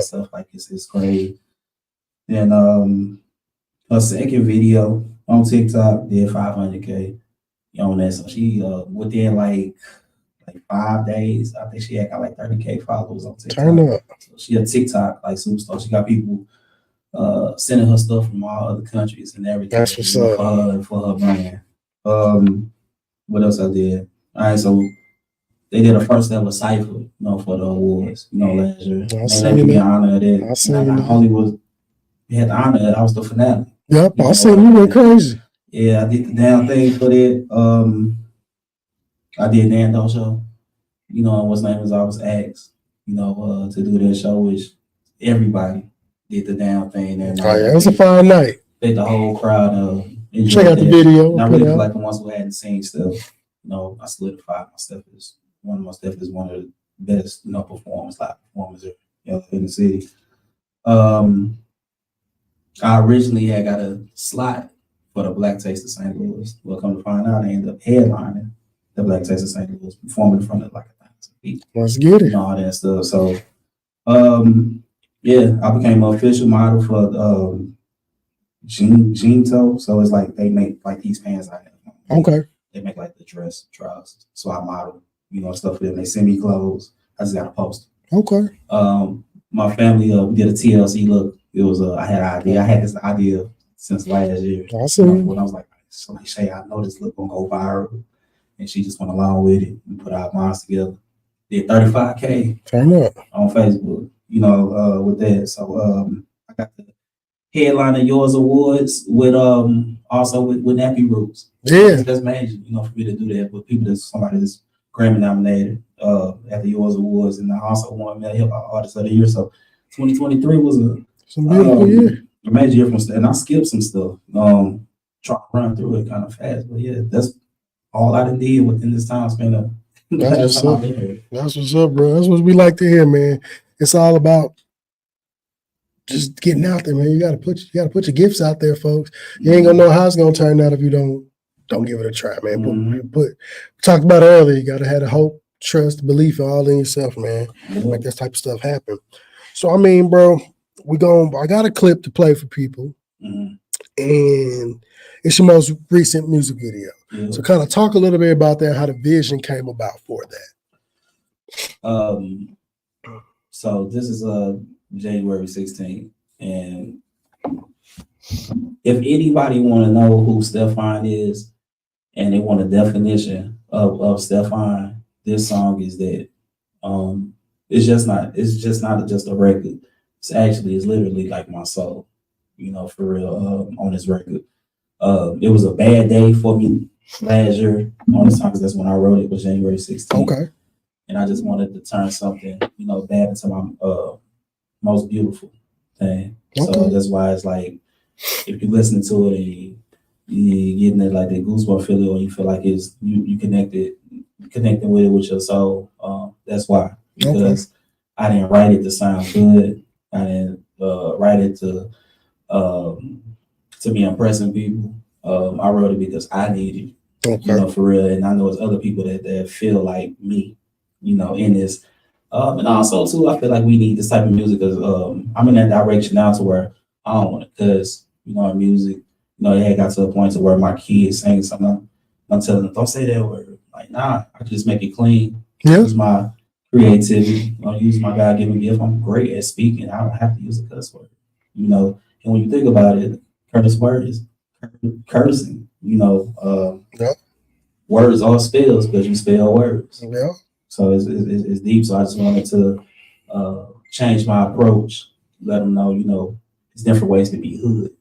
C: Stuff like this. It's crazy. Then her second video on TikTok did 500K. On that, so she within like 5 days, I think she had got like 30K followers on TikTok.
B: Turn up.
C: So she a TikTok like superstar. She got people sending her stuff from all other countries and everything.
B: That's what's up.
C: For her brand. What else I did? All right, so they did a first ever cipher, for the awards, last year. They let me be honored at it.
B: I seen that.
C: Not only was we had the honor, I was the finale.
B: Yep, I seen you went crazy.
C: Yeah, I did the damn thing for that. I did Nando show. What's name was I was asked, to do that show, which everybody did the damn thing. And
B: it was a fine night.
C: The whole crowd
B: check out the video.
C: And I really feel like the ones who hadn't seen stuff, I solidified myself as one of the best, performers, live performers in the city. I originally had got a slot for the Black Taste of St. Louis. Well, come to find out, I ended up headlining the Black Taste of St. Louis, performing in front of like 1,000 people.
B: Let's get it.
C: And all that stuff. So, I became an official model for Ginto. So it's like they make like these pants I have.
B: Okay.
C: They make like the dress trousers. So I model, stuff for them. They send me clothes. I just got to post.
B: Okay.
C: My family we did a TLC look. It was I had an idea. I had this idea since last year.
B: Awesome.
C: When I was like, Shay, I know this look gonna go viral, and she just went along with it. We put our minds together. Did 35K
B: Turn up
C: on Facebook. With that. So I got the headline of Yours Awards with also with Nappy Roots.
B: Yeah,
C: that's major. For me to do that with people somebody that's Grammy nominated at the Yours Awards, and I also won Male Hip Hop Artist of the Year. So 2023 was
B: some beautiful year.
C: A major year from, and I skipped some stuff. Trying to run through it kind of fast, but yeah, that's all I did within this time spent.
B: That's what's up, bro. That's what we like to hear, man. It's all about just getting out there, man. You gotta put your gifts out there, folks. You ain't gonna know how it's gonna turn out if you don't don't give it a try, man. But we talked about it earlier. You got to have the hope, trust, belief all in yourself, man. Make this type of stuff happen. So, I mean, bro, I got a clip to play for people. And it's your most recent music video. So kind of talk a little bit about that, how the vision came about for that.
C: So this is January 16th. And if anybody want to know who Steffine is and they want a definition of Steffine, this song is that. It's just not just a record. It's literally like my soul, for real, on this record. It was a bad day for me last year on this song, because that's when I wrote it. It was January 16th. Okay. And I just wanted to turn something, bad into my most beautiful thing. Okay. So that's why it's like, if you listen to it and you getting it like that goosebump feeling, or you feel like it's you connecting with it with your soul. That's why, because I didn't write it to sound good. I didn't write it to be impressing people. I wrote it because I need it, for real. And I know it's other people that feel like me, in this. And also too, I feel like we need this type of music, because I'm in that direction now to where I don't want it, because in music, it had got to a point to where my kids saying something, I'm telling them, don't say that word. Like, nah, I can just make it clean. Use my creativity, use my God-given gift. I'm great at speaking. I don't have to use a cuss word, And when you think about it, curse word is cursing, Words all spells because you spell words. Yeah. So it's deep. So I just wanted to change my approach, let them know, there's different ways to be hood,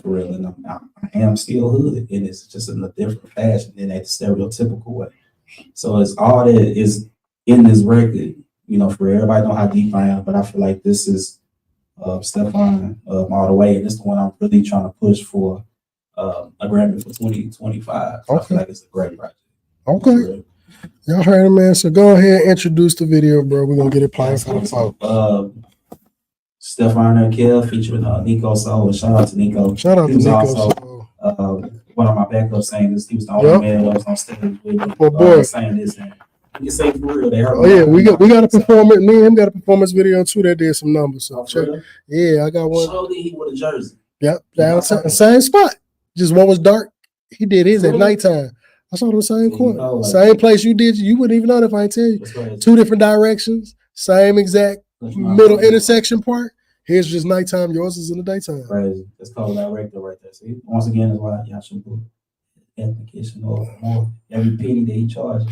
C: for real. And I am still hood, and it's just in a different fashion than that stereotypical way. So it's all that is in this record, for everybody know how deep I am, but I feel like this is Steffine all the way, and it's the one I'm really trying to push for a Grammy for 2025. So I feel like it's a great project.
B: Okay. Y'all heard it, man. So go ahead and introduce the video, bro. We're gonna get it playing for the folks.
C: Steffine Urkell featuring NicoThaGreat. Shout out to Nico.
B: Shout out to Nico.
C: Also, one of my backup singers. He was the only man that was on stage with me.
B: Oh boy,
C: saying this. And you can say for real. They heard
B: we got a performance. Me and him got a performance video too that did some numbers. So check. Yeah, I got one.
C: Showed he with a jersey.
B: Yep, down same spot. Just one was dark. He did his at nighttime. I saw the same corner, same place you did. You wouldn't even know if I tell you. Two different directions, same exact middle intersection part. His just nighttime. Yours is in the daytime.
C: Crazy. It's called director right there. See, once again, is why y'all should do application or more. Every penny that he charges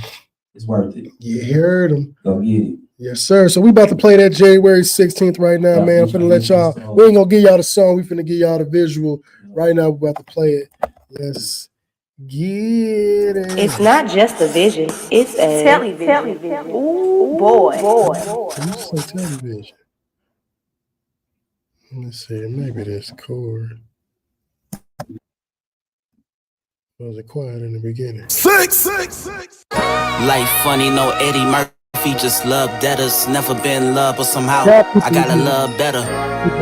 C: is worth it.
B: You heard him.
C: Go get it.
B: Yes, sir. So we about to play that January 16th right now, man. I'm finna let y'all. We ain't gonna give y'all the song. We finna give y'all the visual. Right now, we're about to play it. Let's get it.
F: It's not just a vision. It's a television. Ooh, boy.
B: You say television. Let's see. Maybe this chord. Was it quiet in the beginning? 6ixSide.
G: Life funny, no Eddie Murphy, just love debtors. Never been loved, but somehow I gotta love better.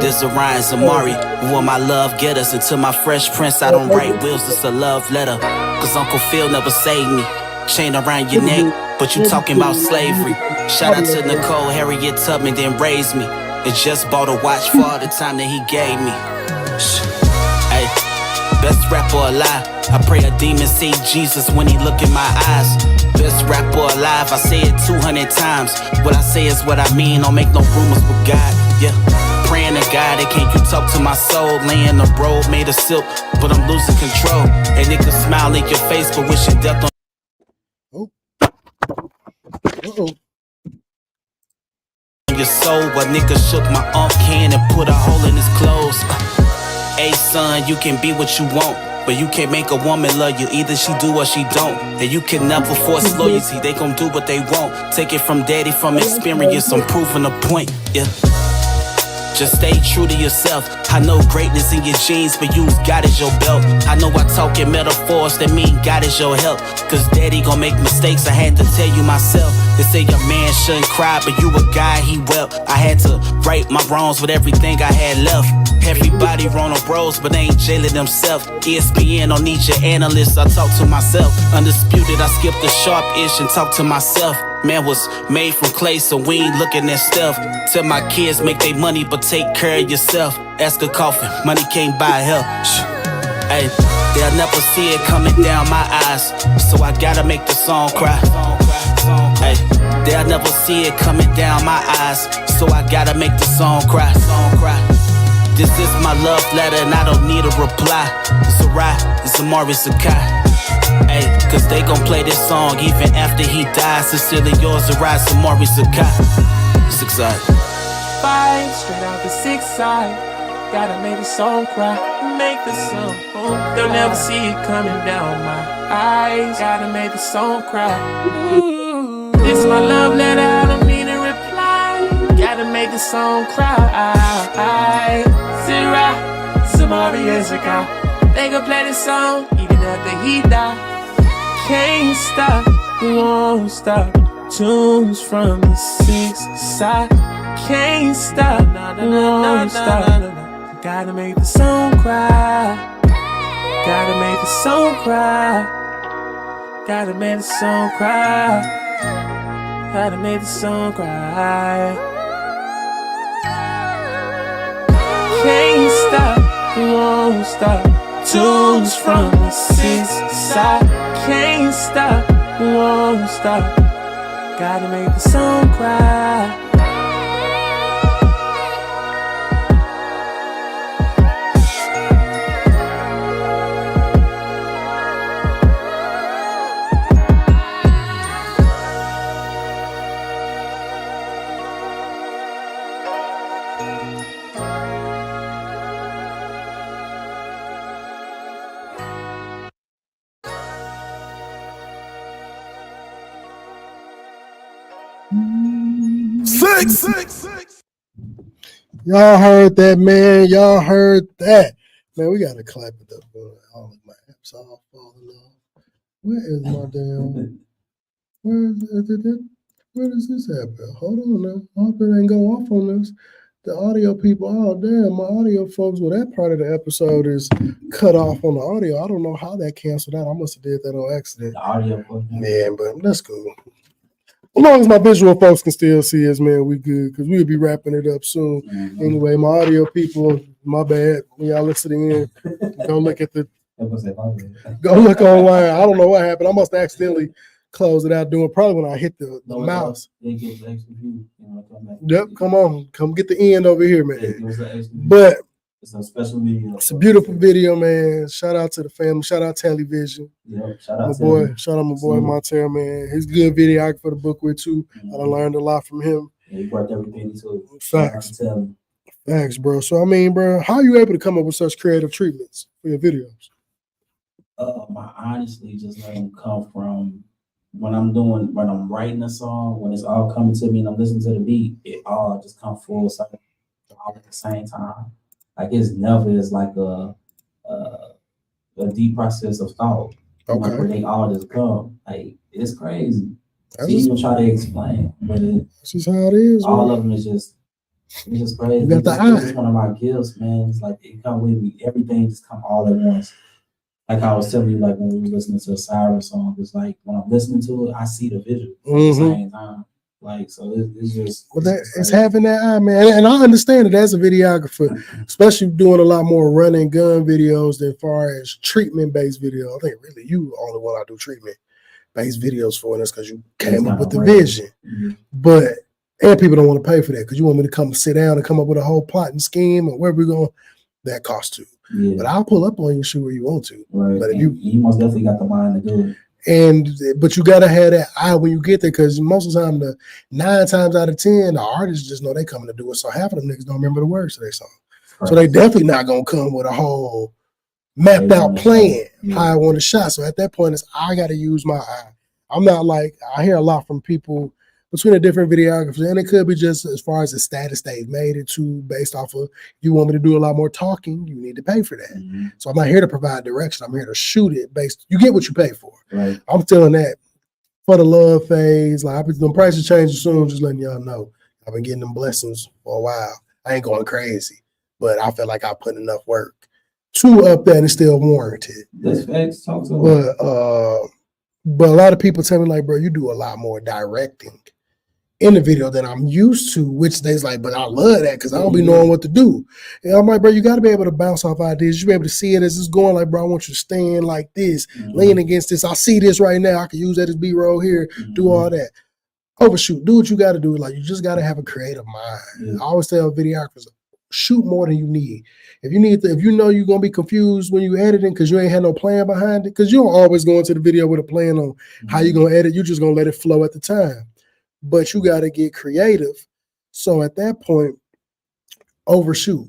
G: This Orion Zamari, will my love get us? Until my fresh prince, I don't write wills, it's a love letter. Cause Uncle Phil never saved me. Chain around your neck, but you talking about slavery. Shout out to Nicole, Harriet Tubman, then raised me. And just bought a watch for all the time that he gave me. Hey, best rapper alive. I pray a demon see Jesus when he look in my eyes. Best rapper alive, I say it 200 times. What I say is what I mean, don't make no rumors with God. Yeah, praying to God, that can't you talk to my soul. Laying the robe made of silk, but I'm losing control. And they can smile in your face, but wishing death on. Your soul, but nigga shook my can and put a hole in his clothes. Hey son, you can be what you want, but you can't make a woman love you. Either she do or she don't. And you can never force loyalty. They gon' do what they want. Take it from daddy, from experience. I'm proving a point. Yeah. Just stay true to yourself. I know greatness in your genes, but use God as your belt. I know I talk in metaphors that mean God is your help. Cause daddy gon' make mistakes, I had to tell you myself. They say a man shouldn't cry, but you a guy, he wept. I had to right my wrongs with everything I had left. Everybody run on bros, but ain't jailing themselves. ESPN don't need your analysts, I talk to myself. Undisputed, I skip the sharp-ish and talk to myself. Man was made from clay, so we ain't looking at stuff. Tell my kids make they money, but take care of yourself. Ask a coffin, money can't buy help. Hey, they'll never see it coming down my eyes, so I gotta make the song cry. Hey, they'll never see it coming down my eyes, so I gotta make the song cry. This is my love letter and I don't need a reply. It's alright, it's Amari Sakai. Hey, cause they gon' play this song even after he dies. Sincerely yours, alright, Amari Sakai. 6ixSide.
E: Five straight out the 6ixSide. Gotta make the song cry, make the song. They'll never see it coming down my eyes. Gotta make the song cry. Ooh, this my love letter, I don't need a reply. Gotta make the song cry. Zira, Samari Ezeka. They gon' play this song even after he die. Can't stop, won't stop. Tunes from the 6ixSide. Can't stop, won't stop. Gotta make the song cry. Gotta make the song cry. Gotta make the song cry. Gotta make the song cry. Can't stop, won't stop. Tunes from the 6ixSide. Can't stop, won't stop. Gotta make the song cry.
B: Y'all heard that, man. Y'all heard that. Man, we got to clap it up. All of my apps all falling off. Where is my damn... Where is this app at? Hold on now. I hope it ain't go off on this. The audio people, oh, damn, my audio folks, well, that part of the episode is cut off on the audio. I don't know how that canceled out. I must have did that on accident.
C: The audio.
B: Yeah, but that's cool. As long as my visual folks can still see us, man, we good, because we'll be wrapping it up soon. Mm-hmm. Anyway, my audio people, my bad. When y'all listening in, go look at the... Go look online. I don't know what happened. I must have accidentally closed it out doing probably when I hit the mouse. Yep, come on. Come get the end over here, man. But
C: it's a special video.
B: It's a beautiful video, man. Shout out to the family. Shout out Television.
C: Yep, shout out
B: my boy. Shout out my boy Montel, man. He's a good videographer for the book with too. Mm-hmm. I done learned a lot from him.
C: Yeah, he worked everything too.
B: Facts. Facts, bro. So I mean, bro, how are you able to come up with such creative treatments for your videos?
C: I honestly just let them come from when I'm writing a song, when it's all coming to me and I'm listening to the beat, it all just come full circle all at the same time. Like it's never is like a deep process of thought. Okay. Like where they all just come. Like it's crazy. So you even try to explain, but
B: this is how it is.
C: All man. Of them is just it's just crazy. It's just one of my gifts, man. It's like it come with me. Everything just come all at once. Like I was telling you, like when we were listening to a Siren song, it's like when I'm listening to it, I see the visual at the same time. Like, so it's just...
B: Well, it's having that eye, man. And I understand it as a videographer, especially doing a lot more run and gun videos than far as treatment-based video. I think really you the only one I do treatment-based videos for, and that's because you came up with the vision. Mm-hmm. But, and people don't want to pay for that because you want me to come sit down and come up with a whole plot and scheme and where we're going, that costs too. Yeah. But I'll pull up on you, shoot where you want to.
C: Right.
B: But if
C: you most definitely got the mind to do
B: it. But you gotta have that eye when you get there, because most of the time, 9 times out of 10, the artists just know they coming to do it. So half of them niggas don't remember the words to their song. Right. So they definitely not gonna come with a whole mapped out plan how I want to shot. So at that point, I gotta use my eye. I'm not like, I hear a lot from people between the different videographers, and it could be just as far as the status they've made it to, based off of, you want me to do a lot more talking, you need to pay for that. Mm-hmm. So I'm not here to provide direction. I'm here to shoot it based, you get what you pay for.
C: Right.
B: I'm feeling that for the love phase. Like, the prices changing soon, just letting y'all know. I've been getting them blessings for a while. I ain't going crazy. but I feel like I put enough work to up that and still warranted.
C: That's facts. Talk to them.
B: But a lot of people tell me like, bro, you do a lot more directing in the video than I'm used to, which they's like, but I love that because I don't be knowing what to do. And I'm like, bro, you got to be able to bounce off ideas. You be able to see it as it's going. Like, bro, I want you to stand like this, lean against this. I see this right now. I can use that as B-roll here, do all that. Overshoot, do what you got to do. Like, you just got to have a creative mind. I always tell videographers, shoot more than you need. If you know you're gonna be confused when you editing because you ain't had no plan behind it, because you don't always go into the video with a plan on how you're gonna edit. You just gonna let it flow at the time. But you got to get creative. So at that point, overshoot.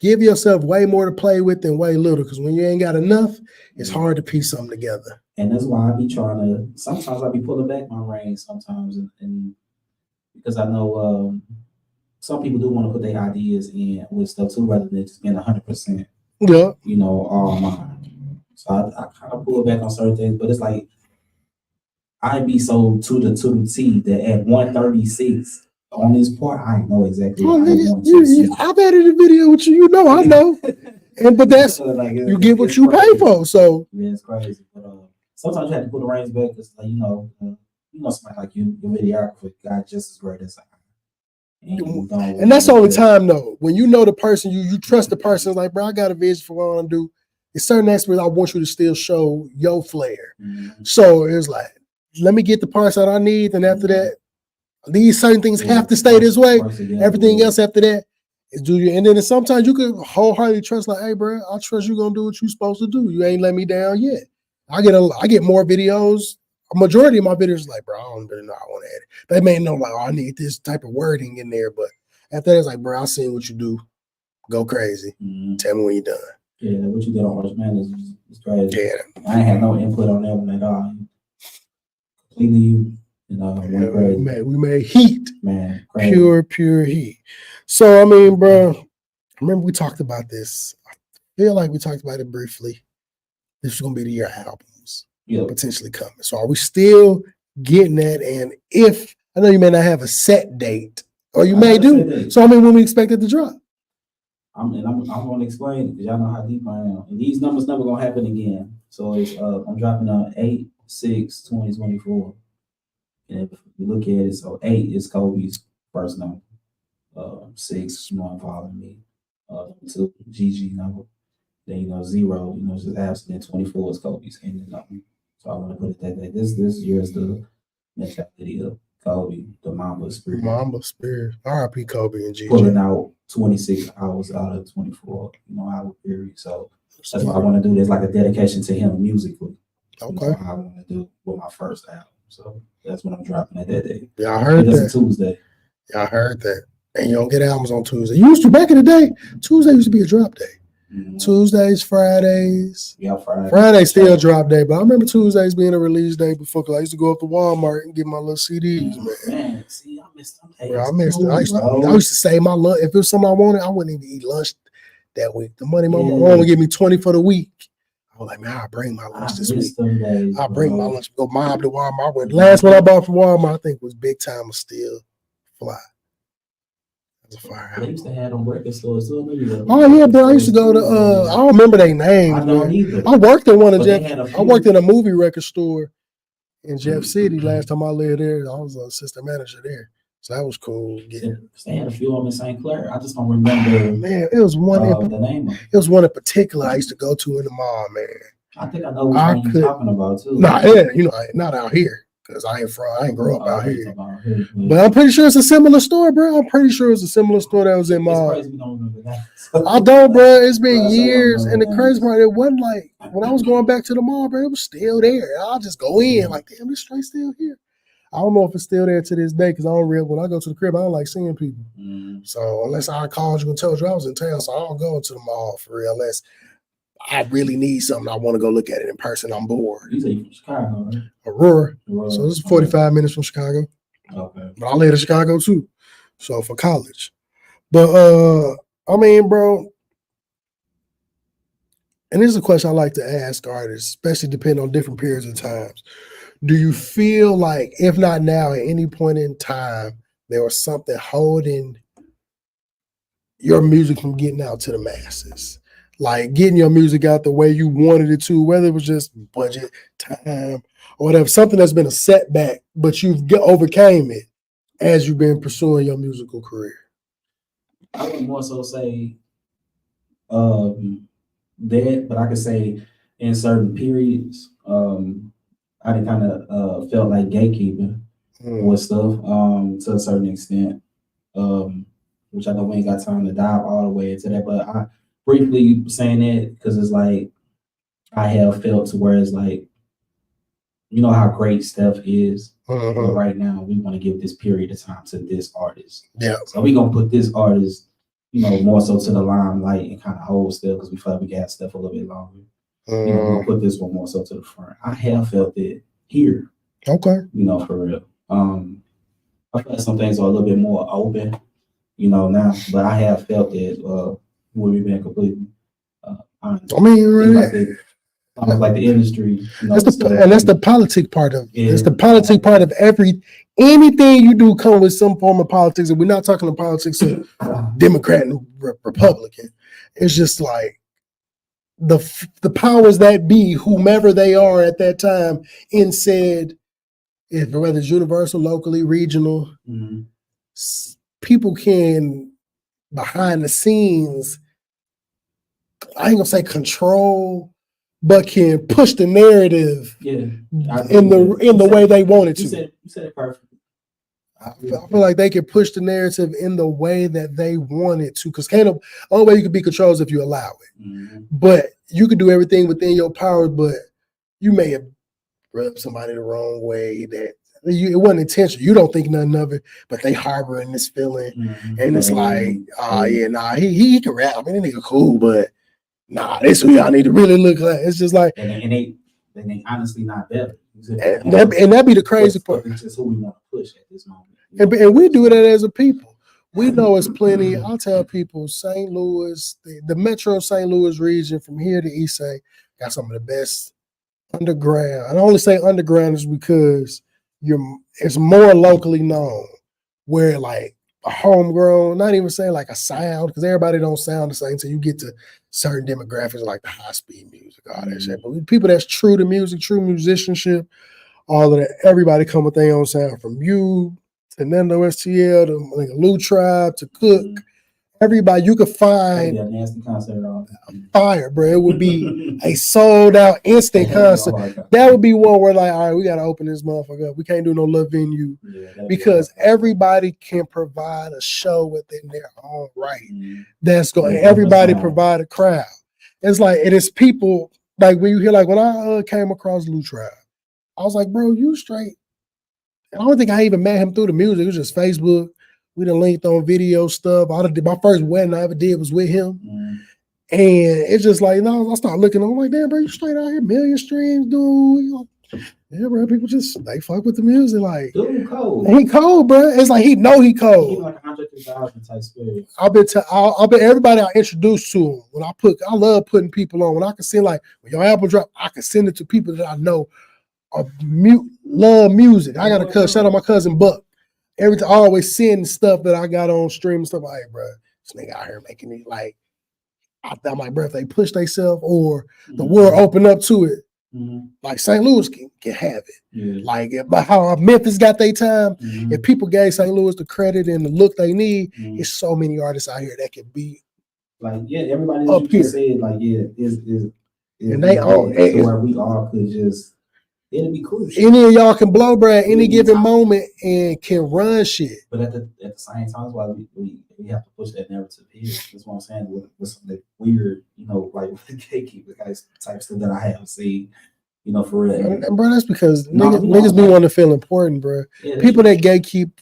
B: Give yourself way more to play with than way little, because when you ain't got enough, it's hard to piece something together.
C: And that's why I be trying to, sometimes I be pulling back my reins sometimes, and because I know some people do want to put their ideas in with stuff too, rather than just being 100%,
B: Yeah.
C: you know, all mine. So I kind of pull back on certain things, but it's like, I be so to the T that at 136 on this part, I know exactly what I want to see.
B: I've edited a video with you, I know. But that's like, you get what you pay for. So
C: yeah, it's crazy. But sometimes you have to put the reins back because, like, somebody like you, your videographer, got just as great as I. And
B: that's the only time though. When you know the person, you trust the person. It's like, bro, I got a vision for what I want to do. In certain aspects, I want you to still show your flair. So it's like, let me get the parts that I need, and after that, these certain things have to stay this way. Everything else after that is do you. And then sometimes you could wholeheartedly trust, like, hey, bro, I trust you gonna do what you're supposed to do. You ain't let me down yet. I get more videos. A majority of my videos, like, bro, I don't really know how I want to edit. They may know, like, oh, I need this type of wording in there, but after that, it's like, bro, I seen what you do. Go crazy. Tell me when you're done.
C: Yeah, what you did on Horse Man is crazy.
B: Yeah,
C: I ain't had no input on that one at all. Completely, crazy.
B: We made heat,
C: man, crazy.
B: pure heat. So I mean, bro, remember we talked about this. I feel like we talked about it briefly. This is gonna be the year albums potentially coming. So are we still getting that? And if I know you may not have a set date, or you may do. So I mean, when we expect it to drop?
C: I'm going to explain because y'all know how deep I am. And these numbers never gonna happen again. So it's I'm dropping on 8/6/2024. And if you look at it, so 8 is Kobe's first number. 6 One following me. 2 GG number. Then 0, it's just absent. 24 is Kobe's ending number. So I want to put it that way. This year is the mentality of Kobe, the Mamba spirit.
B: R.I.P. Kobe and GG.
C: Pulling out 26 hours out of 24, hour period. So that's what I want to do. There's like a dedication to him musically.
B: Okay.
C: I want to do with my first album. So that's what I'm dropping at that day.
B: Yeah, I heard that.
C: It's a Tuesday.
B: Yeah, I heard that. And you don't get albums on Tuesday. Used to back in the day. Tuesday used to be a drop day. Tuesdays, Fridays.
C: Yeah,
B: Fridays still drop day, but I remember Tuesdays being a release day before, because I used to go up to Walmart and get my little CDs, man.
C: See, I missed them days.
B: Bro, I missed it. I used to save my lunch. If it was something I wanted, I wouldn't even eat lunch that week. The money my mom would give me 20 for the week. I was like, man, I'll bring my lunch this week. I'll bring my lunch. Go mob to Walmart. Last one I bought from Walmart, I think, was Big Time Still Fly. That's a fire.
C: They used to have them record stores too.
B: Oh yeah, bro. I used to go to I don't remember their names.
C: I don't either.
B: I worked in I worked in a movie record store in Jeff City last time I lived there. I was an assistant manager there. So that was cool.
C: They had a few of them in St. Clair. I just don't remember.
B: Man, it was one
C: the name of it.
B: It was one in particular I used to go to in the mall, man.
C: I think I know which one you're talking about too.
B: Nah, not out here. Because I ain't grow up out here. But I'm pretty sure it's a similar store, bro. I'm pretty sure it's a similar store that was in my.
C: It's crazy we don't remember that.
B: I don't, bro. It's been years. And the crazy part, it wasn't like when I was going back to the mall, bro, it was still there. I'll just go in like, damn, this straight still here. I don't know if it's still there to this day, because when I go to the crib, I don't like seeing people. So unless I called you and told you I was in town, so I don't go to the mall for real unless I really need something. I want to go look at it in person. I'm bored.
C: You say you're from Chicago, right?
B: Aurora. So this is 45 minutes from Chicago.
C: Okay.
B: But I live in Chicago too. So for college. But I mean, bro, and this is a question I like to ask artists, especially depending on different periods of times. Do you feel like, if not now, at any point in time, there was something holding your music from getting out to the masses? Like getting your music out the way you wanted it to, whether it was just budget, time, or whatever, something that's been a setback, but you've overcame it as you've been pursuing your musical career.
C: I would more so say that, but I could say in certain periods, I kind of felt like gatekeeping with stuff to a certain extent, which I know we ain't got time to dive all the way into that, but I briefly saying that because it's like I have felt to where it's like, you know how great Steph is, but right now we want to give this period of time to this artist.
B: Yeah.
C: So we gonna put this artist, you know, more so to the limelight and kind of hold still because we feel like we can have Steph a little bit longer. You know, we'll put this one more so to the front. I have felt it here.
B: Okay.
C: You know, for real. I feel like some things are a little bit more open, you know, now, but I have felt it when we've been completely honest.
B: I mean, really,
C: almost like the industry. You know,
B: that's the politic part of it. It's the politic part of anything you do come with some form of politics. And we're not talking about politics of Democrat and Republican. It's just like the powers that be, whomever they are at that time, in said, whether it's universal, locally, regional, people can behind the scenes, I ain't gonna say control, but can push the narrative in the way they want it to.
C: You said it perfect.
B: I feel like they can push the narrative in the way that they want it to, because the only way you can be controlled is if you allow it. But you can do everything within your power, but you may have rubbed somebody the wrong way that it wasn't intentional. You don't think nothing of it, but they harboring this feeling, and it's like, he can rap. I mean, that nigga cool, but nah, this who y'all need to really look like. It's just like,
C: and they honestly not better.
B: And that be the crazy part.
C: It's just who we want to push at this moment.
B: And we do that as a people. We know it's plenty. I'll tell people, St. Louis, the Metro St. Louis region from here to East St. got some of the best underground. I only say underground is because it's more locally known, where like a homegrown, not even saying like a sound, because everybody don't sound the same until you get to certain demographics like the high speed music, all that shit. But people that's true to music, true musicianship, all of that, everybody come with their own sound, from you to Nando STL to like Lou Tribe to Cook. Everybody you could find
C: a nasty concert
B: fire, bro. It would be a sold out instant concert. That would be one where like, all right, we gotta open this motherfucker up. We can't do no love venue because everybody can provide a show within their own right. That's going. Everybody provide a crowd. It's like it is people like when you hear like when I came across Lou Tribe, I was like, bro, you straight. I don't think I even met him through the music. It was just Facebook. We done linked on video stuff. My first wedding I ever did was with him. And it's just like, I started looking, I'm like, damn, bro, you straight out here, million streams, dude. Yeah, bro, people just, they fuck with the music. Like,
C: dude, cold.
B: He cold, bro. It's like, he know he cold.
C: He like 100,000 type spirit.
B: I'll bet everybody I introduced to him, I love putting people on. When I can send, like, when your album drop, I can send it to people that I know love music. I got a shout out my cousin Buck. Every time I always send stuff that I got on stream and stuff. Like, hey, bro, this nigga out here making it like, I'm like, bro, if they push themselves or the world open up to it, like St. Louis can have it. Like, but how Memphis got their time, if people gave St. Louis the credit and the look they need, it's so many artists out here that can be
C: like, everybody
B: up here.
C: Said like, is
B: and they all
C: where we all could just. It'll be cool.
B: Any of y'all can blow, bro, at any given moment and can run shit.
C: But at the same time, that's why we have to push that narrative here. That's what I'm saying with some of the weird, like with the gatekeeper guys type stuff that I haven't seen, for real.
B: And bro, that's because niggas be wanting to feel important, bro. Yeah, people that gatekeep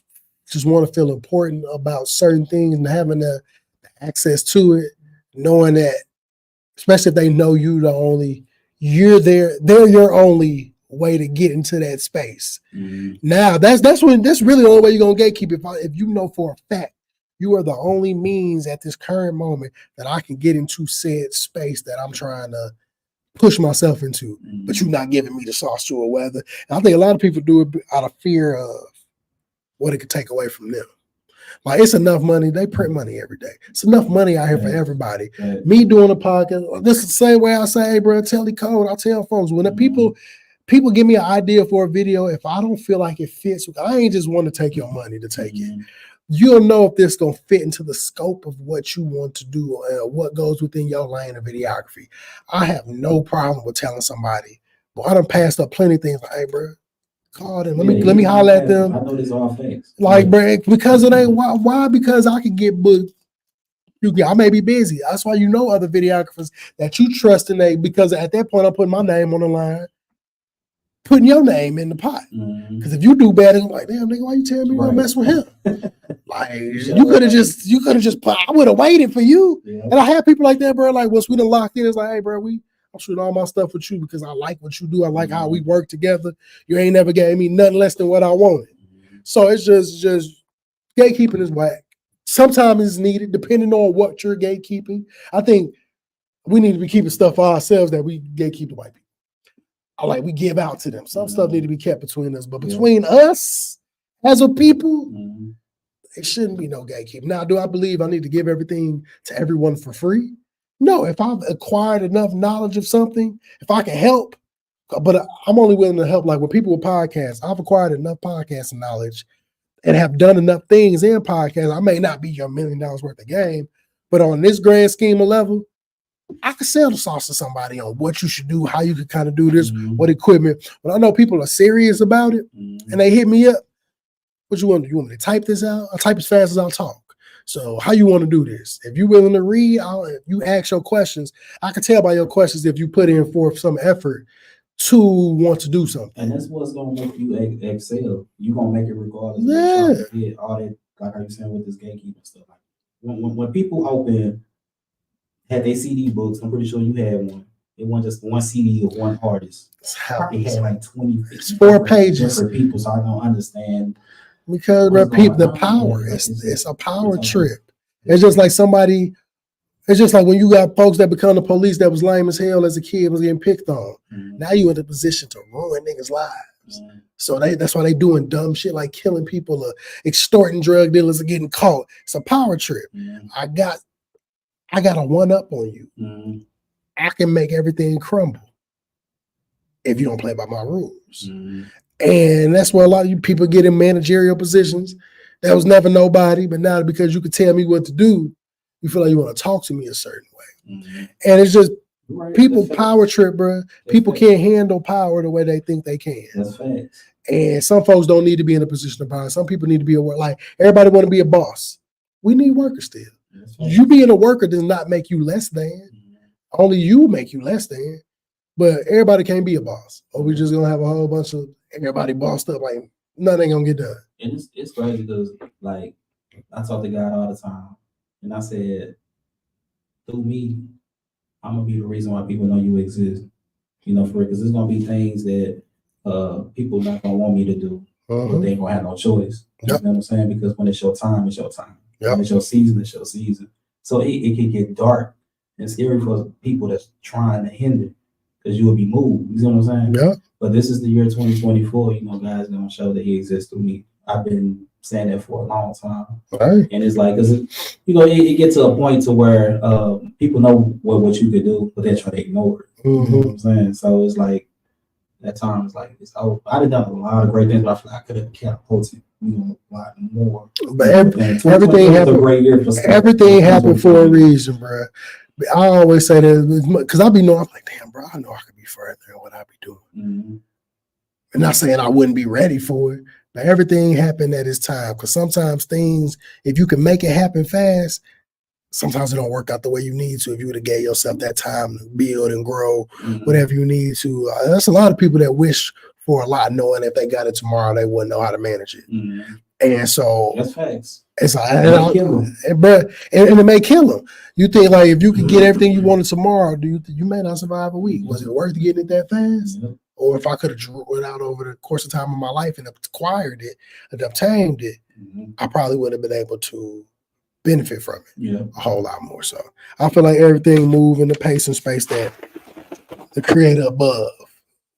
B: just want to feel important about certain things and having the access to it, knowing that, especially if they know they're your only way to get into that space. Now that's really the only way you're gonna gatekeep. If you know for a fact you are the only means at this current moment that I can get into said space that I'm trying to push myself into, but you're not giving me the sauce to or whether. And I think a lot of people do it out of fear of what it could take away from them. Like it's enough money. They print money every day. It's enough money out here for everybody. Me doing a podcast. This is the same way I say, hey, bro, tell the code. I tell folks when the people give me an idea for a video. If I don't feel like it fits, I ain't just want to take your money to take it. You'll know if this gonna fit into the scope of what you want to do, what goes within your lane of videography. I have no problem with telling somebody. But I done passed up plenty of things. Like, hey, bro, call them. Let me holler at them.
C: I know this all facts.
B: Like, bro, because it ain't why? Because I can get booked. I may be busy. That's why you know other videographers that you trust in they, because at that point I'm putting my name on the line, putting your name in the pot. Because if you do bad, it's like, damn nigga, why you telling me you're gonna mess with him? Like you could have just I would have waited for you. And I have people like that, bro. Like once we done locked in, it's like, hey, bro, I'm shooting all my stuff with you because I like what you do. I like how we work together. You ain't never gave me nothing less than what I wanted. So it's just gatekeeping is whack. Sometimes it's needed depending on what you're gatekeeping. I think we need to be keeping stuff for ourselves that we gatekeep the white people. Like we give out to them. Some stuff need to be kept between us, but between us as a people, it shouldn't be no gatekeeping. Now, do I believe I need to give everything to everyone for free? No. If I've acquired enough knowledge of something, if I can help, but I'm only willing to help. Like when people with podcasts, I've acquired enough podcasting knowledge and have done enough things in podcasts. I may not be your $1 million worth of game, but on this grand scheme of level, I could sell the sauce to somebody on what you should do, how you could kind of do this, what equipment. But I know people are serious about it, and they hit me up. What you want to do? You want me to type this out? I type as fast as I'll talk. So how you want to do this? If you're willing to read, if you ask your questions, I can tell by your questions if you put in forth some effort to want to do something.
C: And that's what's going to make you excel. You're going to make it regardless.
B: Yeah.
C: All that, like I was saying with this gatekeeping stuff. Like when people had their CD books, I'm pretty sure you had one. It wasn't just one CD of one artist. Probably had like 20,
B: 4 pages
C: for people, so I don't understand.
B: Because the power, it's a power trip. It's just like it's just like when you got folks that become the police that was lame as hell as a kid, was getting picked on. Now you in the position to ruin niggas' lives. So that's why they doing dumb shit like killing people or extorting drug dealers or getting caught. It's a power trip. I got a one up on you. I can make everything crumble if you don't play by my rules. And that's where a lot of you people get in managerial positions. That was never nobody, but now because you can tell me what to do, you feel like you want to talk to me a certain way. And it's just people power trip, bro. People can't handle power the way they think they can.
C: That's facts.
B: And some folks don't need to be in a position of power. Some people need to be like everybody want to be a boss. We need workers still. You being a worker does not make you less than. Only you make you less than. But everybody can't be a boss. Or we just gonna have a whole bunch of everybody bossed up. Like nothing gonna get done.
C: And it's crazy because like I talk to God all the time, and I said, through me, I'm gonna be the reason why people know you exist. You know, for it, because there's gonna be things that people not gonna want me to do, but they ain't gonna have no choice. You know what I'm saying? Because when it's your time, it's your time. When it's your season, it's your season. So it can get dark and scary for people that's trying to hinder, because you will be moved. You know what I'm saying?
B: Yeah.
C: But this is the year 2024. You know, God's gonna show that He exists through me. I've been saying that for a long time, and it's like, cause it gets to a point to where people know what you could do, but they try to ignore it. You know what I'm saying? So it's like that time is like it's over. I've done a lot of great things, but I feel like I could have catapulted, a lot more. But
B: everything happened. Everything happened for a reason, bro. I always say that because I'm like, damn, bro, I know I could be further than what I be doing. And not saying I wouldn't be ready for it, but everything happened at its time. Because sometimes things, if you can make it happen fast, sometimes it don't work out the way you need to. If you would have gave yourself that time to build and grow, whatever you need to. That's a lot of people that wish for a lot, knowing if they got it tomorrow, they wouldn't know how to manage it. And so
C: that's facts.
B: It's like, and it may kill them. You think like if you could get everything you wanted tomorrow, you may not survive a week. Was it worth getting it that fast? Or if I could have drew it out over the course of time of my life and acquired it and obtained it, I probably would have been able to benefit from it a whole lot more. So I feel like everything move in the pace and space that the creator above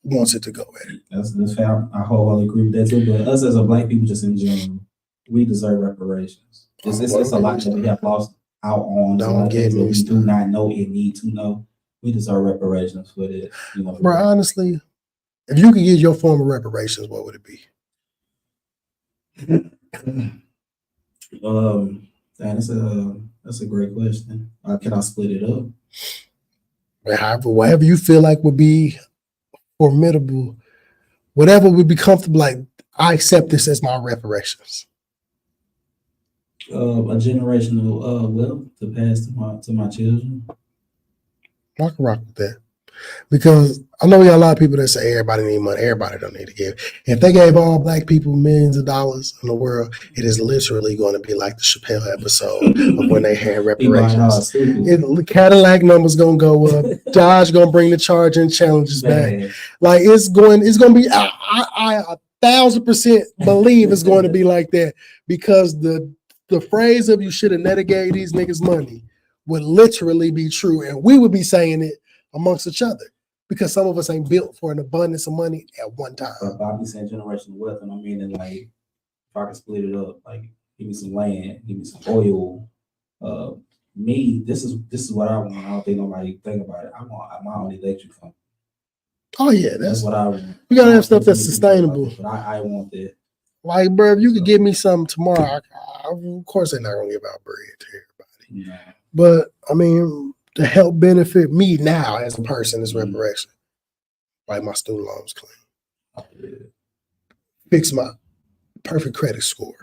B: wants it to go at.
C: That's fair. I wholly agree with that too. But us as a black people, just in general, we deserve reparations. It's a lot that we have lost out on.
B: Don't get me
C: we
B: started.
C: do not know and need to know. We deserve reparations for it. You know,
B: Bro, honestly, if you could get your form of reparations, what would it be?
C: That's a great question. Can I split it up?
B: Whatever you feel like would be formidable, whatever would be comfortable, like, I accept this as my reparations.
C: A generational wealth to pass to my children.
B: I can rock with that. Because I know we got a lot of people that say everybody need money. Everybody don't need to give. If they gave all black people millions of dollars in the world, it is literally going to be like the Chappelle episode of when they had reparations. The Cadillac number's going to go up. Dodge going to bring the charge and challenges back. Like it's going to be, I 1,000% believe it's going to be like that, because the phrase of you should have never gave these niggas money would literally be true. And we would be saying it amongst each other, because some of us ain't built for an abundance of money at one time.
C: I'll be saying generational wealth, and I mean, like, if I can split it up, like, give me some land, give me some oil. This is what I want. I don't think nobody think about it. I want my own electric company.
B: Oh yeah,
C: that's what I want.
B: We gotta have stuff that's sustainable.
C: But I want that.
B: Like, bro, if you could give me something tomorrow, of course they're not gonna give out bread to everybody.
C: No.
B: But I mean, to help benefit me now as a person is reparation. Like my student loans claim. Fix my perfect credit score.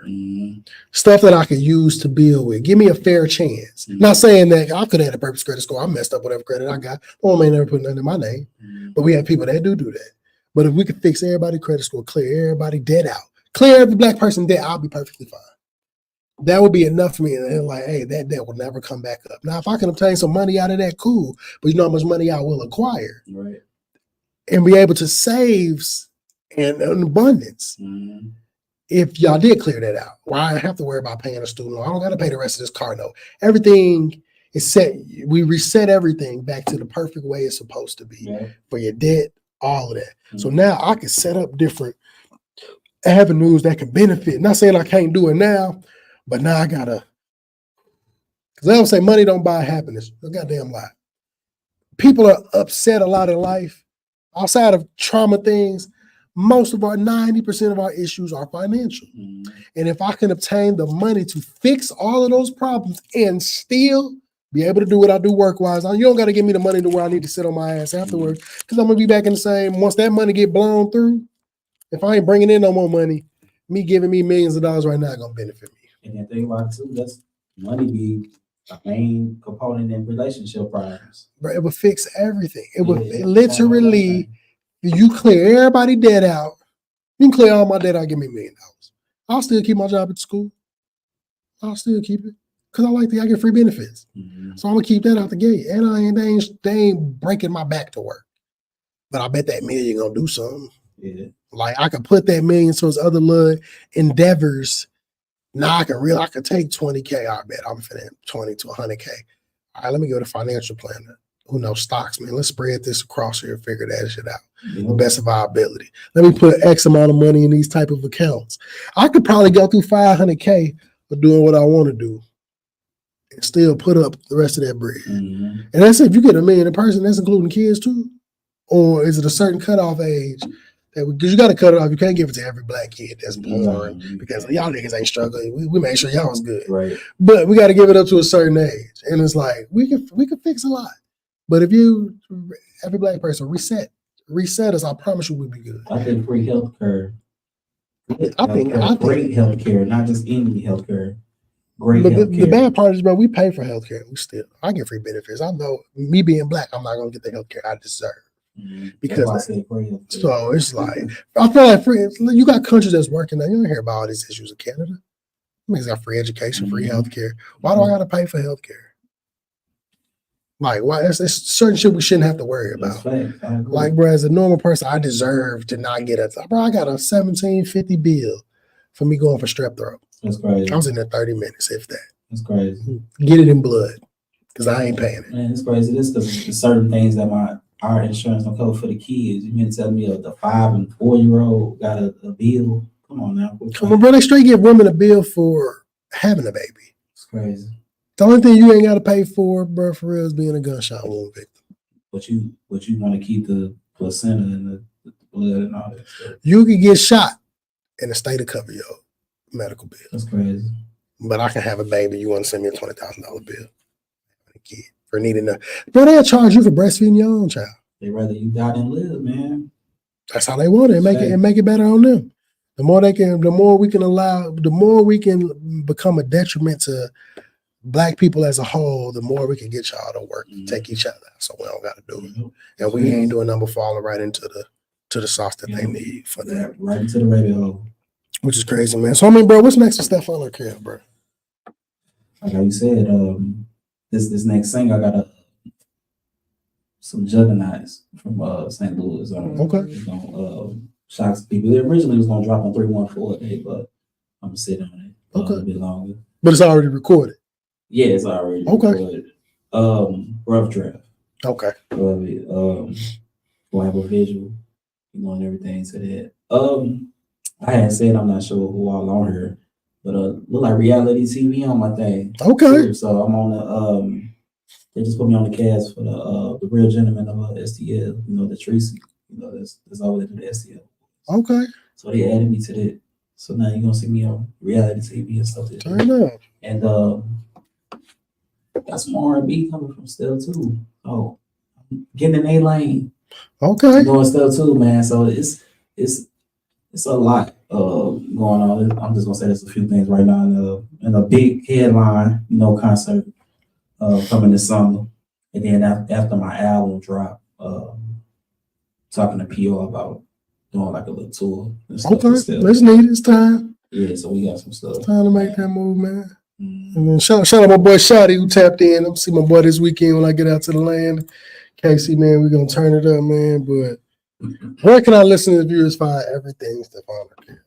B: Stuff that I could use to build with. Give me a fair chance. Not saying that I could have had a perfect credit score. I messed up whatever credit I got. Mom ain't never put nothing in my name. But we have people that do that. But if we could fix everybody's credit score, clear everybody debt out, clear every black person debt, I'll be perfectly fine. That would be enough for me. And like, hey, that debt will never come back up. Now, if I can obtain some money out of that, cool. But you know how much money I will acquire.
C: Right.
B: And be able to save in abundance. If y'all did clear that out, why I have to worry about paying a student loan? I don't got to pay the rest of this car note. Everything is set. We reset everything back to the perfect way it's supposed to be for your debt, all of that. So now I can set up different avenues that can benefit. Not saying I can't do it now, but now I gotta. Because I don't say money don't buy happiness. No goddamn lie. People are upset a lot in life. Outside of trauma things, most of our 90% of our issues are financial. And if I can obtain the money to fix all of those problems and still be able to do what I do work-wise, you don't got to give me the money to where I need to sit on my ass afterwards, because I'm going to be back in the same. Once that money get blown through, if I ain't bringing in no more money, me giving me millions of dollars right now is going to benefit me.
C: And then think about it too, that's money be a main component in relationship problems.
B: But it would fix everything. It would literally, you clear everybody debt out. You can clear all my debt out, give me $1 million. I'll still keep my job at school. I'll still keep it. Because I get free benefits. So I'm gonna keep that out the gate. And they ain't breaking my back to work. But I bet that $1 million gonna do something.
C: Yeah.
B: Like I could put that $1 million towards other little endeavors. Now I could take 20K. I bet I'm finna 20 to 100K. All right, let me go to financial planner. Who knows stocks, man? Let's spread this across here and figure that shit out. The best of our ability. Let me put X amount of money in these type of accounts. I could probably go through 500K for doing what I want to do and still put up the rest of that bread. And that's if you get $1 million a person, that's including kids too? Or is it a certain cutoff age? Because you got to cut it off. You can't give it to every black kid that's born because y'all niggas ain't struggling. We made sure y'all was good.
C: Right.
B: But we got to give it up to a certain age. And it's like, we can fix a lot. But if every black person reset us, I promise you we'll be good.
C: I think free healthcare.
B: I think
C: great healthcare, not just any healthcare. Great healthcare.
B: The bad part is, bro, we pay for healthcare. I get free benefits. I know me being black, I'm not gonna get the healthcare I deserve. Because so it's like I feel like you got countries that's working now. You don't hear about all these issues in Canada. It's got free education, free healthcare. Why do I gotta pay for healthcare? Like, why? It's certain shit we shouldn't have to worry about. Like, bro, as a normal person, I deserve to not get bro, I got a $17.50 bill for me going for strep throat.
C: That's crazy.
B: I was in there 30 minutes, if that.
C: That's crazy.
B: Get it in blood, because I ain't paying it.
C: Man, it's crazy. This is the certain things that our insurance don't cover for the kids. You mean to tell me the 5 and 4 year old got a bill? Come Come on now.
B: Come on, bro. They straight give women a bill for having a baby.
C: It's crazy.
B: The only thing you ain't got to pay for, bro, for real, is being a gunshot wound victim.
C: But you want to keep the placenta and the blood and all that stuff.
B: You can get shot in the state to cover your medical bill.
C: That's crazy.
B: But I can have a baby. You want to send me a $20,000 bill? A kid for needing a bro, they'll charge you for breastfeeding your own child.
C: They rather you die than live, man.
B: That's how they want it. Make it better on them. The more we can become a detriment to Black people as a whole, the more we can get y'all to work, take each other. So we don't got to do it, and we ain't doing number falling right into the sauce that they need for that.
C: Right into the rabbit hole,
B: which is crazy, man. So I mean, bro, what's next for Steffine Urkell, bro?
C: Like you said, this next thing I got some juggernauts from St. Louis. Okay. Shocks people. It originally was gonna drop on 314 but I'm gonna sit on it a bit longer.
B: But it's already recorded.
C: Yeah, it's already recorded. Rough draft. Okay. Love it. We'll have a visual, and everything to that. I had said I'm not sure who all on here, but look like reality TV on my thing.
B: Okay.
C: So I'm on the they just put me on the cast for the real gentleman of STL, the Tracy, that's over there to the STL.
B: Okay.
C: So they added me to that. So now you're gonna see me on reality TV and stuff.
B: Turn up.
C: And got some R&B coming from Still too. Oh, getting in A lane.
B: Okay.
C: Doing stuff too, man. So it's a lot going on. I'm just gonna say there's a few things right now in a big headline, concert coming this summer. And then after my album drop, talking to PO about doing like a little tour.
B: Okay, let's need it's time.
C: Yeah, so we got some stuff.
B: It's time to make that move, man. And then shout out my boy Shotty who tapped in. I'm see my boy this weekend when I get out to the land. Casey, man, we're gonna turn it up, man. But where can I listen to the viewers find everything Steffine Urkell?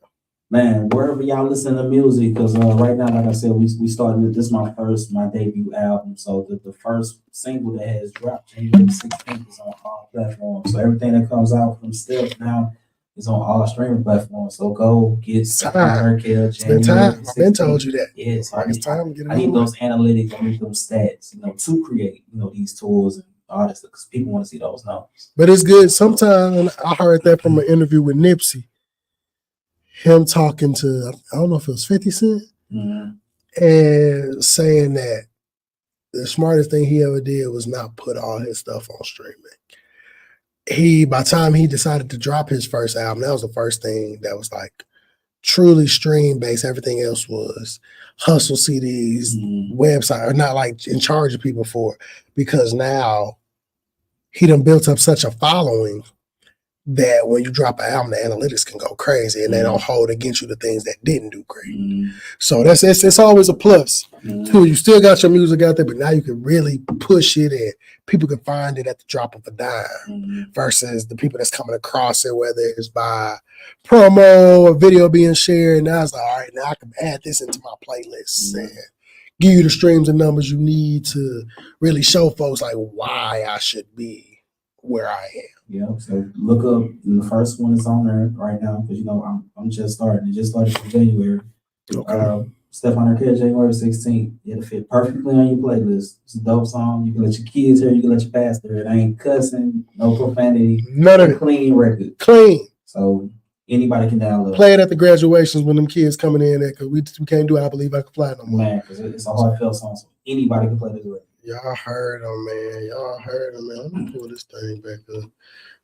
C: Man, wherever y'all listen to music, because right now, like I said, we started this is my debut album. So the first single that has dropped January 16th is on all platforms. So everything that comes out from Steff now is on all streaming platforms. So go get Steffine Urkell.
B: It's been time. I've been told you that.
C: Yeah, so
B: it's time to get it.
C: I need those analytics, I need those stats, to create, these tools and all this, because people want to see those numbers.
B: But it's good. Sometimes, and I heard that from an interview with Nipsey, him talking to, I don't know if it was 50 Cent, and saying that the smartest thing he ever did was not put all his stuff on streaming. By the time he decided to drop his first album, that was the first thing that was like truly stream based. Everything else was hustle CDs, website, or not like in charge of people for it, because now he done built up such a following that when you drop an album, the analytics can go crazy and they don't hold against you the things that didn't do great. So it's always a plus. Too. You still got your music out there, but now you can really push it and people can find it at the drop of a dime versus the people that's coming across it, whether it's by promo or video being shared. Now it's like, all right, now I can add this into my playlist and give you the streams and numbers you need to really show folks like why I should be where I am.
C: Yeah, so look up. The first one is on there right now because I'm just starting. It just started in January. Okay. Steffine Urkell, January 16th. It'll fit perfectly on your playlist. It's a dope song. You can let your kids hear. You can let your pastor hear. It ain't cussing, no profanity.
B: None of it.
C: Clean record.
B: Clean.
C: So anybody can download.
B: Play it at the graduations when them kids coming in there because we can't do I Believe I Can Fly no more.
C: Man, because it's a heartfelt song. So anybody can play this record.
B: Y'all heard him, man. Let me pull this thing back up.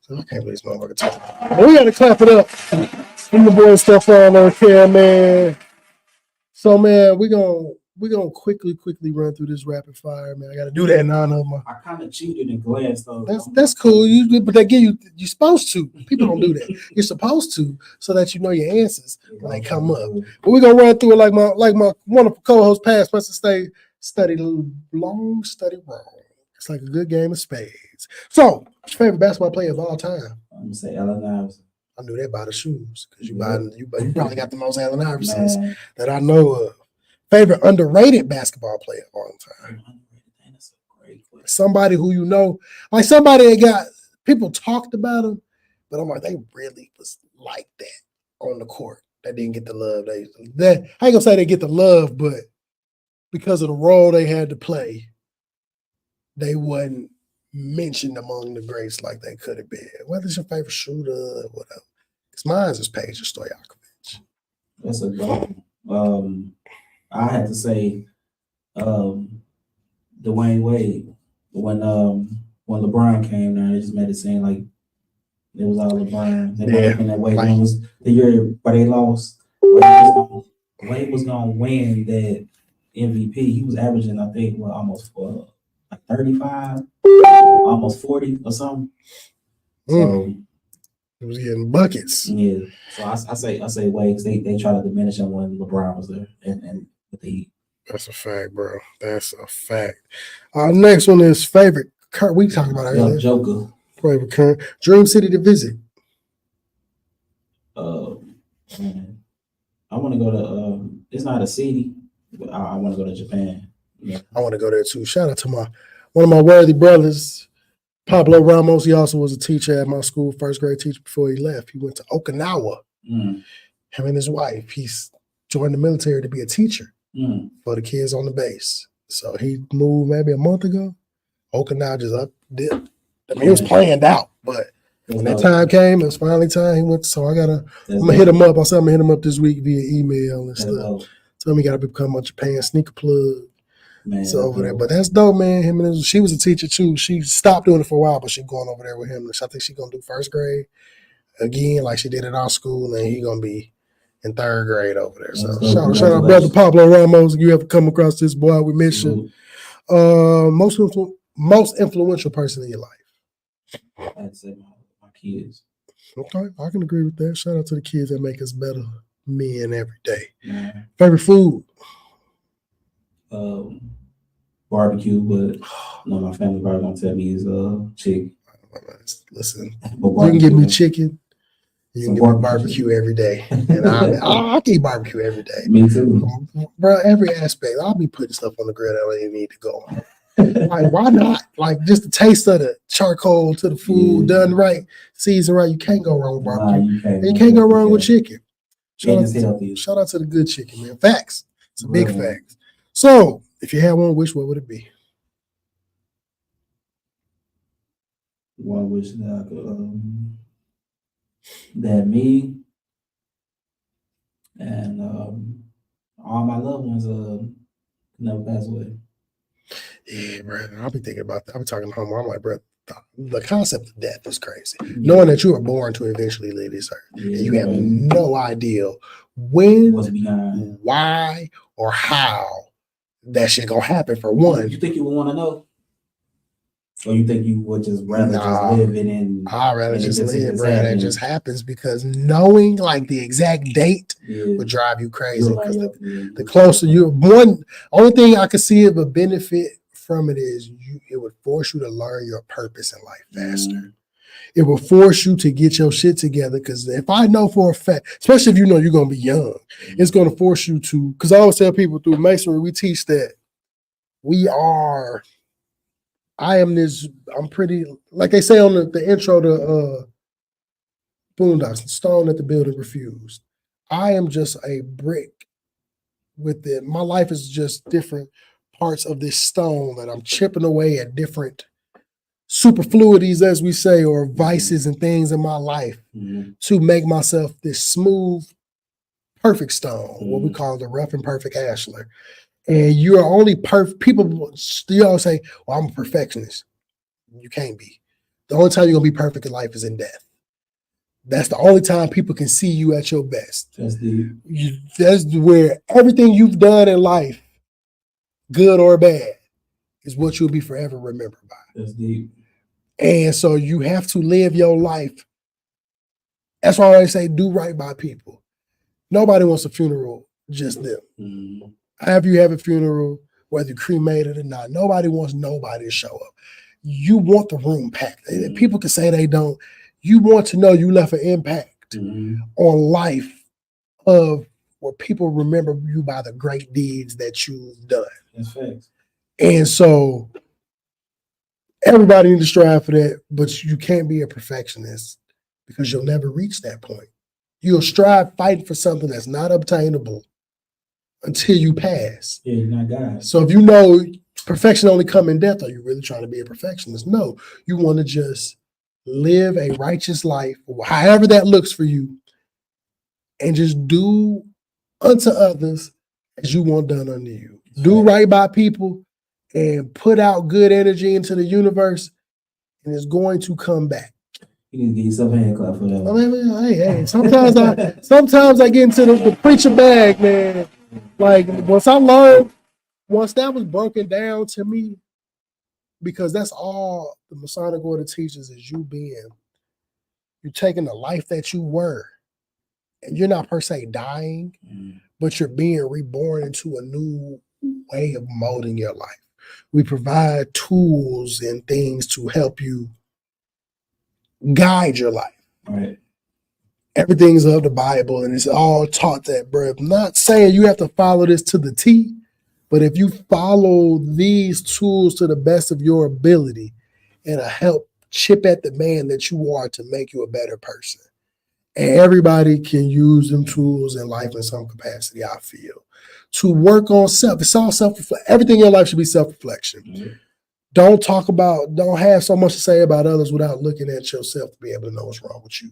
B: So I can't believe this motherfucker talking. But we got to clap it up. From the boy Steffine Urkell, man. So, man, we gonna quickly run through this rapid fire, man. I got to do that now.
C: I kind of cheated and glanced though.
B: That's cool. But they give you're supposed to. People don't do that. You're supposed to so that you know your answers when they come up. But we're gonna run through it like my wonderful co-host Past Master study long, study wrong. It's like a good game of spades. So, what's your favorite basketball player of all time?
C: I'm gonna say Allen Iverson.
B: I knew that by the shoes because you probably got the most Allen Iversons that I know of. Favorite underrated basketball player of all time?
C: That's a great question.
B: Somebody who like somebody that got people talked about him, but I'm like they really was like that on the court. that didn't get the love. I ain't gonna say they get the love, but because of the role they had to play, they wasn't mentioned among the greats like they could have been. Whether it's your favorite shooter or whatever. Because mine's is Peja Stojakovic.
C: That's a good one. I had to say Dwayne Wade. When LeBron came there, they just made it seem like it was all LeBron. They might have been that way. When it was the year where they lost, Wade was gonna win that MVP. He was averaging, I think, almost like 35, almost 40 or something. So
B: he was getting buckets.
C: Yeah. So I say Wade. They try to diminish him when LeBron was there and with the Heat.
B: That's a fact, bro. That's a fact. Next one is favorite. We talked about it earlier.
C: Joker.
B: Favorite current dream city to visit.
C: Man, I want to go to. It's not a city, but I want to go to Japan. Yeah.
B: I want to go there too. Shout out to one of my worthy brothers, Pablo Ramos. He also was a teacher at my school, first grade teacher before he left. He went to Okinawa. Him and his wife. He's joined the military to be a teacher for the kids on the base. So he moved maybe a month ago. Okinawa just up dipped. I mean, it was planned out, but when that time came, it was finally time. He went. So I'm gonna hit him up. I said I'm gonna hit him up this week via email and stuff. Tell him he got to become a Japan sneaker plug. Man, so over there, but that's dope, man. She was a teacher too. She stopped doing it for a while, but she's going over there with him. I think she's gonna do first grade again, like she did at our school, and he's gonna be in third grade over there. So shout out, brother Pablo Ramos. If you ever come across this boy, we miss you. Most influential person in your life.
C: I'd say my kids.
B: Okay, I can agree with that. Shout out to the kids that make us better men every day. Favorite food?
C: Barbecue, but my family probably gonna tell me is chicken.
B: Listen, you can give me chicken. You can give me barbecue every day, and I'll eat barbecue every day.
C: Me too,
B: bro. Every aspect, I'll be putting stuff on the grill that I don't even need to go. Like, why not? Like, just the taste of the charcoal to the food done right, seasoned right. You can't go wrong with barbecue. You can't go wrong with chicken. Shout out to the good chicken, man. Facts. It's a big fact. So, if you had one wish, what would it be?
C: One wish that I could, that me and all my loved ones never pass away.
B: Yeah, bro. I'll be thinking about that. I'll be talking to home. I'm like, bro, the concept of death is crazy. Knowing that you are born to eventually leave this earth, and you have no idea when, why, or how that shit gonna happen. For one,
C: you think you would want to know, or you think you would just rather just live it in?
B: I'd rather just live, bro. That just happens because knowing like the exact date would drive you crazy. Because the closer you're born, only thing I could see of a benefit from it is it would force you to learn your purpose in life faster. It will force you to get your shit together. Because if I know for a fact, especially if you know you're going to be young, it's going to force you to, because I always tell people through Masonry, we teach that I'm pretty, like they say on the intro to Boondocks, stone that the building refused. I am just a brick with it. My life is just different parts of this stone that I'm chipping away at different superfluities, as we say, or vices and things in my life to make myself this smooth, perfect stone, what we call the rough and perfect ashlar. And you are only perfect. People still say, well, I'm a perfectionist. You can't be. The only time you're going to be perfect in life is in death. That's the only time people can see you at your best. That's where everything you've done in life, good or bad, is what you'll be forever remembered by.
C: That's deep.
B: And so you have to live your life. That's why I say do right by people. Nobody wants a funeral, just them. Have you have a funeral, whether you cremated or not, nobody wants nobody to show up. You want the room packed. People can say they don't. You want to know you left an impact on life of where people remember you by the great deeds that you've done.
C: That's facts.
B: And so everybody needs to strive for that, but you can't be a perfectionist because you'll never reach that point. You'll strive fighting for something that's not obtainable until you pass.
C: Yeah, you're not God.
B: So if you know perfection only come in death, are you really trying to be a perfectionist? No, you want to just live a righteous life, however that looks for you, and just do unto others as you want done unto you. Do right by people and put out good energy into the universe, and it's going to come back.
C: You need to get yourself a hand clap for that.
B: I mean, hey, sometimes I get into the preacher bag, man. Like once that was broken down to me, because that's all the Masonic Order teaches is you're taking the life that you were, and you're not per se dying, but you're being reborn into a new way of molding your life. We provide tools and things to help you guide your life.
C: Right.
B: Everything's of the Bible, and it's all taught that, bro. I'm not saying you have to follow this to the T, but if you follow these tools to the best of your ability, it'll help chip at the man that you are to make you a better person. And everybody can use them tools in life in some capacity, I feel, to work on self. It's all self-reflection. Everything in your life should be self-reflection. Mm-hmm. Don't have so much to say about others without looking at yourself to be able to know what's wrong with you.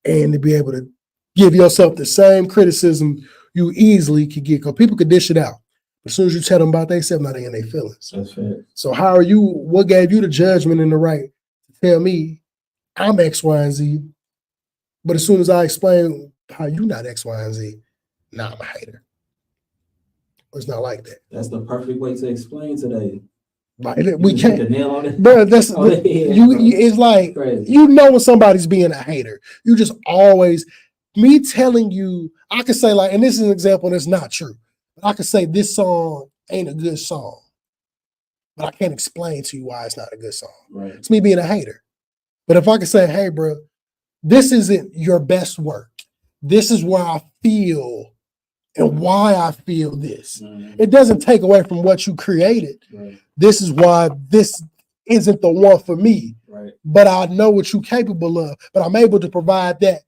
B: And to be able to give yourself the same criticism you easily could get. Because people could dish it out. As soon as you tell them about themselves, now they in their feelings.
C: That's fair.
B: So what gave you the judgment and the right to tell me I'm X, Y, and Z? But as soon as I explain how you not X, Y, and Z, now I'm a hater. It's not like that.
C: That's the perfect way to explain today.
B: Like, we can't.
C: The nail on it.
B: Bro, it's like crazy. You know when somebody's being a hater. You just always, me telling you, I could say like, and this is an example that's not true. I could say this song ain't a good song, but I can't explain to you why it's not a good song.
C: Right.
B: It's me being a hater. But if I could say, hey, bro, this isn't your best work. This is where I feel and why I feel this. Mm-hmm. It doesn't take away from what you created. Right. This is why this isn't the one for me. Right. But I know what you're capable of. But I'm able to provide that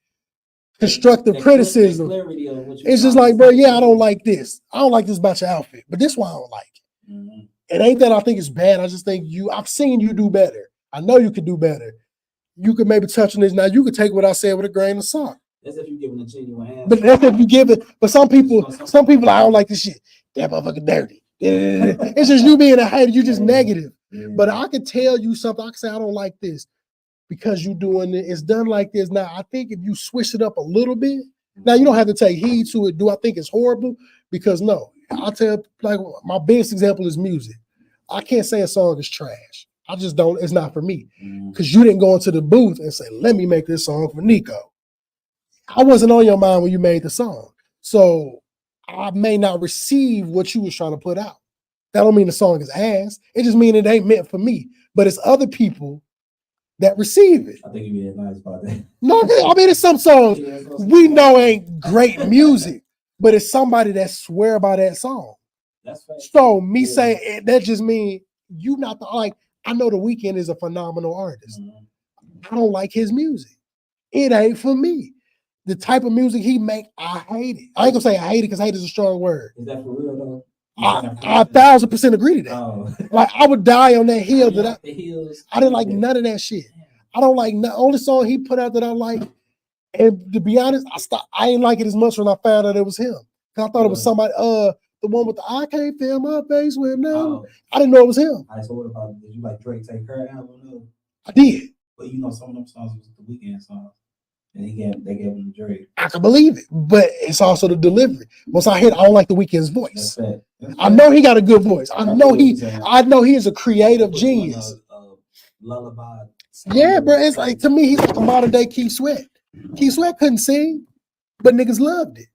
B: constructive criticism. It's just like, bro, yeah, I don't like this. I don't like this about your outfit. But this is why I don't like it. Mm-hmm. It ain't that I think it's bad. I just think I've seen you do better. I know you could do better. You could maybe touch on this. Now you could take what I said with a grain of salt.
C: That's if you're giving a genuine answer.
B: But that's if you give it. But some people, I don't like this shit. That motherfucker dirty. It's just you being a hater. You just negative. Yeah. But I could tell you something. I could say I don't like this because you doing it. It's done like this. Now I think if you switch it up a little bit, now you don't have to take heed to it. Do I think it's horrible? Because no, I'll tell. Like my biggest example is music. I can't say a song is trash. I just don't. It's not for me because you didn't go into the booth and say, "Let me make this song for Nico." I wasn't on your mind when you made the song. So I may not receive what you was trying to put out. That don't mean the song is ass. It just means it ain't meant for me. But it's other people that receive it.
C: I think you're being nice about that.
B: No, I mean, it's some songs we know ain't great music, but it's somebody that swear by that song.
C: That's right.
B: So me saying that just means you not like, I know The Weeknd is a phenomenal artist. I don't like his music. It ain't for me. The type of music he make, I hate it. I ain't gonna say I hate it because hate is a strong word.
C: Is that for real though?
B: I 1,000% agree to that. Oh. Like I would die on that hill that I didn't like none of that shit. I don't like the only song he put out that I like. And to be honest, I ain't like it as much when I found out it was him. Cause I thought it was somebody, the one with the I can't feel my face with no. I didn't know it was him.
C: All right, so what about, did you like Drake Take Her album?
B: I did.
C: But you know some of them songs was the Weeknd songs. And they gave him the Drake.
B: I can believe it, but it's also the delivery. Once I hear it, I don't like The Weeknd's voice. That's I know he got a good voice. I know he is a creative genius.
C: Lullaby.
B: Yeah, bro. It's like, to me, he's like a modern day Keith Sweat. Keith Sweat couldn't sing, but niggas loved it.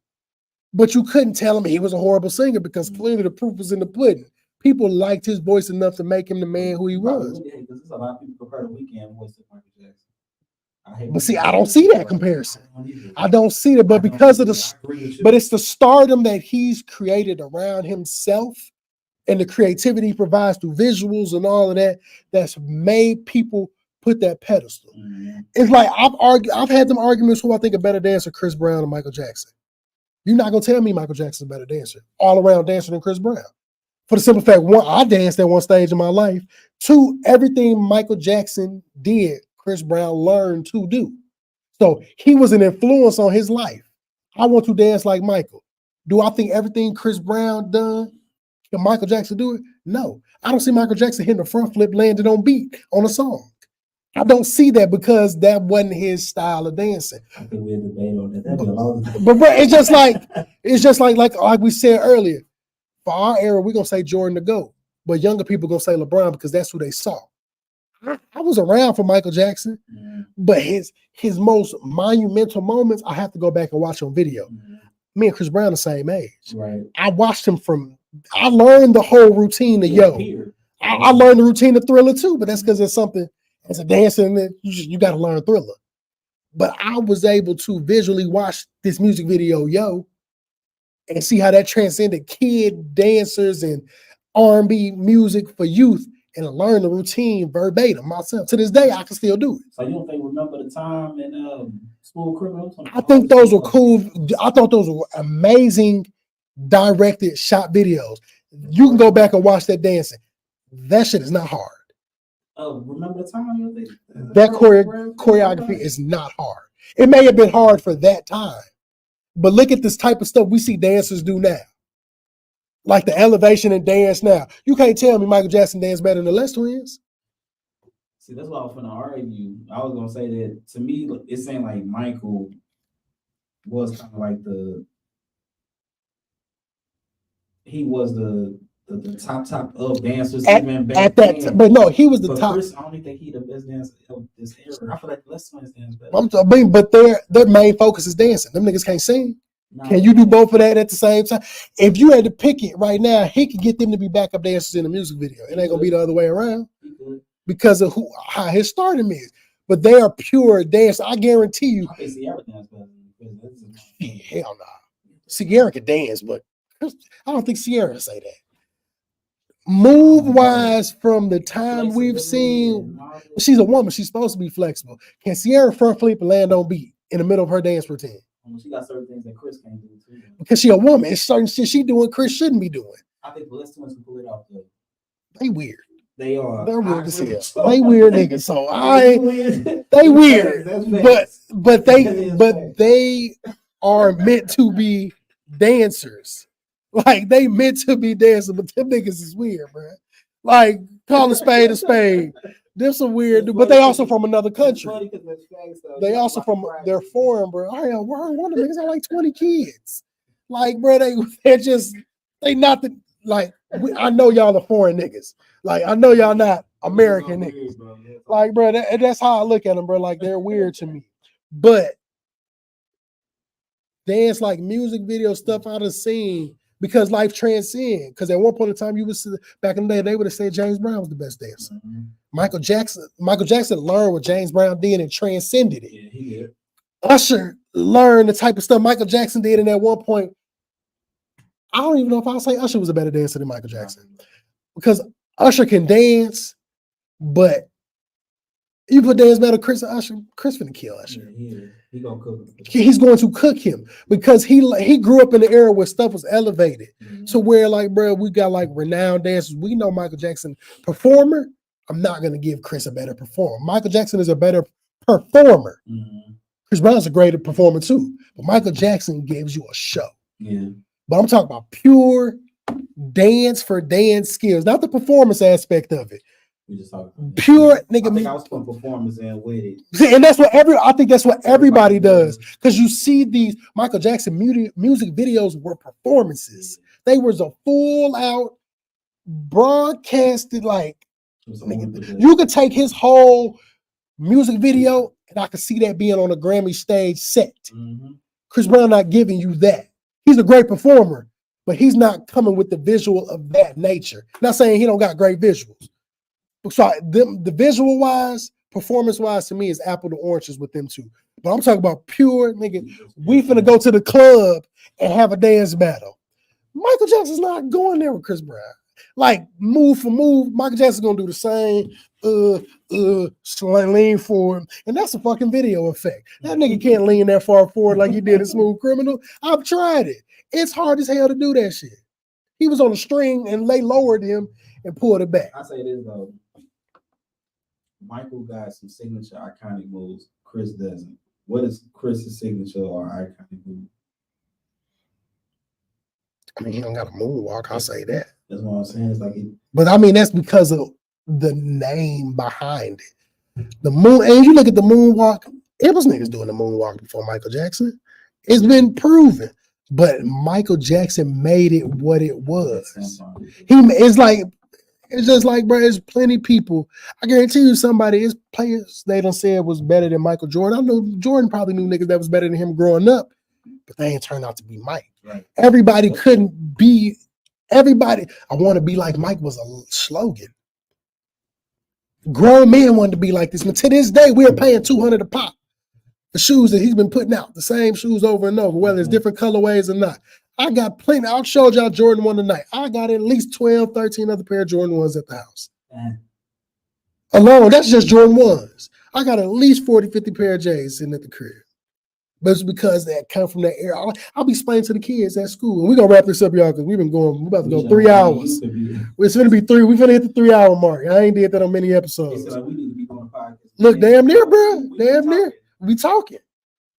B: But you couldn't tell him he was a horrible singer because clearly the proof was in the pudding. People liked his voice enough to make him the man who he was.
C: Because there's a lot of people prefer the Weeknd voice to Michael Jackson.
B: But see, I don't see that comparison. I don't see that, but because of but it's the stardom that he's created around himself and the creativity he provides through visuals and all of that that's made people put that pedestal. It's like I've had them arguments who I think a better dancer, Chris Brown or Michael Jackson. You're not gonna tell me Michael Jackson's a better dancer, all around dancer than Chris Brown. For the simple fact, one, I danced at one stage in my life. Two, everything Michael Jackson did, Chris Brown learned to do. So he was an influence on his life. I want to dance like Michael. Do I think everything Chris Brown done, can Michael Jackson do it? No. I don't see Michael Jackson hitting a front flip landed on beat on a song. I don't see that because that wasn't his style of dancing.
D: I think we'll debate on that.
B: But it's just like we said earlier. For our era, we're gonna say Jordan the GOAT, but younger people gonna say LeBron because that's who they saw. I was around for Michael Jackson, but his most monumental moments, I have to go back and watch on video. Me and Chris Brown the same age.
D: Right.
B: I watched him I learned the whole routine of Yo. I learned the routine of Thriller too, but that's because it's something as a dancer and you got to learn Thriller. But I was able to visually watch this music video, Yo, and see how that transcended kid dancers and R&B music for youth and learn the routine verbatim myself. To this day, I can still do it.
D: So you don't think Remember the Time and School Criminals?
B: I think those were cool. I thought those were amazing directed shot videos. You can go back and watch that dancing. That shit is not hard.
D: Remember the Time? You think
B: that choreography is not hard. It may have been hard for that time, but look at this type of stuff we see dancers do now. Like the elevation and dance now. You can't tell me Michael Jackson danced better than the Les Twins.
D: See, that's why I was going to argue. I was going to say that to me, it's saying like Michael was kind of like he was the top of dancers even back
B: at that
D: then.
B: But no, he was the top.
D: Chris, I don't think he the best dancer of this era. I feel like the Les Twins dance better.
B: But their main focus is dancing. Them niggas can't sing.
D: No.
B: Can you do both of that at the same time? If you had to pick it right now, he could get them to be backup dancers in a music video. It ain't gonna be the other way around because of how his stardom is. But they are pure dancers. I guarantee you.
D: I think Sierra dance better.
B: Hell no. Sierra can dance, but I don't think Sierra say that. Move wise, from the time we've seen, she's a woman. She's supposed to be flexible. Can Sierra front flip and land on beat in the middle of her dance routine?
D: She got certain things that Chris can't do too.
B: Because she a woman. It's certain shit she doing Chris shouldn't be doing.
D: I think the Les Twins can pull it off though.
B: They weird.
D: They are.
B: They're weird as hell. They weird niggas. So they weird. But they are meant to be dancers. Like they meant to be dancers, but them niggas is weird, bro. Like call a spade a spade. They're some weird, but they also from another country. They also from they're foreign, bro. I am one of them niggas got like 20 kids. Like, bro, they not the like. I know y'all are foreign niggas. Like, I know y'all not American niggas. Like, bro, that's how I look at them, bro. Like, they're weird to me. But dance like music video stuff I'd have seen because life transcends. Because at one point in time, you would see back in the day, they would have said James Brown was the best dancer. Mm-hmm. Michael Jackson learned what James Brown did and transcended it.
D: Yeah, he did.
B: Usher learned the type of stuff Michael Jackson did, and at one point, I don't even know if I'll say Usher was a better dancer than Michael Jackson. Because Usher can dance, but you put dance battle Chris and Usher, Chris finna kill Usher.
D: Yeah, he gonna cook him.
B: He's going to cook him because he grew up in the era where stuff was elevated. Mm-hmm. So where like, bro, we got like renowned dancers. We know Michael Jackson performer. I'm not gonna give Chris a better performer. Michael Jackson is a better performer. Mm-hmm. Chris Brown's a greater performer too, but Michael Jackson gives you a show.
D: Yeah.
B: But I'm talking about pure dance for dance skills, not the performance aspect of it.
D: We just talking
B: pure nigga.
D: I think I was putting performance in with it.
B: See, and I think that's what everybody does. Because you see these Michael Jackson music videos were performances. They was a full out broadcasted like nigga, you could take his whole music video and I could see that being on a Grammy stage set. Mm-hmm. Chris Brown not giving you that. He's a great performer, but he's not coming with the visual of that nature. Not saying he don't got great visuals. So the visual wise, performance wise, to me is apple to oranges with them two. But I'm talking about pure nigga. We finna go to the club and have a dance battle. Michael Jackson's not going there with Chris Brown. like move for move, Michael Jackson's gonna do the same. Lean forward, and that's a fucking video effect. That nigga can't lean that far forward like he did in Smooth Criminal. I've tried it. It's hard as hell to do that shit. He was on a string and they lowered him and pulled it back.
C: I say this though. Michael got some signature iconic moves. Chris doesn't. What is Chris's signature or iconic move?
B: I mean, he don't got a moonwalk. I'll say that.
C: That's what I'm saying. It's like,
B: but I mean, that's because of the name behind it. The moon, and you look at the moonwalk. It was niggas doing the moonwalk before Michael Jackson. It's been proven, but Michael Jackson made it what it was. It's just like, bro, there's plenty of people. I guarantee you somebody, his players, they done said was better than Michael Jordan. I know Jordan probably knew niggas that was better than him growing up, but they ain't turned out to be Mike.
C: Right.
B: Everybody couldn't be, everybody, I want to be like Mike was a slogan. Grown men wanted to be like this. But to this day, we're paying $200 a pop. The shoes that he's been putting out, the same shoes over and over, whether it's different colorways or not. I got plenty. I showed y'all Jordan 1 tonight. I got at least 12, 13 other pair of Jordan 1s at the house. Alone, that's just Jordan 1s. I got at least 40, 50 pair of J's sitting at the crib. But it's because that come from that era. I'll be explaining to the kids at school. And we're going to wrap this up, y'all, because we're about to go 3 hours. It's going to be 3. We're going to hit the 3-hour mark. I ain't did that on many episodes. Look, damn near, bro. Damn near. We talking.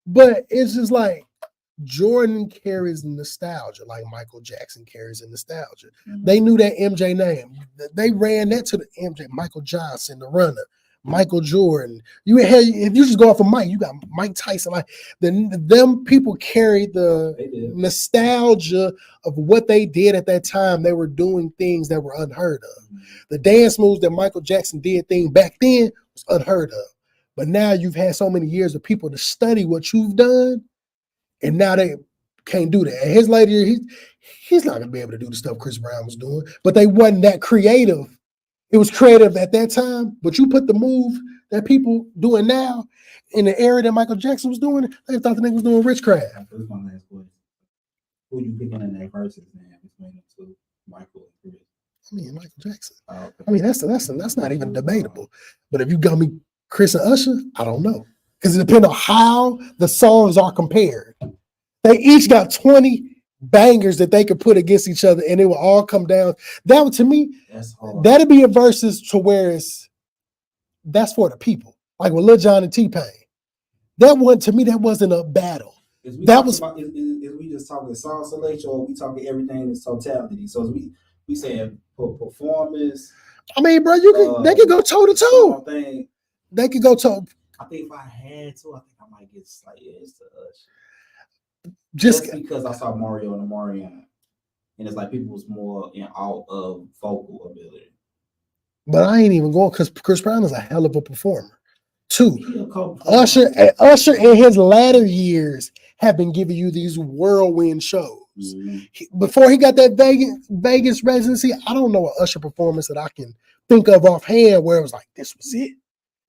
B: But it's just like Jordan carries nostalgia like Michael Jackson carries a nostalgia. Mm-hmm. They knew that MJ name. They ran that to the MJ, Michael Johnson, the runner. Michael Jordan. If you just go off of Mike, you got Mike Tyson. Like them people carried the nostalgia of what they did at that time. They were doing things that were unheard of. Mm-hmm. The dance moves that Michael Jackson did back then was unheard of. But now you've had so many years of people to study what you've done, and now they can't do that. And his later year, he's not gonna be able to do the stuff Chris Brown was doing. But they wasn't that creative. It was creative at that time, but you put the move that people doing now in the era that Michael Jackson was doing, they thought the nigga was doing witchcraft.
C: That's my last question. Who you picking in that versus man between the two, Michael and Chris?
B: I mean, Michael Jackson. Okay. I mean, that's not even debatable. But if you got me Chris and Usher, I don't know. Because it depends on how the songs are compared. They each got 20 bangers that they could put against each other, and it will all come down. That would, to me, that'd be a versus to where that's for the people. Like with Lil Jon and T-Pain. That one, to me, that wasn't a battle.
C: Is we just talking song selection, or we talking everything in its totality? So we saying performance.
B: I mean, bro, they could go toe to toe. They could go toe.
C: I think if I had to, I think I might get slight edge to Usher.
B: Just
C: because I saw Mario and Mariana, and it's like people was more in awe of vocal ability.
B: But I ain't even going because Chris Brown is a hell of a performer. Two, Usher in his latter years have been giving you these whirlwind shows. Mm-hmm. Before he got that Vegas residency, I don't know an Usher performance that I can think of offhand where it was like, this was it.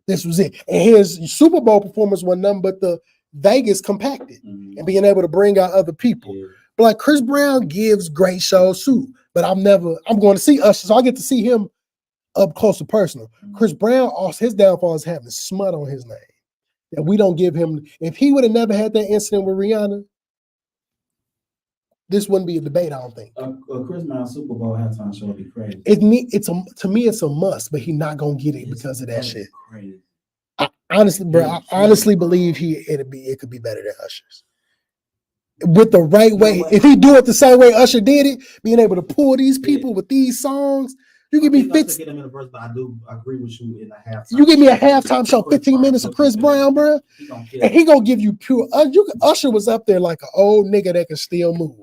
B: This was it. And his Super Bowl performance was nothing but the Vegas compacted and being able to bring out other people. Yeah. But like Chris Brown gives great shows too. But I'm going to see Usher, so I get to see him up close and personal. Chris Brown, also his downfall is having smut on his name. That we don't give him. If he would have never had that incident with Rihanna, this wouldn't be a debate, I don't think.
C: Chris Brown Super Bowl halftime show would be crazy.
B: To me, it's a must, but he's not gonna get it because of that shit. Crazy. I honestly believe it could be better than Usher's. With the right way, if he do it the same way Usher did it, being able to pull these people with these songs, you give me 15.
C: Get him in the verse, but I do agree with you in a halftime.
B: You give me a halftime show, 15 minutes of Chris Brown, bro, and he gonna give you pure. Usher was up there like an old nigga that can still move.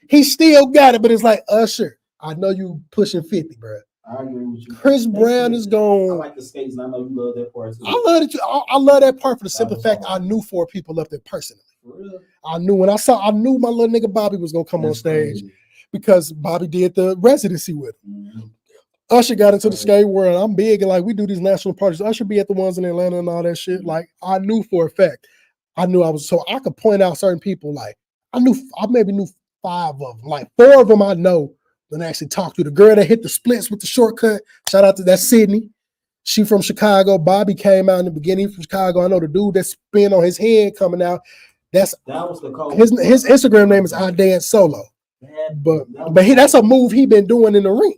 B: He still got it, but it's like Usher. I know you pushing 50, bro.
C: I agree with you.
B: Chris Brown is going.
C: I like the skates, and I know you love that part too.
B: I love that part for the simple fact I knew 4 people up there personally.
C: Really?
B: I knew my little nigga Bobby was gonna come on stage because Bobby did the residency with him. Mm-hmm. Usher got into the skate world. I'm big and like we do these national parties. Usher be at the ones in Atlanta and all that shit. Like I knew for a fact. I could point out certain people. Like I maybe knew 5 of them. Like 4 of them I know Then actually talk to the girl that hit the splits with the shortcut. Shout out to that Sydney. She from Chicago. Bobby came out in the beginning from Chicago. I know the dude that spin on his head coming out. That
C: was the code.
B: His Instagram name is I Dance Solo. But that's a move he been doing in the ring.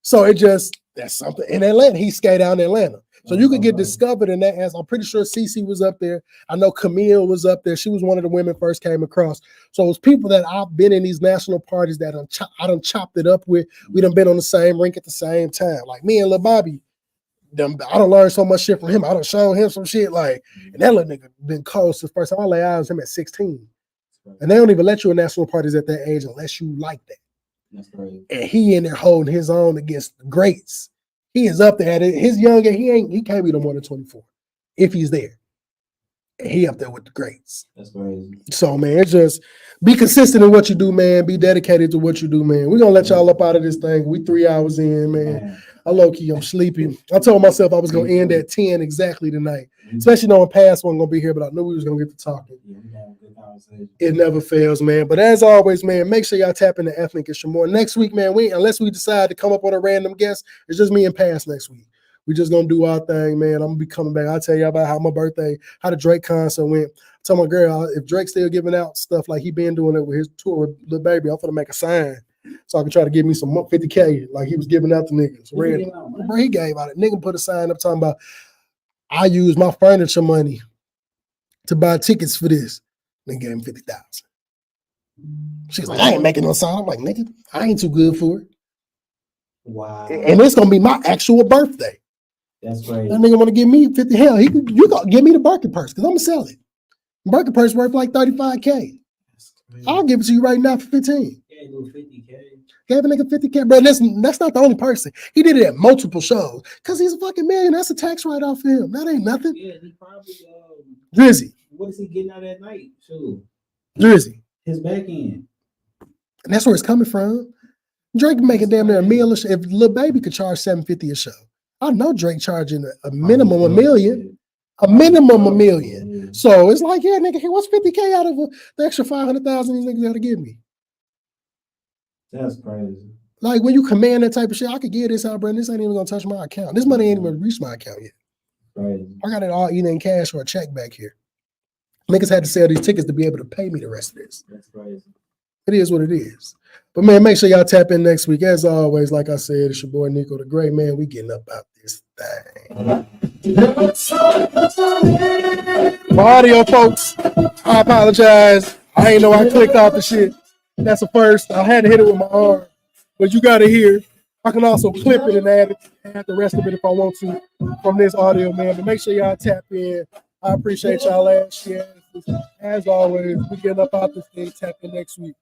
B: So that's something in Atlanta. He skate out in Atlanta. So you could get discovered in that. As I'm pretty sure Cece was up there. I know Camille was up there. She was one of the women first came across. So it's people that I've been in these national parties that I done chopped it up with. We done been on the same rink at the same time. Like me and Lil Bobby, I done learned so much shit from him. I done shown him some shit. Like, and that little nigga been cold since the first time I lay eyes on him at 16. And they don't even let you in national parties at that age unless you like that.
C: That's right. And
B: he in there holding his own against the greats. He is up there at it. His younger, he can't be no more than 24 if he's there. And he up there with the greats.
C: That's crazy.
B: So, man, it's just be consistent in what you do, man. Be dedicated to what you do, man. We're going to let y'all up out of this thing. We 3 hours in, man. I low-key, I'm sleepy. I told myself I was going to end at 10 exactly tonight. Especially knowing Past wasn't going to be here, but I knew we was going to get to talking. It never fails, man. But as always, man, make sure y'all tap into Ethnic and Shamor. Next week, man, unless we decide to come up on a random guest, it's just me and Past next week. We just going to do our thing, man. I'm going to be coming back. I'll tell you about how my birthday, how the Drake concert went. I told my girl, if Drake's still giving out stuff like he been doing it with his tour with Lil Baby, I'm going to make a sign so I can try to give me some $50K like he was giving out to niggas. Bro, he gave out it. Nigga put a sign up talking about, I use my furniture money to buy tickets for this. Nigga gave him 50,000. She's like, I ain't making no sign. I'm like, nigga, I ain't too good for it.
C: Wow.
B: And it's going to be my actual birthday.
C: That's right.
B: That nigga want to give me 50. Hell, you got give me the Birkin purse because I'm going to sell it. Birkin purse worth like 35K. I'll give it to you right now for 15.
C: Yeah, do 50K.
B: Gave a nigga 50K, bro. That's not the only person. He did it at multiple shows because he's a fucking million. That's a tax write-off for him. That ain't nothing.
C: Yeah, he probably
B: Drizzy.
C: What is he getting out at night? Sure.
B: Drizzy.
C: His back end.
B: And that's where it's coming from. Drake making damn near $1 million. If Lil Baby could charge $750 a show, I know Drake charging a minimum $1 million. A minimum $1 million. So it's like, yeah, nigga, what's 50K out of the extra 500,000 these niggas got to give me?
C: That's crazy.
B: Like when you command that type of shit, I could give this out, bro. This ain't even gonna touch my account. This money ain't even reached my account yet.
C: Crazy.
B: I got it all either in cash or a check back here. Niggas had to sell these tickets to be able to pay me the rest of this.
C: That's crazy.
B: It is what it is. But man, make sure y'all tap in next week. As always, like I said, it's your boy NicoThaGreat, man. We getting up out this thing. For audio folks, I apologize. I ain't know I clicked off the shit. That's a first. I had to hit it with my arm. But you got to hear. I can also clip it and add the rest of it if I want to from this audio, man. But make sure y'all tap in. I appreciate y'all last year. As always, we getting up out this thing. Tap in next week.